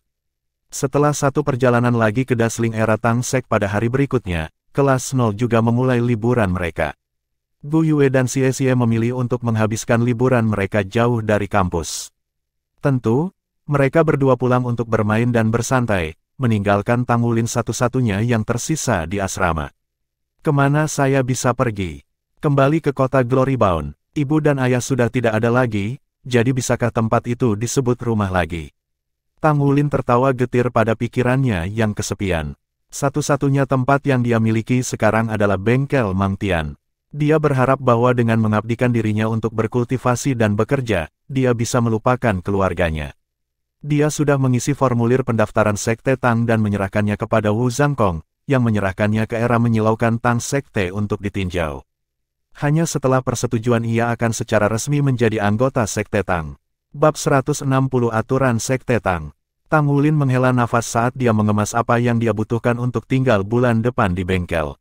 Setelah 1 perjalanan lagi ke Dazzling Era Tang Sek pada hari berikutnya, kelas 0 juga memulai liburan mereka. Gu Yue dan Xie Xie memilih untuk menghabiskan liburan mereka jauh dari kampus. Tentu, mereka berdua pulang untuk bermain dan bersantai, meninggalkan Tang Wulin satu-satunya yang tersisa di asrama. Kemana saya bisa pergi? Kembali ke kota Glory Bound. Ibu dan ayah sudah tidak ada lagi, jadi bisakah tempat itu disebut rumah lagi? Tang Wulin tertawa getir pada pikirannya yang kesepian. Satu-satunya tempat yang dia miliki sekarang adalah bengkel Mang Tian. Dia berharap bahwa dengan mengabdikan dirinya untuk berkultivasi dan bekerja, dia bisa melupakan keluarganya. Dia sudah mengisi formulir pendaftaran Sekte Tang dan menyerahkannya kepada Wu Zhangkong, yang menyerahkannya ke era menyilaukan Tang Sekte untuk ditinjau. Hanya setelah persetujuan ia akan secara resmi menjadi anggota Sekte Tang. Bab 160 Aturan Sekte Tang. Tang Wulin menghela nafas saat dia mengemas apa yang dia butuhkan untuk tinggal bulan depan di bengkel.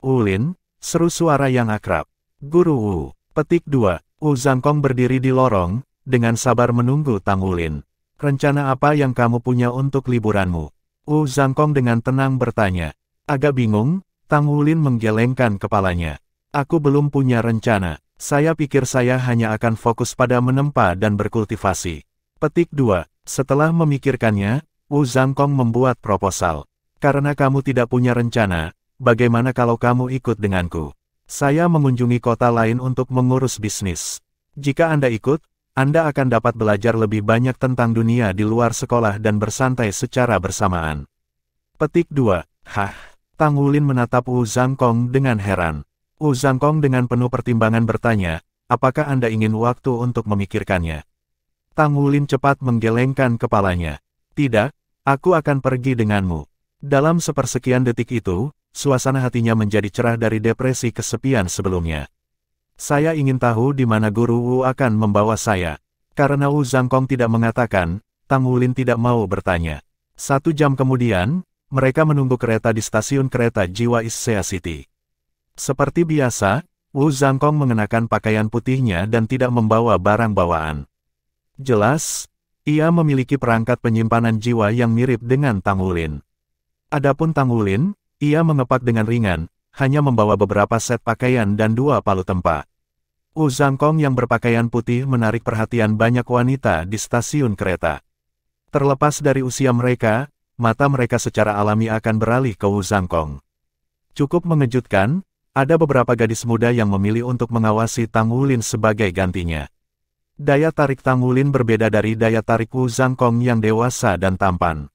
Wulin, seru suara yang akrab. Guru Wu. Petik 2. Wu Zhangkong berdiri di lorong, dengan sabar menunggu Tang Wulin. Rencana apa yang kamu punya untuk liburanmu? Wu Zhangkong dengan tenang bertanya. Agak bingung, Tang Wulin menggelengkan kepalanya. Aku belum punya rencana. Saya pikir saya hanya akan fokus pada menempa dan berkultivasi. Petik 2. Setelah memikirkannya, Wu Zhangkong membuat proposal. Karena kamu tidak punya rencana, bagaimana kalau kamu ikut denganku? Saya mengunjungi kota lain untuk mengurus bisnis. Jika Anda ikut, Anda akan dapat belajar lebih banyak tentang dunia di luar sekolah dan bersantai secara bersamaan. Petik 2. Hah? Tang Wulin menatap Wu Zhangkong dengan heran. Wu Zhangkong dengan penuh pertimbangan bertanya, apakah Anda ingin waktu untuk memikirkannya? Tang Wulin cepat menggelengkan kepalanya. Tidak, aku akan pergi denganmu. Dalam sepersekian detik itu, suasana hatinya menjadi cerah dari depresi kesepian sebelumnya. Saya ingin tahu di mana Guru Wu akan membawa saya. Karena Wu Zhangkong tidak mengatakan, Tang Wulin tidak mau bertanya. 1 jam kemudian, mereka menunggu kereta di stasiun kereta jiwa Issea City. Seperti biasa, Wu Zhangkong mengenakan pakaian putihnya dan tidak membawa barang bawaan. Jelas, ia memiliki perangkat penyimpanan jiwa yang mirip dengan Tang Wulin. Adapun Tang Wulin, ia mengepak dengan ringan, hanya membawa beberapa set pakaian dan 2 palu tempa. Wu Zhangkong yang berpakaian putih menarik perhatian banyak wanita di stasiun kereta. Terlepas dari usia mereka, mata mereka secara alami akan beralih ke Wu Zhangkong. Cukup mengejutkan, ada beberapa gadis muda yang memilih untuk mengawasi Tang Wulin sebagai gantinya. Daya tarik Tang Wulin berbeda dari daya tarik Wu Zhangkong yang dewasa dan tampan.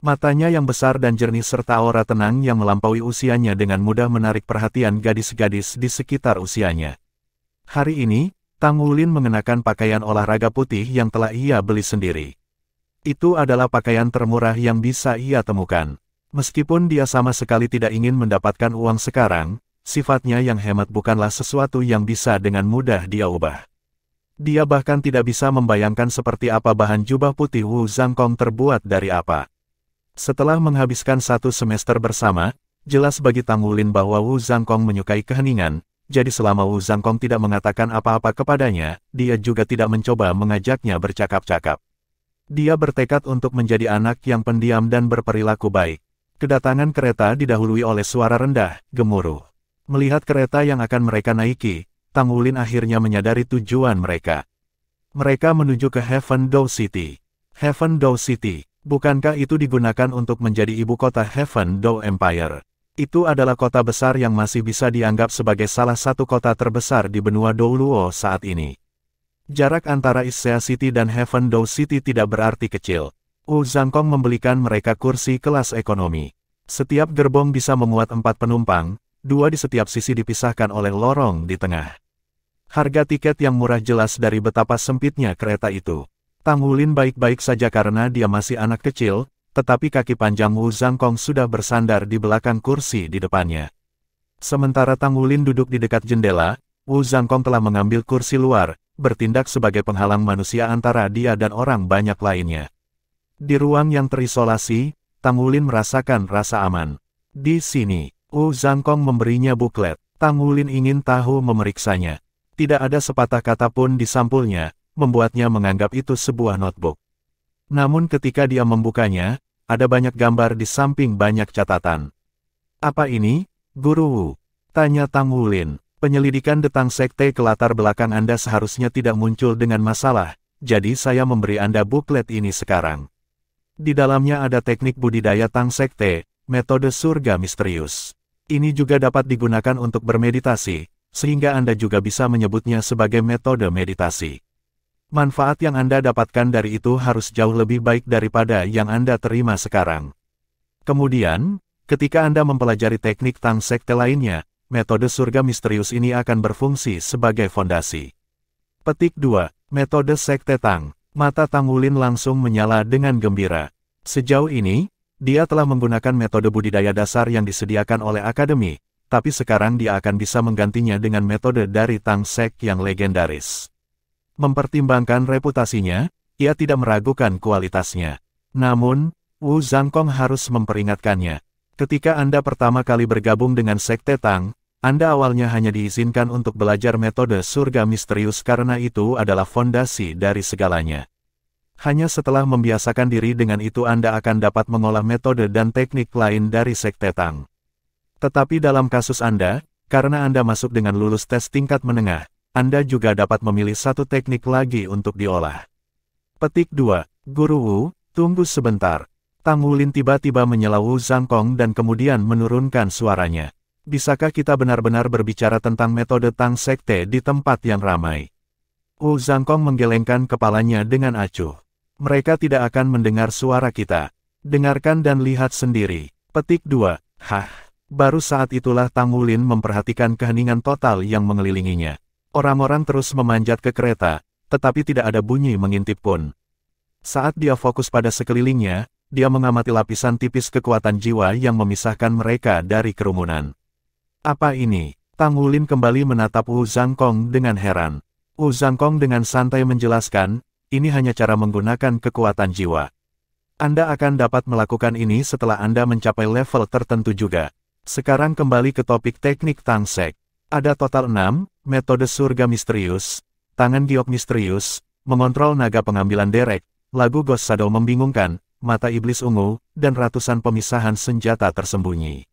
Matanya yang besar dan jernih serta aura tenang yang melampaui usianya dengan mudah menarik perhatian gadis-gadis di sekitar usianya. Hari ini, Tang Wulin mengenakan pakaian olahraga putih yang telah ia beli sendiri. Itu adalah pakaian termurah yang bisa ia temukan. Meskipun dia sama sekali tidak ingin mendapatkan uang sekarang, sifatnya yang hemat bukanlah sesuatu yang bisa dengan mudah dia ubah. Dia bahkan tidak bisa membayangkan seperti apa bahan jubah putih Wu Zhangkong terbuat dari apa. Setelah menghabiskan 1 semester bersama, jelas bagi Tang Wulin bahwa Wu Zhangkong menyukai keheningan, jadi selama Wu Zhangkong tidak mengatakan apa-apa kepadanya, dia juga tidak mencoba mengajaknya bercakap-cakap. Dia bertekad untuk menjadi anak yang pendiam dan berperilaku baik. Kedatangan kereta didahului oleh suara rendah, gemuruh. Melihat kereta yang akan mereka naiki, Tang Wulin akhirnya menyadari tujuan mereka. Mereka menuju ke Heaven Dou City. Heaven Dou City, bukankah itu digunakan untuk menjadi ibu kota Heaven Dou Empire? Itu adalah kota besar yang masih bisa dianggap sebagai salah satu kota terbesar di benua Douluo saat ini. Jarak antara Issea City dan Heaven Dou City tidak berarti kecil. Wu Zhangkong membelikan mereka kursi kelas ekonomi. Setiap gerbong bisa memuat 4 penumpang, 2 di setiap sisi dipisahkan oleh lorong di tengah. Harga tiket yang murah jelas dari betapa sempitnya kereta itu. Tang Wulin baik-baik saja karena dia masih anak kecil, tetapi kaki panjang Wu Zhangkong sudah bersandar di belakang kursi di depannya. Sementara Tang Wulin duduk di dekat jendela, Wu Zhangkong telah mengambil kursi luar, bertindak sebagai penghalang manusia antara dia dan orang banyak lainnya. Di ruang yang terisolasi, Tang Wulin merasakan rasa aman. Di sini, Wu Zhangkong memberinya buklet. Tang Wulin ingin tahu memeriksanya. Tidak ada sepatah kata pun di sampulnya, membuatnya menganggap itu sebuah notebook. Namun ketika dia membukanya, ada banyak gambar di samping banyak catatan. Apa ini, Guru Wu? Tanya Tang Wulin. Penyelidikan tentang sekte ke latar belakang Anda seharusnya tidak muncul dengan masalah, jadi saya memberi Anda buklet ini sekarang. Di dalamnya ada teknik budidaya Tang sekte, metode surga misterius. Ini juga dapat digunakan untuk bermeditasi, sehingga Anda juga bisa menyebutnya sebagai metode meditasi. Manfaat yang Anda dapatkan dari itu harus jauh lebih baik daripada yang Anda terima sekarang. Kemudian, ketika Anda mempelajari teknik Tang sekte lainnya, metode surga misterius ini akan berfungsi sebagai fondasi. Petik 2. Metode sekte Tang. Mata Tang Wulin langsung menyala dengan gembira. Sejauh ini, dia telah menggunakan metode budidaya dasar yang disediakan oleh akademi, tapi sekarang dia akan bisa menggantinya dengan metode dari Tang Sek yang legendaris. Mempertimbangkan reputasinya, ia tidak meragukan kualitasnya. Namun, Wu Zhangkong harus memperingatkannya. Ketika Anda pertama kali bergabung dengan Sekte Tang, Anda awalnya hanya diizinkan untuk belajar metode surga misterius karena itu adalah fondasi dari segalanya. Hanya setelah membiasakan diri dengan itu Anda akan dapat mengolah metode dan teknik lain dari Sekte Tang. Tetapi dalam kasus Anda, karena Anda masuk dengan lulus tes tingkat menengah, Anda juga dapat memilih satu teknik lagi untuk diolah. Petik 2. Guru Wu, tunggu sebentar. Tang Wulin tiba-tiba menyela Wu Zhangkong dan kemudian menurunkan suaranya. Bisakah kita benar-benar berbicara tentang metode Tang Sekte di tempat yang ramai? Wu Zhangkong menggelengkan kepalanya dengan acuh. Mereka tidak akan mendengar suara kita. Dengarkan dan lihat sendiri. Petik 2. Hah. Baru saat itulah Tang Wulin memperhatikan keheningan total yang mengelilinginya. Orang-orang terus memanjat ke kereta, tetapi tidak ada bunyi mengintip pun. Saat dia fokus pada sekelilingnya, dia mengamati lapisan tipis kekuatan jiwa yang memisahkan mereka dari kerumunan. Apa ini? Tang Wulin kembali menatap Wu Zhangkong dengan heran. Wu Zhangkong dengan santai menjelaskan, ini hanya cara menggunakan kekuatan jiwa. Anda akan dapat melakukan ini setelah Anda mencapai level tertentu juga. Sekarang kembali ke topik teknik Tang Sek. Ada total 6, metode surga misterius, tangan giok misterius, mengontrol naga pengambilan derek, lagu Ghost Shadow membingungkan, mata iblis ungu, dan ratusan pemisahan senjata tersembunyi.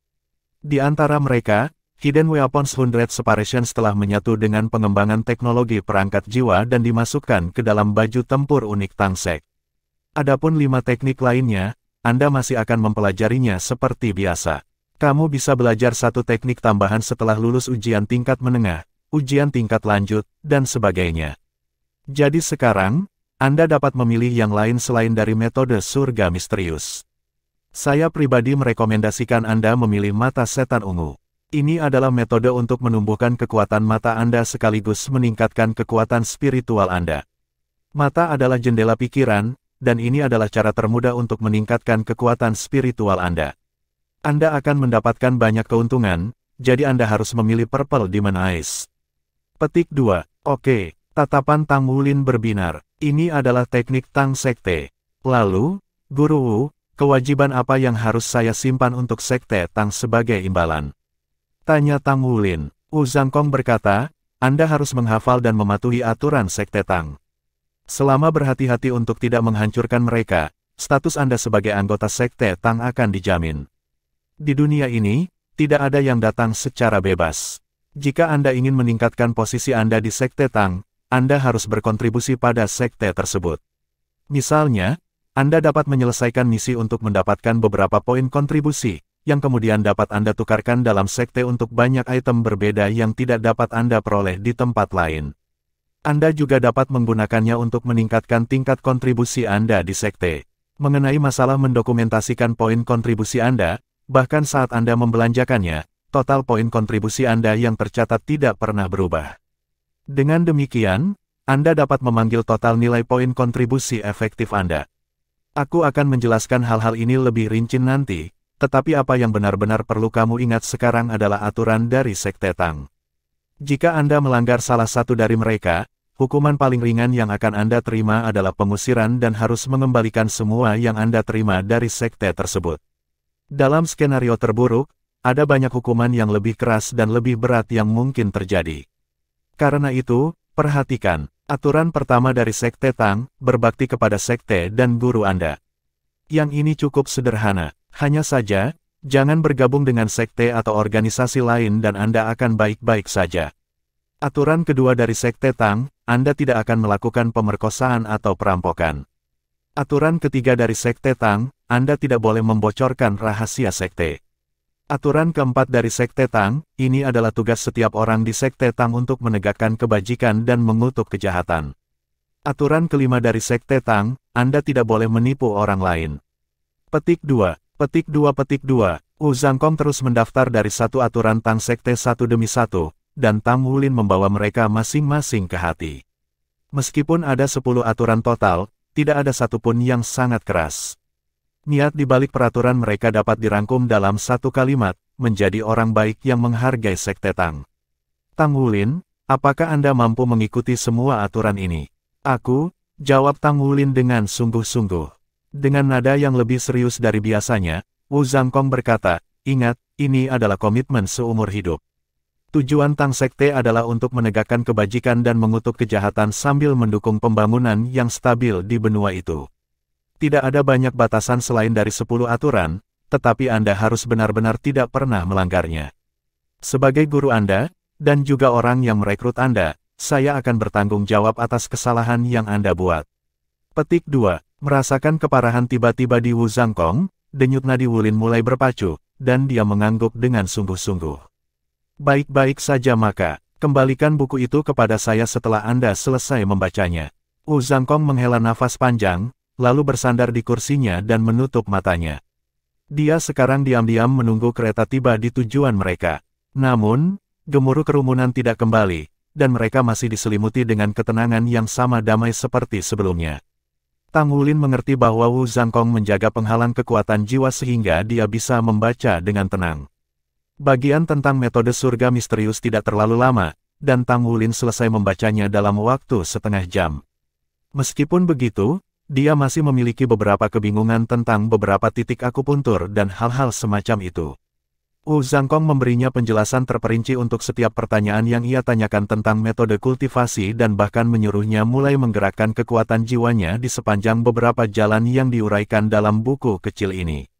Di antara mereka, Hidden Weapons 100 Separations telah menyatu dengan pengembangan teknologi perangkat jiwa dan dimasukkan ke dalam baju tempur unik Tang Sek. Adapun 5 teknik lainnya, Anda masih akan mempelajarinya seperti biasa. Kamu bisa belajar satu teknik tambahan setelah lulus ujian tingkat menengah, ujian tingkat lanjut, dan sebagainya. Jadi sekarang, Anda dapat memilih yang lain selain dari metode surga misterius. Saya pribadi merekomendasikan Anda memilih mata setan ungu. Ini adalah metode untuk menumbuhkan kekuatan mata Anda sekaligus meningkatkan kekuatan spiritual Anda. Mata adalah jendela pikiran, dan ini adalah cara termudah untuk meningkatkan kekuatan spiritual Anda. Anda akan mendapatkan banyak keuntungan, jadi Anda harus memilih Purple Demon Eyes. Petik 2. Oke, tatapan Tang Wulin berbinar. Ini adalah teknik Tang Sekte. Lalu, Guru Wu, kewajiban apa yang harus saya simpan untuk Sekte Tang sebagai imbalan? Tanya Tang Wulin. Wu Zhangkong berkata, Anda harus menghafal dan mematuhi aturan Sekte Tang. Selama berhati-hati untuk tidak menghancurkan mereka, status Anda sebagai anggota Sekte Tang akan dijamin. Di dunia ini, tidak ada yang datang secara bebas. Jika Anda ingin meningkatkan posisi Anda di Sekte Tang, Anda harus berkontribusi pada sekte tersebut. Misalnya, Anda dapat menyelesaikan misi untuk mendapatkan beberapa poin kontribusi, yang kemudian dapat Anda tukarkan dalam sekte untuk banyak item berbeda yang tidak dapat Anda peroleh di tempat lain. Anda juga dapat menggunakannya untuk meningkatkan tingkat kontribusi Anda di sekte. Mengenai masalah mendokumentasikan poin kontribusi Anda, bahkan saat Anda membelanjakannya, total poin kontribusi Anda yang tercatat tidak pernah berubah. Dengan demikian, Anda dapat memanggil total nilai poin kontribusi efektif Anda. Aku akan menjelaskan hal-hal ini lebih rinci nanti, tetapi apa yang benar-benar perlu kamu ingat sekarang adalah aturan dari Sekte Tang. Jika Anda melanggar salah satu dari mereka, hukuman paling ringan yang akan Anda terima adalah pengusiran dan harus mengembalikan semua yang Anda terima dari sekte tersebut. Dalam skenario terburuk, ada banyak hukuman yang lebih keras dan lebih berat yang mungkin terjadi. Karena itu, perhatikan. Aturan pertama dari Sekte Tang, berbakti kepada sekte dan guru Anda. Yang ini cukup sederhana, hanya saja, jangan bergabung dengan sekte atau organisasi lain dan Anda akan baik-baik saja. Aturan kedua dari Sekte Tang, Anda tidak akan melakukan pemerkosaan atau perampokan. Aturan ketiga dari Sekte Tang, Anda tidak boleh membocorkan rahasia sekte. Aturan keempat dari Sekte Tang, ini adalah tugas setiap orang di Sekte Tang untuk menegakkan kebajikan dan mengutuk kejahatan. Aturan kelima dari Sekte Tang, Anda tidak boleh menipu orang lain. Petik 2. Petik 2. Wu Zhangkong terus mendaftar dari satu aturan Tang Sekte satu demi satu, dan Tang Wulin membawa mereka masing-masing ke hati. Meskipun ada 10 aturan total, tidak ada satupun yang sangat keras. Niat di balik peraturan mereka dapat dirangkum dalam satu kalimat, menjadi orang baik yang menghargai Sekte Tang. Tang Wulin, apakah Anda mampu mengikuti semua aturan ini? Aku, jawab Tang Wulin dengan sungguh-sungguh. Dengan nada yang lebih serius dari biasanya, Wu Zhangkong berkata, ingat, ini adalah komitmen seumur hidup. Tujuan Tang Sekte adalah untuk menegakkan kebajikan dan mengutuk kejahatan sambil mendukung pembangunan yang stabil di benua itu. Tidak ada banyak batasan selain dari 10 aturan, tetapi Anda harus benar-benar tidak pernah melanggarnya. Sebagai guru Anda, dan juga orang yang merekrut Anda, saya akan bertanggung jawab atas kesalahan yang Anda buat. Petik 2. Merasakan keparahan tiba-tiba di Wu Zhangkong, denyut nadi Wulin mulai berpacu, dan dia mengangguk dengan sungguh-sungguh. Baik-baik saja maka, kembalikan buku itu kepada saya setelah Anda selesai membacanya. Wu Zhangkong menghela nafas panjang, lalu bersandar di kursinya dan menutup matanya. Dia sekarang diam-diam menunggu kereta tiba di tujuan mereka. Namun, gemuruh kerumunan tidak kembali, dan mereka masih diselimuti dengan ketenangan yang sama damai seperti sebelumnya. Tang Wulin mengerti bahwa Wu Zhangkong menjaga penghalang kekuatan jiwa sehingga dia bisa membaca dengan tenang. Bagian tentang metode surga misterius tidak terlalu lama, dan Tang Wulin selesai membacanya dalam waktu setengah jam. Meskipun begitu, dia masih memiliki beberapa kebingungan tentang beberapa titik akupuntur dan hal-hal semacam itu. Wu Zhangkong memberinya penjelasan terperinci untuk setiap pertanyaan yang ia tanyakan tentang metode kultivasi dan bahkan menyuruhnya mulai menggerakkan kekuatan jiwanya di sepanjang beberapa jalan yang diuraikan dalam buku kecil ini.